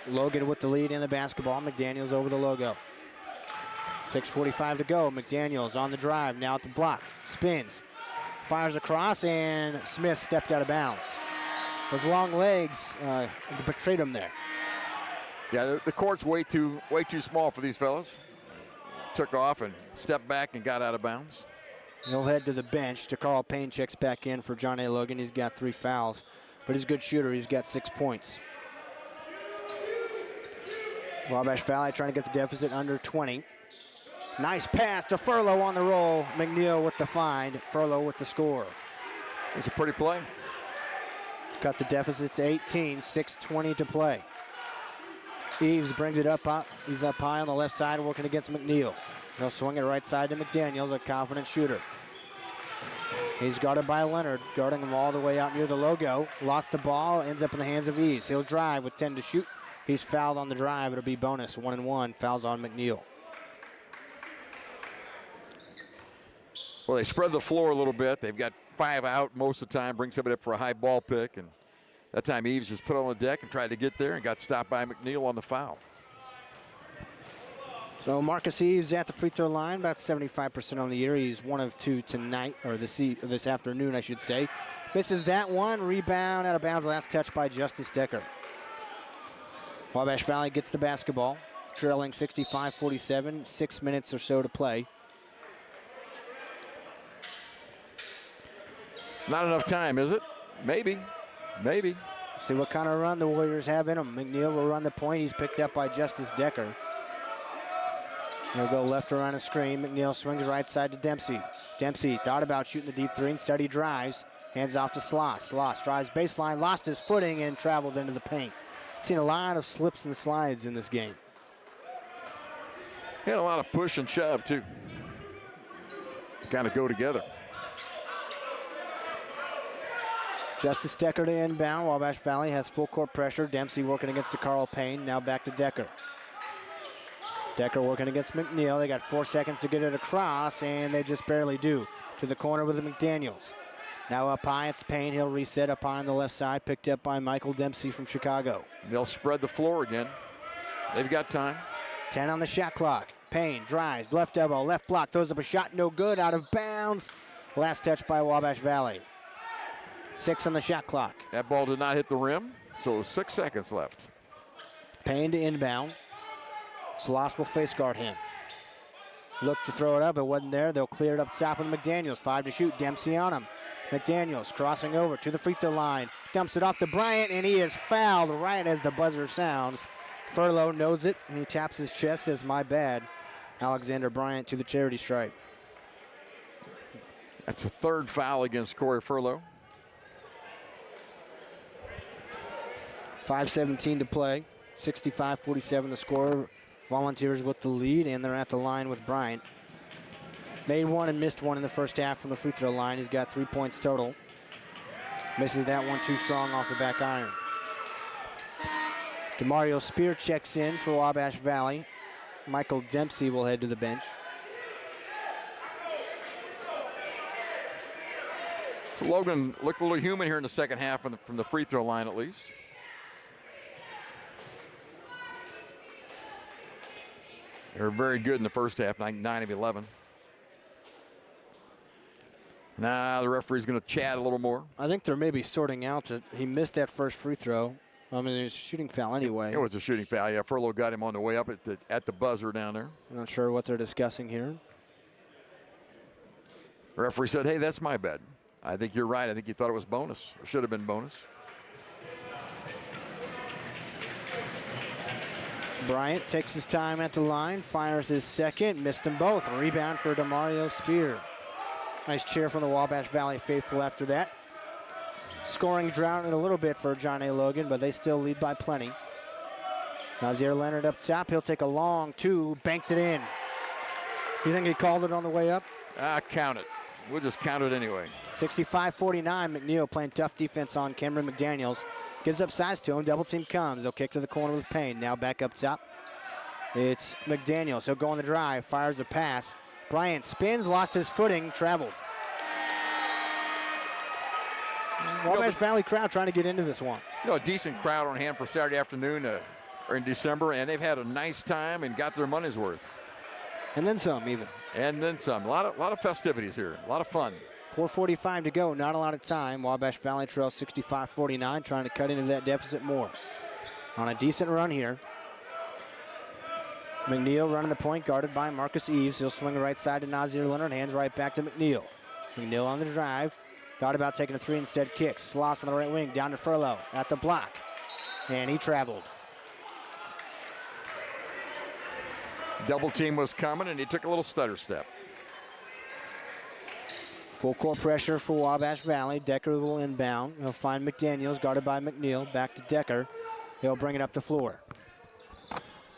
Logan with the lead in the basketball. McDaniels over the logo. 6:45 to go. McDaniels on the drive, now at the block. Spins, fires across, and Smith stepped out of bounds. Those long legs betrayed him there. Yeah, the court's way too small for these fellas. Took off and stepped back and got out of bounds. He'll head to the bench. Carl Payne checks back in for John A. Logan. He's got 3 fouls, but he's a good shooter. He's got 6 points. Wabash Valley trying to get the deficit under 20. Nice pass to Furlow on the roll. McNeil with the find. Furlow with the score. It's a pretty play. Cut the deficit to 18. 6:20 to play. Eves brings it up. He's up high on the left side working against McNeil. He'll swing it right side to McDaniels, a confident shooter. He's guarded by Leonard, guarding him all the way out near the logo. Lost the ball, ends up in the hands of Eves. He'll drive with 10 to shoot. He's fouled on the drive. It'll be bonus, 1-1. Fouls on McNeil. Well, they spread the floor a little bit. They've got 5 out most of the time, bring somebody up for a high ball pick. And that time Eves was put on the deck and tried to get there and got stopped by McNeil on the foul. So Marcus Eves at the free throw line, about 75% on the year. He's 1 of 2 tonight, or this afternoon, I should say. Misses that one. Rebound out of bounds. Last touch by Justice Decker. Wabash Valley gets the basketball, trailing 65-47, 6 minutes or so to play. Not enough time, is it? Maybe. See what kind of run the Warriors have in them. McNeil will run the point. He's picked up by Justice Decker. He'll go left around a screen. McNeil swings right side to Dempsey. Dempsey thought about shooting the deep 3, instead he drives. Hands off to Sloss. Sloss drives baseline, lost his footing, and traveled into the paint. Seen a lot of slips and slides in this game. He had a lot of push and shove, too. Kind of go together. Justice Decker to inbound. Wabash Valley has full court pressure. Dempsey working against Carl Payne. Now back to Decker. Decker working against McNeil. They got 4 seconds to get it across, and they just barely do. To the corner with the McDaniels. Now up high, it's Payne. He'll reset up high on the left side, picked up by Michael Dempsey from Chicago. They'll spread the floor again. They've got time. 10 on the shot clock. Payne drives, left elbow, left block, throws up a shot, no good, out of bounds. Last touch by Wabash Valley. 6 on the shot clock. That ball did not hit the rim, so 6 seconds left. Payne to inbound. Sloss will face guard him. Look to throw it up, it wasn't there. They'll clear it up top with McDaniels. 5 to shoot, Dempsey on him. McDaniels crossing over to the free throw line. Dumps it off to Bryant, and he is fouled right as the buzzer sounds. Furlow knows it, and he taps his chest, says, my bad. Alexander Bryant to the charity stripe. That's the third foul against Corey Furlow. 5:17 to play. 65-47 the score. Volunteers with the lead, and they're at the line with Bryant. Made one and missed one in the first half from the free throw line. He's got 3 points total. Misses that one too strong off the back iron. DeMario Spear checks in for Wabash Valley. Michael Dempsey will head to the bench. So Logan looked a little human here in the second half from the free throw line at least. They were very good in the first half, 9 of 11. Now the referee's going to chat a little more. I think they're maybe sorting out that he missed that first free throw. I mean, it was a shooting foul anyway. It was a shooting foul, yeah. Furlow got him on the way up at the buzzer down there. I'm not sure what they're discussing here. The referee said, hey, that's my bad. I think you're right. I think he thought it was bonus, or should have been bonus. Bryant takes his time at the line, fires his second, missed them both. Rebound for DeMario Spear. Nice cheer from the Wabash Valley faithful after that. Scoring drought in a little bit for John A. Logan, but they still lead by plenty. Nazir Leonard up top. He'll take a long two, banked it in. You think he called it on the way up? Count it. We'll just count it anyway. 65-49, McNeil playing tough defense on Cameron McDaniels. Gives up size to him, double team comes. They'll kick to the corner with Payne. Now back up top. It's McDaniels. He'll go on the drive, fires a pass. Bryant spins, lost his footing, traveled. Wabash Valley crowd trying to get into this one. You know, a decent crowd on hand for Saturday afternoon or in December, and they've had a nice time and got their money's worth. And then some, even. And then some. A lot of festivities here. A lot of fun. 4:45 to go. Not a lot of time. Wabash Valley trails 65-49, trying to cut into that deficit more. On a decent run here. McNeil running the point, guarded by Marcus Eves. He'll swing right side to Nazir Leonard. Hands right back to McNeil. McNeil on the drive. Thought about taking a three, instead kicks. Sloss on the right wing, down to Furlow at the block. And he traveled. Double team was coming, and he took a little stutter step. Full court pressure for Wabash Valley. Decker will inbound. He'll find McDaniels, guarded by McNeil. Back to Decker. He'll bring it up the floor.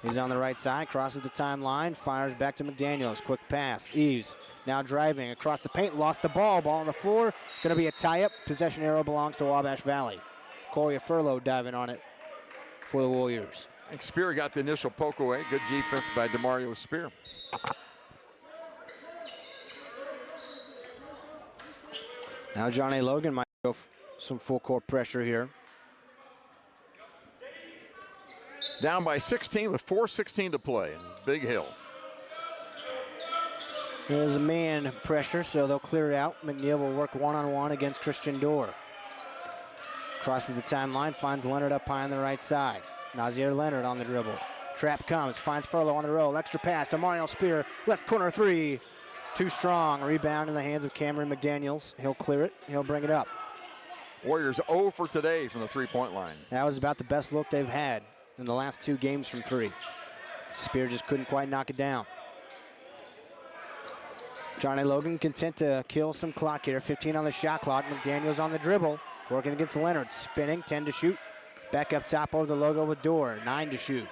He's on the right side, crosses the timeline, fires back to McDaniels. Quick pass. Eves now driving across the paint, lost the ball. Ball on the floor. Going to be a tie-up. Possession arrow belongs to Wabash Valley. Corey Furlow diving on it for the Warriors. I think Spear got the initial poke away. Good defense by DeMario Spear. Now John A. Logan might go some full court pressure here. Down by 16 with 4:16 to play. Big Hill. There's a man pressure, so they'll clear it out. McNeil will work one-on-one against Christian Dorr. Crosses the timeline, finds Leonard up high on the right side. Nazir Leonard on the dribble. Trap comes, finds Furlow on the roll. Extra pass to Mario Spear. Left corner three. Too strong. Rebound in the hands of Cameron McDaniels. He'll clear it. He'll bring it up. Warriors 0 for today from the three-point line. That was about the best look they've had in the last two games from three. Spear just couldn't quite knock it down. John A. Logan content to kill some clock here. 15 on the shot clock. McDaniels on the dribble. Working against Leonard. Spinning, 10 to shoot. Back up top over the logo with Dorr. 9 to shoot.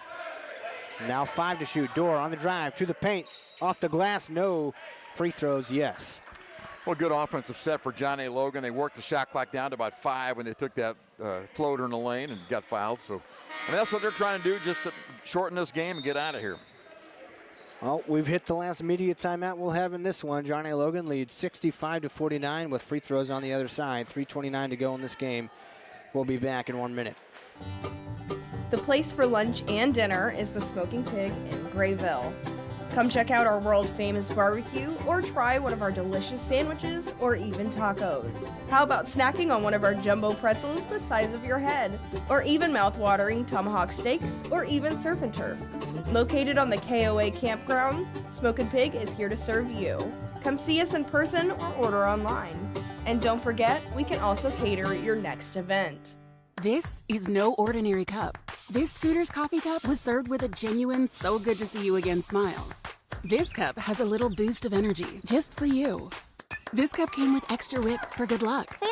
Now 5 to shoot. Dorr on the drive to the paint. Off the glass, no. Free throws, yes. Well, good offensive set for John A. Logan. They worked the shot clock down to about 5 when they took that floater in the lane and got fouled. So, I mean, that's what they're trying to do, just to shorten this game and get out of here. Well, we've hit the last media timeout we'll have in this one. John A. Logan leads 65-49 with free throws on the other side. 3:29 to go in this game. We'll be back in 1 minute. The place for lunch and dinner is the Smoking Pig in Grayville. Come check out our world-famous barbecue or try one of our delicious sandwiches or even tacos. How about snacking on one of our jumbo pretzels the size of your head, or even mouth-watering tomahawk steaks, or even surf and turf. Located on the KOA campground, Smoking Pig is here to serve you. Come see us in person or order online. And don't forget, we can also cater your next event. This is no ordinary cup. This Scooter's coffee cup was served with a genuine so good to see you again smile. This cup has a little boost of energy just for you. This cup came with extra whip for good luck. We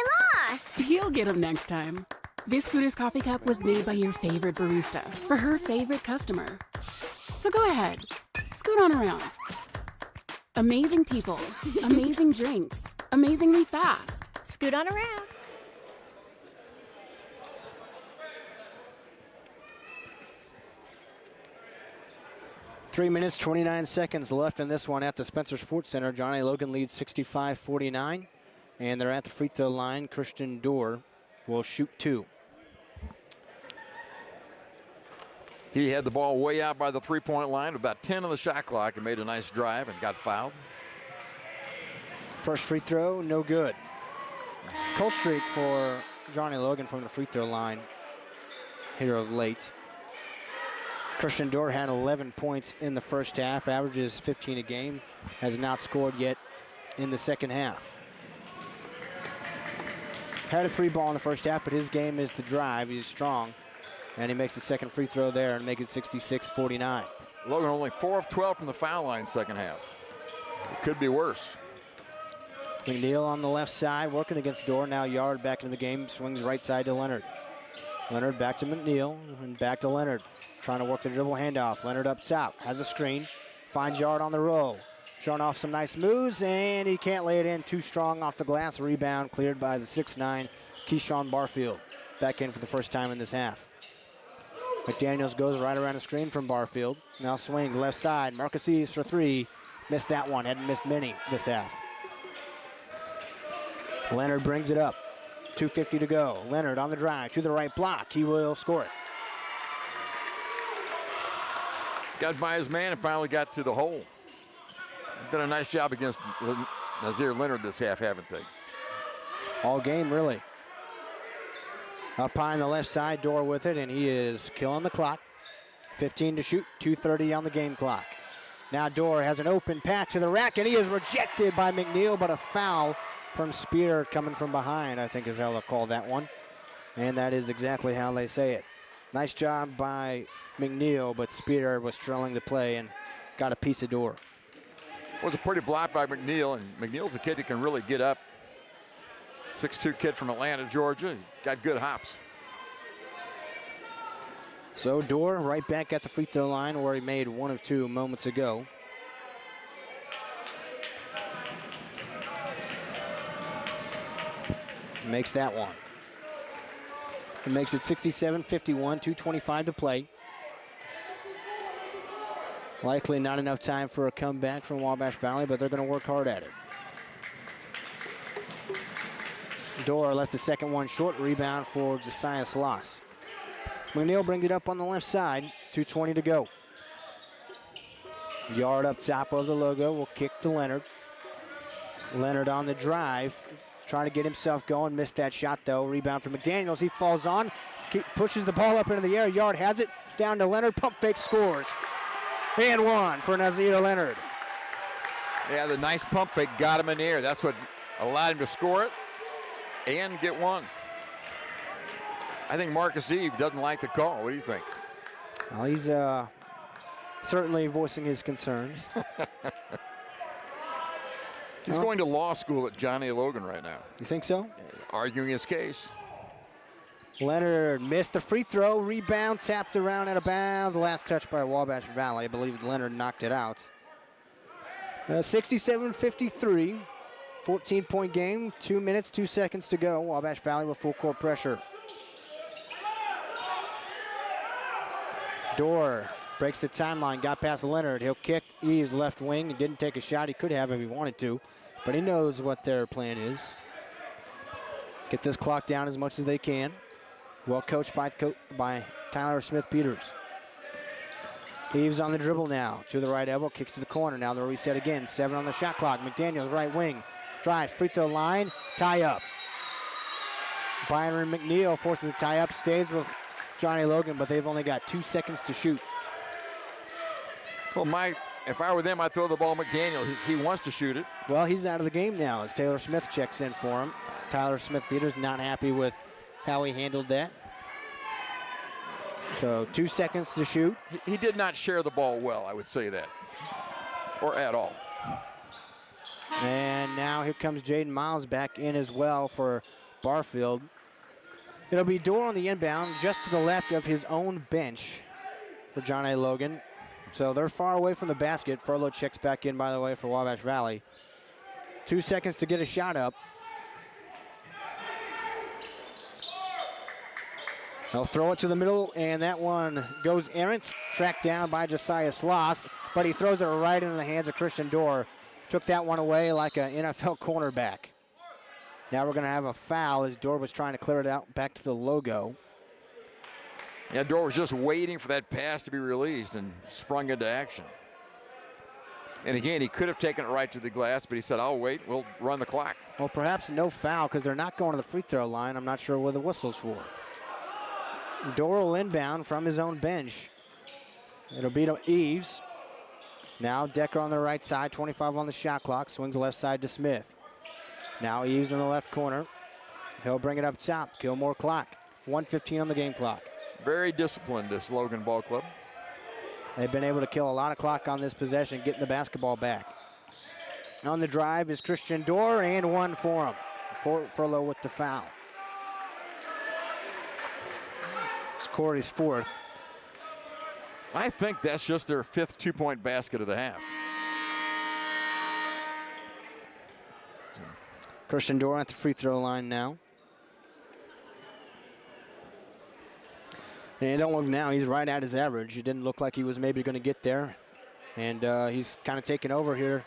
lost! You'll get them next time. This Scooter's coffee cup was made by your favorite barista for her favorite customer. So go ahead, scoot on around. Amazing people, amazing drinks, amazingly fast. Scoot on around. Three minutes, 29 seconds left in this one at the Spencer Sports Center. Johnny Logan leads 65-49, and they're at the free throw line. Christian Dorr will shoot 2. He had the ball way out by the three-point line, about 10 on the shot clock, and made a nice drive and got fouled. First free throw, no good. Cold streak for Johnny Logan from the free throw line here of late. Christian Dorr had 11 points in the first half, averages 15 a game, has not scored yet in the second half. Had a 3-ball in the first half, but his game is to drive. He's strong. And he makes the second free throw there and make it 66-49. Logan only 4 of 12 from the foul line second half. It could be worse. McNeil on the left side, working against Dorr. Now Yard back into the game, swings right side to Leonard. Leonard back to McNeil and back to Leonard. Trying to work the dribble handoff. Leonard up top, has a screen, finds Yard on the roll. Showing off some nice moves, and he can't lay it in. Too strong off the glass. Rebound cleared by the 6'9", Keyshawn Barfield. Back in for the first time in this half. McDaniels goes right around the screen from Barfield. Now swings left side. Marcus Eves for 3. Missed that one. Hadn't missed many this half. Leonard brings it up. 2:50 to go. Leonard on the drive to the right block. He will score it. Got by his man and finally got to the hole. Done a nice job against Nazir Leonard this half, haven't they? All game, really. Up high on the left side, Dorr with it, and he is killing the clock. 15 to shoot, 2:30 on the game clock. Now Dorr has an open pass to the rack, and he is rejected by McNeil, but a foul from Spear coming from behind, I think is how they'll call that one. And that is exactly how they say it. Nice job by McNeil, but Spear was trailing the play and got a piece of Dorr. It was a pretty block by McNeil, and McNeil's a kid who can really get up. 6'2" kid from Atlanta, Georgia. He's got good hops. So Dorr right back at the free throw line where he made 1 of 2 moments ago. Makes that one. It makes it 67-51, 2:25 to play. Likely not enough time for a comeback from Wabash Valley, but they're going to work hard at it. Dorr left the second one short. Rebound for Josiah Sloss. McNeil brings it up on the left side. 2:20 to go. Yard up top of the logo will kick to Leonard. Leonard on the drive. Trying to get himself going. Missed that shot, though. Rebound for McDaniels. He falls on. Pushes the ball up into the air. Yard has it. Down to Leonard. Pump fake, scores. And 1 for Nazir Leonard. Yeah, the nice pump fake got him in the air. That's what allowed him to score it and get 1. I think Marcus Eve doesn't like the call. What do you think? Well, he's certainly voicing his concerns. He's going to law school at Johnny Logan right now. You think so? Arguing his case. Leonard missed the free throw. Rebound tapped around out of bounds. Last touch by Wabash Valley. I believe Leonard knocked it out. 67-53. 14-point game. 2 minutes, 2 seconds to go. Wabash Valley with full court pressure. Dorr breaks the timeline. Got past Leonard. He'll kick Eves left wing. He didn't take a shot. He could have if he wanted to. But he knows what their plan is. Get this clock down as much as they can. Well coached by Tyler Smith-Peters. Eves on the dribble now. To the right elbow. Kicks to the corner. Now the reset again. 7 on the shot clock. McDaniels right wing. Drives. Free throw line. Tie up. Byron McNeil forces the tie up. Stays with Johnny Logan, but they've only got 2 seconds to shoot. Well, my If I were them, I'd throw the ball McDaniel. He wants to shoot it. Well, he's out of the game now as Taylor Smith checks in for him. Tyler Smith-Peters not happy with how he handled that. So 2 seconds to shoot. He did not share the ball well, I would say that, or at all. And now here comes Jaden Miles back in as well for Barfield. It'll be Dorr on the inbound, just to the left of his own bench for John A. Logan. So they're far away from the basket. Furlow checks back in, by the way, for Wabash Valley. 2 seconds to get a shot up. They'll throw it to the middle, and that one goes errant, tracked down by Josiah Sloss, but he throws it right into the hands of Christian Dorr. Took that one away like an NFL cornerback. Now we're going to have a foul as Dorr was trying to clear it out back to the logo. Yeah, Dorr was just waiting for that pass to be released and sprung into action. And again, he could have taken it right to the glass, but he said, I'll wait, we'll run the clock. Well, perhaps no foul because they're not going to the free throw line. I'm not sure what the whistle's for. Dorr will inbound from his own bench. It'll be to Eves. Now Decker on the right side, 25 on the shot clock, swings left side to Smith. Now Eves in the left corner. He'll bring it up top, kill more clock. 1:15 on the game clock. Very disciplined, this Logan Ball Club. They've been able to kill a lot of clock on this possession, getting the basketball back. On the drive is Christian Dorr, and one for him. Furlow with the foul. It's Corey's fourth. I think that's just their fifth two-point basket of the half. Christian Dorr at the free throw line now. And don't look now, he's right at his average. It didn't look like he was maybe going to get there. And he's kind of taken over here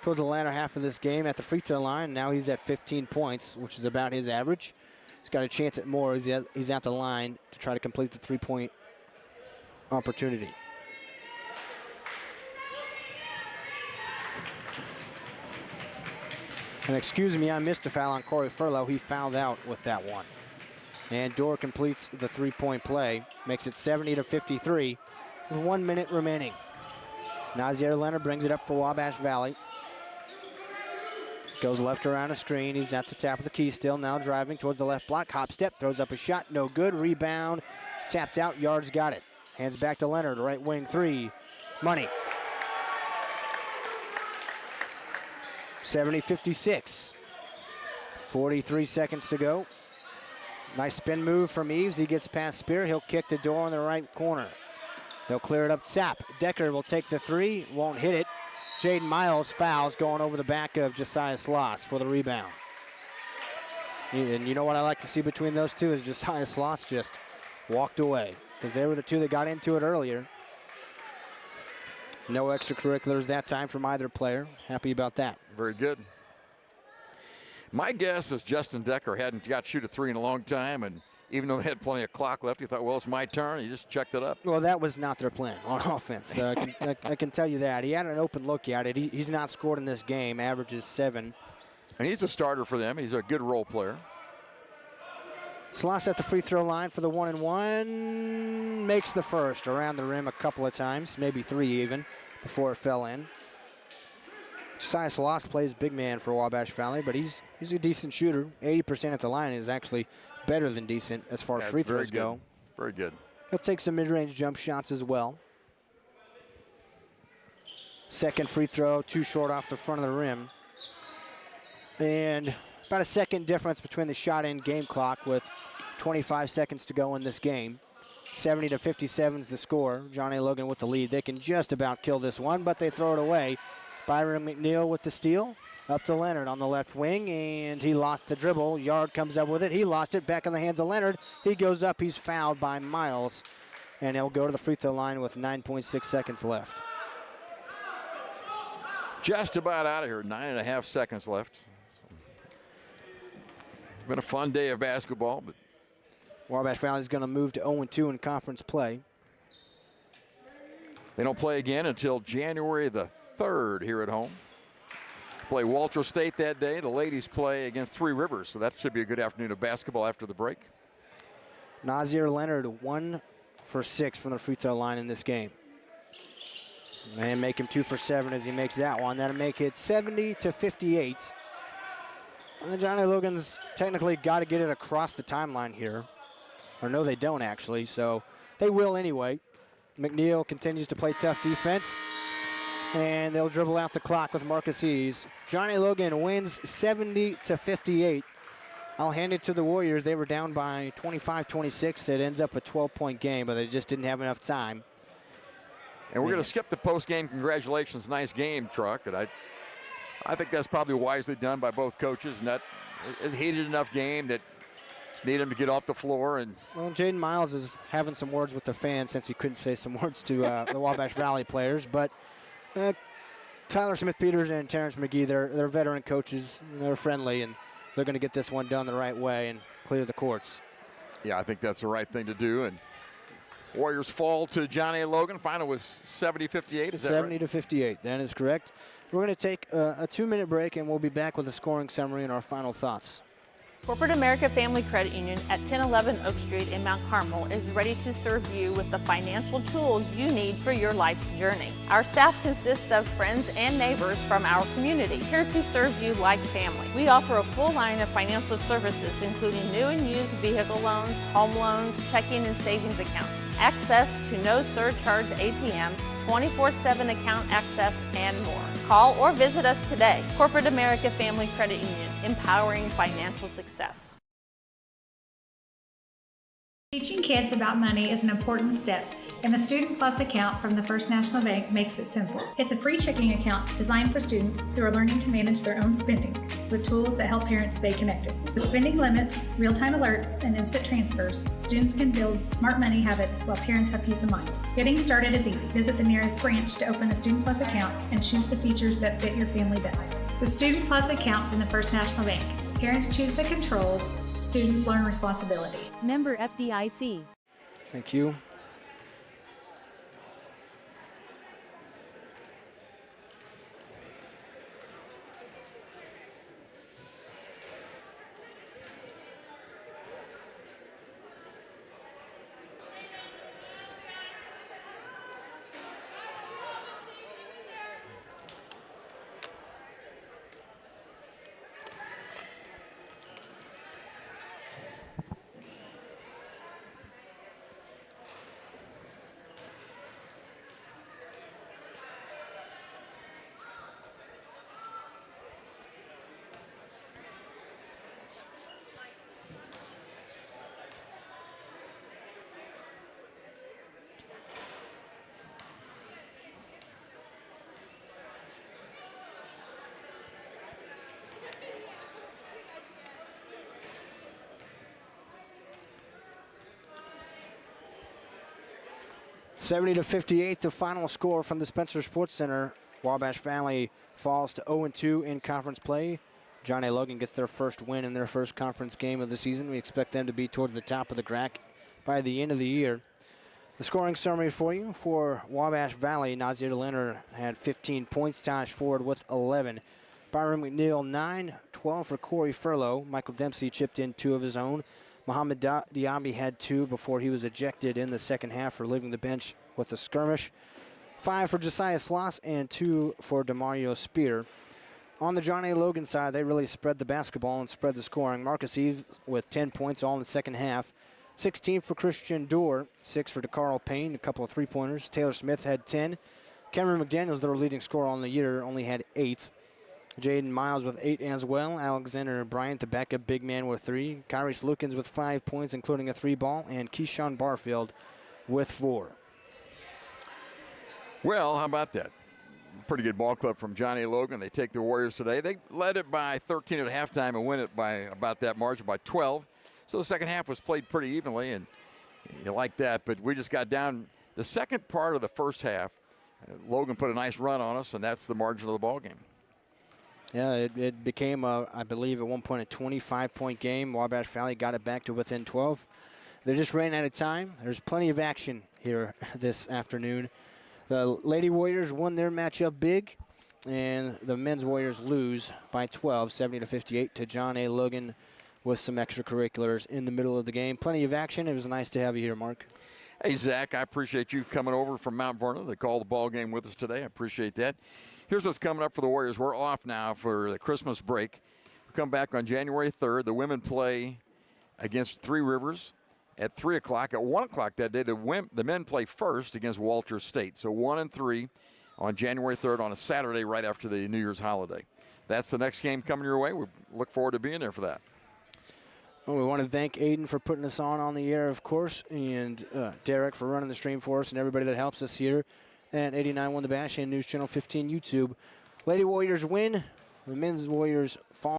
towards the latter half of this game at the free throw line. Now he's at 15 points, which is about his average. He's got a chance at more. He's at the line to try to complete the three-point opportunity. And excuse me, I missed a foul on Corey Furlow. He fouled out with that one. And Dorr completes the three-point play, makes it 70-53 with 1 minute remaining. Nazier Leonard brings it up for Wabash Valley. Goes left around a screen. He's at the top of the key still, now driving towards the left block. Hop step, throws up a shot, no good. Rebound, tapped out, Yards got it. Hands back to Leonard, right wing three. Money. 70-56. 43 seconds to go. Nice spin move from Eves. He gets past Spear. He'll kick the door in the right corner. They'll clear it up top. Decker will take the three, won't hit it. Jaden Miles fouls, going over the back of Josiah Sloss for the rebound. And you know what I like to see between those two is Josiah Sloss just walked away because they were the two that got into it earlier. No extracurriculars that time from either player. Happy about that. Very good. My guess is Justin Decker hadn't got shoot a three in a long time, and even though they had plenty of clock left, he thought, well, it's my turn. He just checked it up. Well, that was not their plan on offense. I can tell you that. He had an open look at it. He's not scored in this game, averages 7. And he's a starter for them. He's a good role player. Sloss at the free throw line for the 1-and-1. Makes the first around the rim a couple of times, maybe 3 even, before it fell in. Josiah Sloss plays big man for Wabash Valley, but he's a decent shooter. 80% at the line is actually better than decent as far as free throws go. Very good. He'll take some mid-range jump shots as well. Second free throw, too short off the front of the rim. And about a second difference between the shot and game clock with 25 seconds to go in this game. 70-57 is the score. John A. Logan with the lead. They can just about kill this one, but they throw it away. Byron McNeil with the steal. Up to Leonard on the left wing, and he lost the dribble. Yard comes up with it. He lost it. Back in the hands of Leonard. He goes up. He's fouled by Miles, and he'll go to the free throw line with 9.6 seconds left. Just about out of here. 9.5 seconds left. It's been a fun day of basketball, but Wabash Valley is going to move to 0-2 in conference play. They don't play again until January the 3rd here at home. Play Walter State that day. The ladies play against Three Rivers, so that should be a good afternoon of basketball after the break. Nazier Leonard 1 for 6 from the free throw line in this game. And make him 2 for 7 as he makes that one. That'll make it 70-58. And Johnny Logan's technically got to get it across the timeline here. Or no, they don't actually, so they will anyway. McNeil continues to play tough defense. And they'll dribble out the clock with Marcus Ease. Johnny Logan wins 70-58. I'll hand it to the Warriors. They were down by 25-26. It ends up a 12-point game, but they just didn't have enough time. And we're going to skip the post-game congratulations. Nice game, Truck. And I think that's probably wisely done by both coaches. And that is a heated enough game that need him to get off the floor. And well, Jaden Miles is having some words with the fans since he couldn't say some words to the Wabash Valley players. But Tyler Smith-Peters and Terrence McGee, they're veteran coaches. They're friendly, and they're going to get this one done the right way and clear the courts. Yeah, I think that's the right thing to do. And Warriors fall to Johnny Logan. Final was 70-58, is that right? 70-58, that is correct. We're going to take a 2-minute break, and we'll be back with a scoring summary and our final thoughts. Corporate America Family Credit Union at 1011 Oak Street in Mount Carmel is ready to serve you with the financial tools you need for your life's journey. Our staff consists of friends and neighbors from our community, here to serve you like family. We offer a full line of financial services, including new and used vehicle loans, home loans, checking and savings accounts, access to no surcharge ATMs, 24/7 account access, and more. Call or visit us today. Corporate America Family Credit Union, empowering financial success. Teaching kids about money is an important step, and the Student Plus account from the First National Bank makes it simple. It's a free checking account designed for students who are learning to manage their own spending, with tools that help parents stay connected. With spending limits, real-time alerts, and instant transfers, students can build smart money habits while parents have peace of mind. Getting started is easy. Visit the nearest branch to open a Student Plus account and choose the features that fit your family best. The Student Plus account from the First National Bank. Parents choose the controls, students learn responsibility. Member FDIC. Thank you. (70-58), the final score from the Spencer Sports Center. Wabash Valley falls to 0-2 in conference play. Johnny Logan gets their first win in their first conference game of the season. We expect them to be towards the top of the GRAC by the end of the year. The scoring summary for you for Wabash Valley: Nazir Leonard had 15 points, Taj Ford with 11. Byron McNeil 9, 12 for Corey Furlow. Michael Dempsey chipped in 2 of his own. Mohamed Diaby had 2 before he was ejected in the second half for leaving the bench with a skirmish. 5 for Josiah Sloss and 2 for DeMario Spear. On the Johnny Logan side, they really spread the basketball and spread the scoring. Marcus Eve with 10 points all in the second half. 16 for Christian Dorr, 6 for DeCarl Payne, a couple of three-pointers. Taylor Smith had 10. Cameron McDaniels, their leading scorer on the year, only had 8. Jaden Miles with 8 as well. Alexander Bryant, the backup big man, with 3. Kyrese Lukens with 5 points, including a 3-ball. And Keyshawn Barfield with 4. Well, how about that? Pretty good ball club from Johnny Logan. They take the Warriors today. They led it by 13 at halftime and win it by about that margin, by 12. So the second half was played pretty evenly, and you like that. But we just got down the second part of the first half. Logan put a nice run on us, and that's the margin of the ball game. Yeah, it became, I believe, at one point a 25-point game. Wabash Valley got it back to within 12. They just ran out of time. There's plenty of action here this afternoon. The Lady Warriors won their matchup big, and the men's Warriors lose by 12, 70-58 to John A. Logan with some extracurriculars in the middle of the game. Plenty of action. It was nice to have you here, Mark. Hey, Zach, I appreciate you coming over from Mount Vernon to call the ball game with us today. I appreciate that. Here's what's coming up for the Warriors. We're off now for the Christmas break. We come back on January 3rd. The women play against Three Rivers at 3 o'clock. At 1 o'clock that day, the men play first against Walter State. So 1 and 3 on January 3rd on a Saturday right after the New Year's holiday. That's the next game coming your way. We look forward to being there for that. Well, we want to thank Aiden for putting us on the air, of course, and Derek for running the stream for us, and everybody that helps us here at 89.1 The Bash and News Channel 15 YouTube. Lady Warriors win. The men's Warriors fall.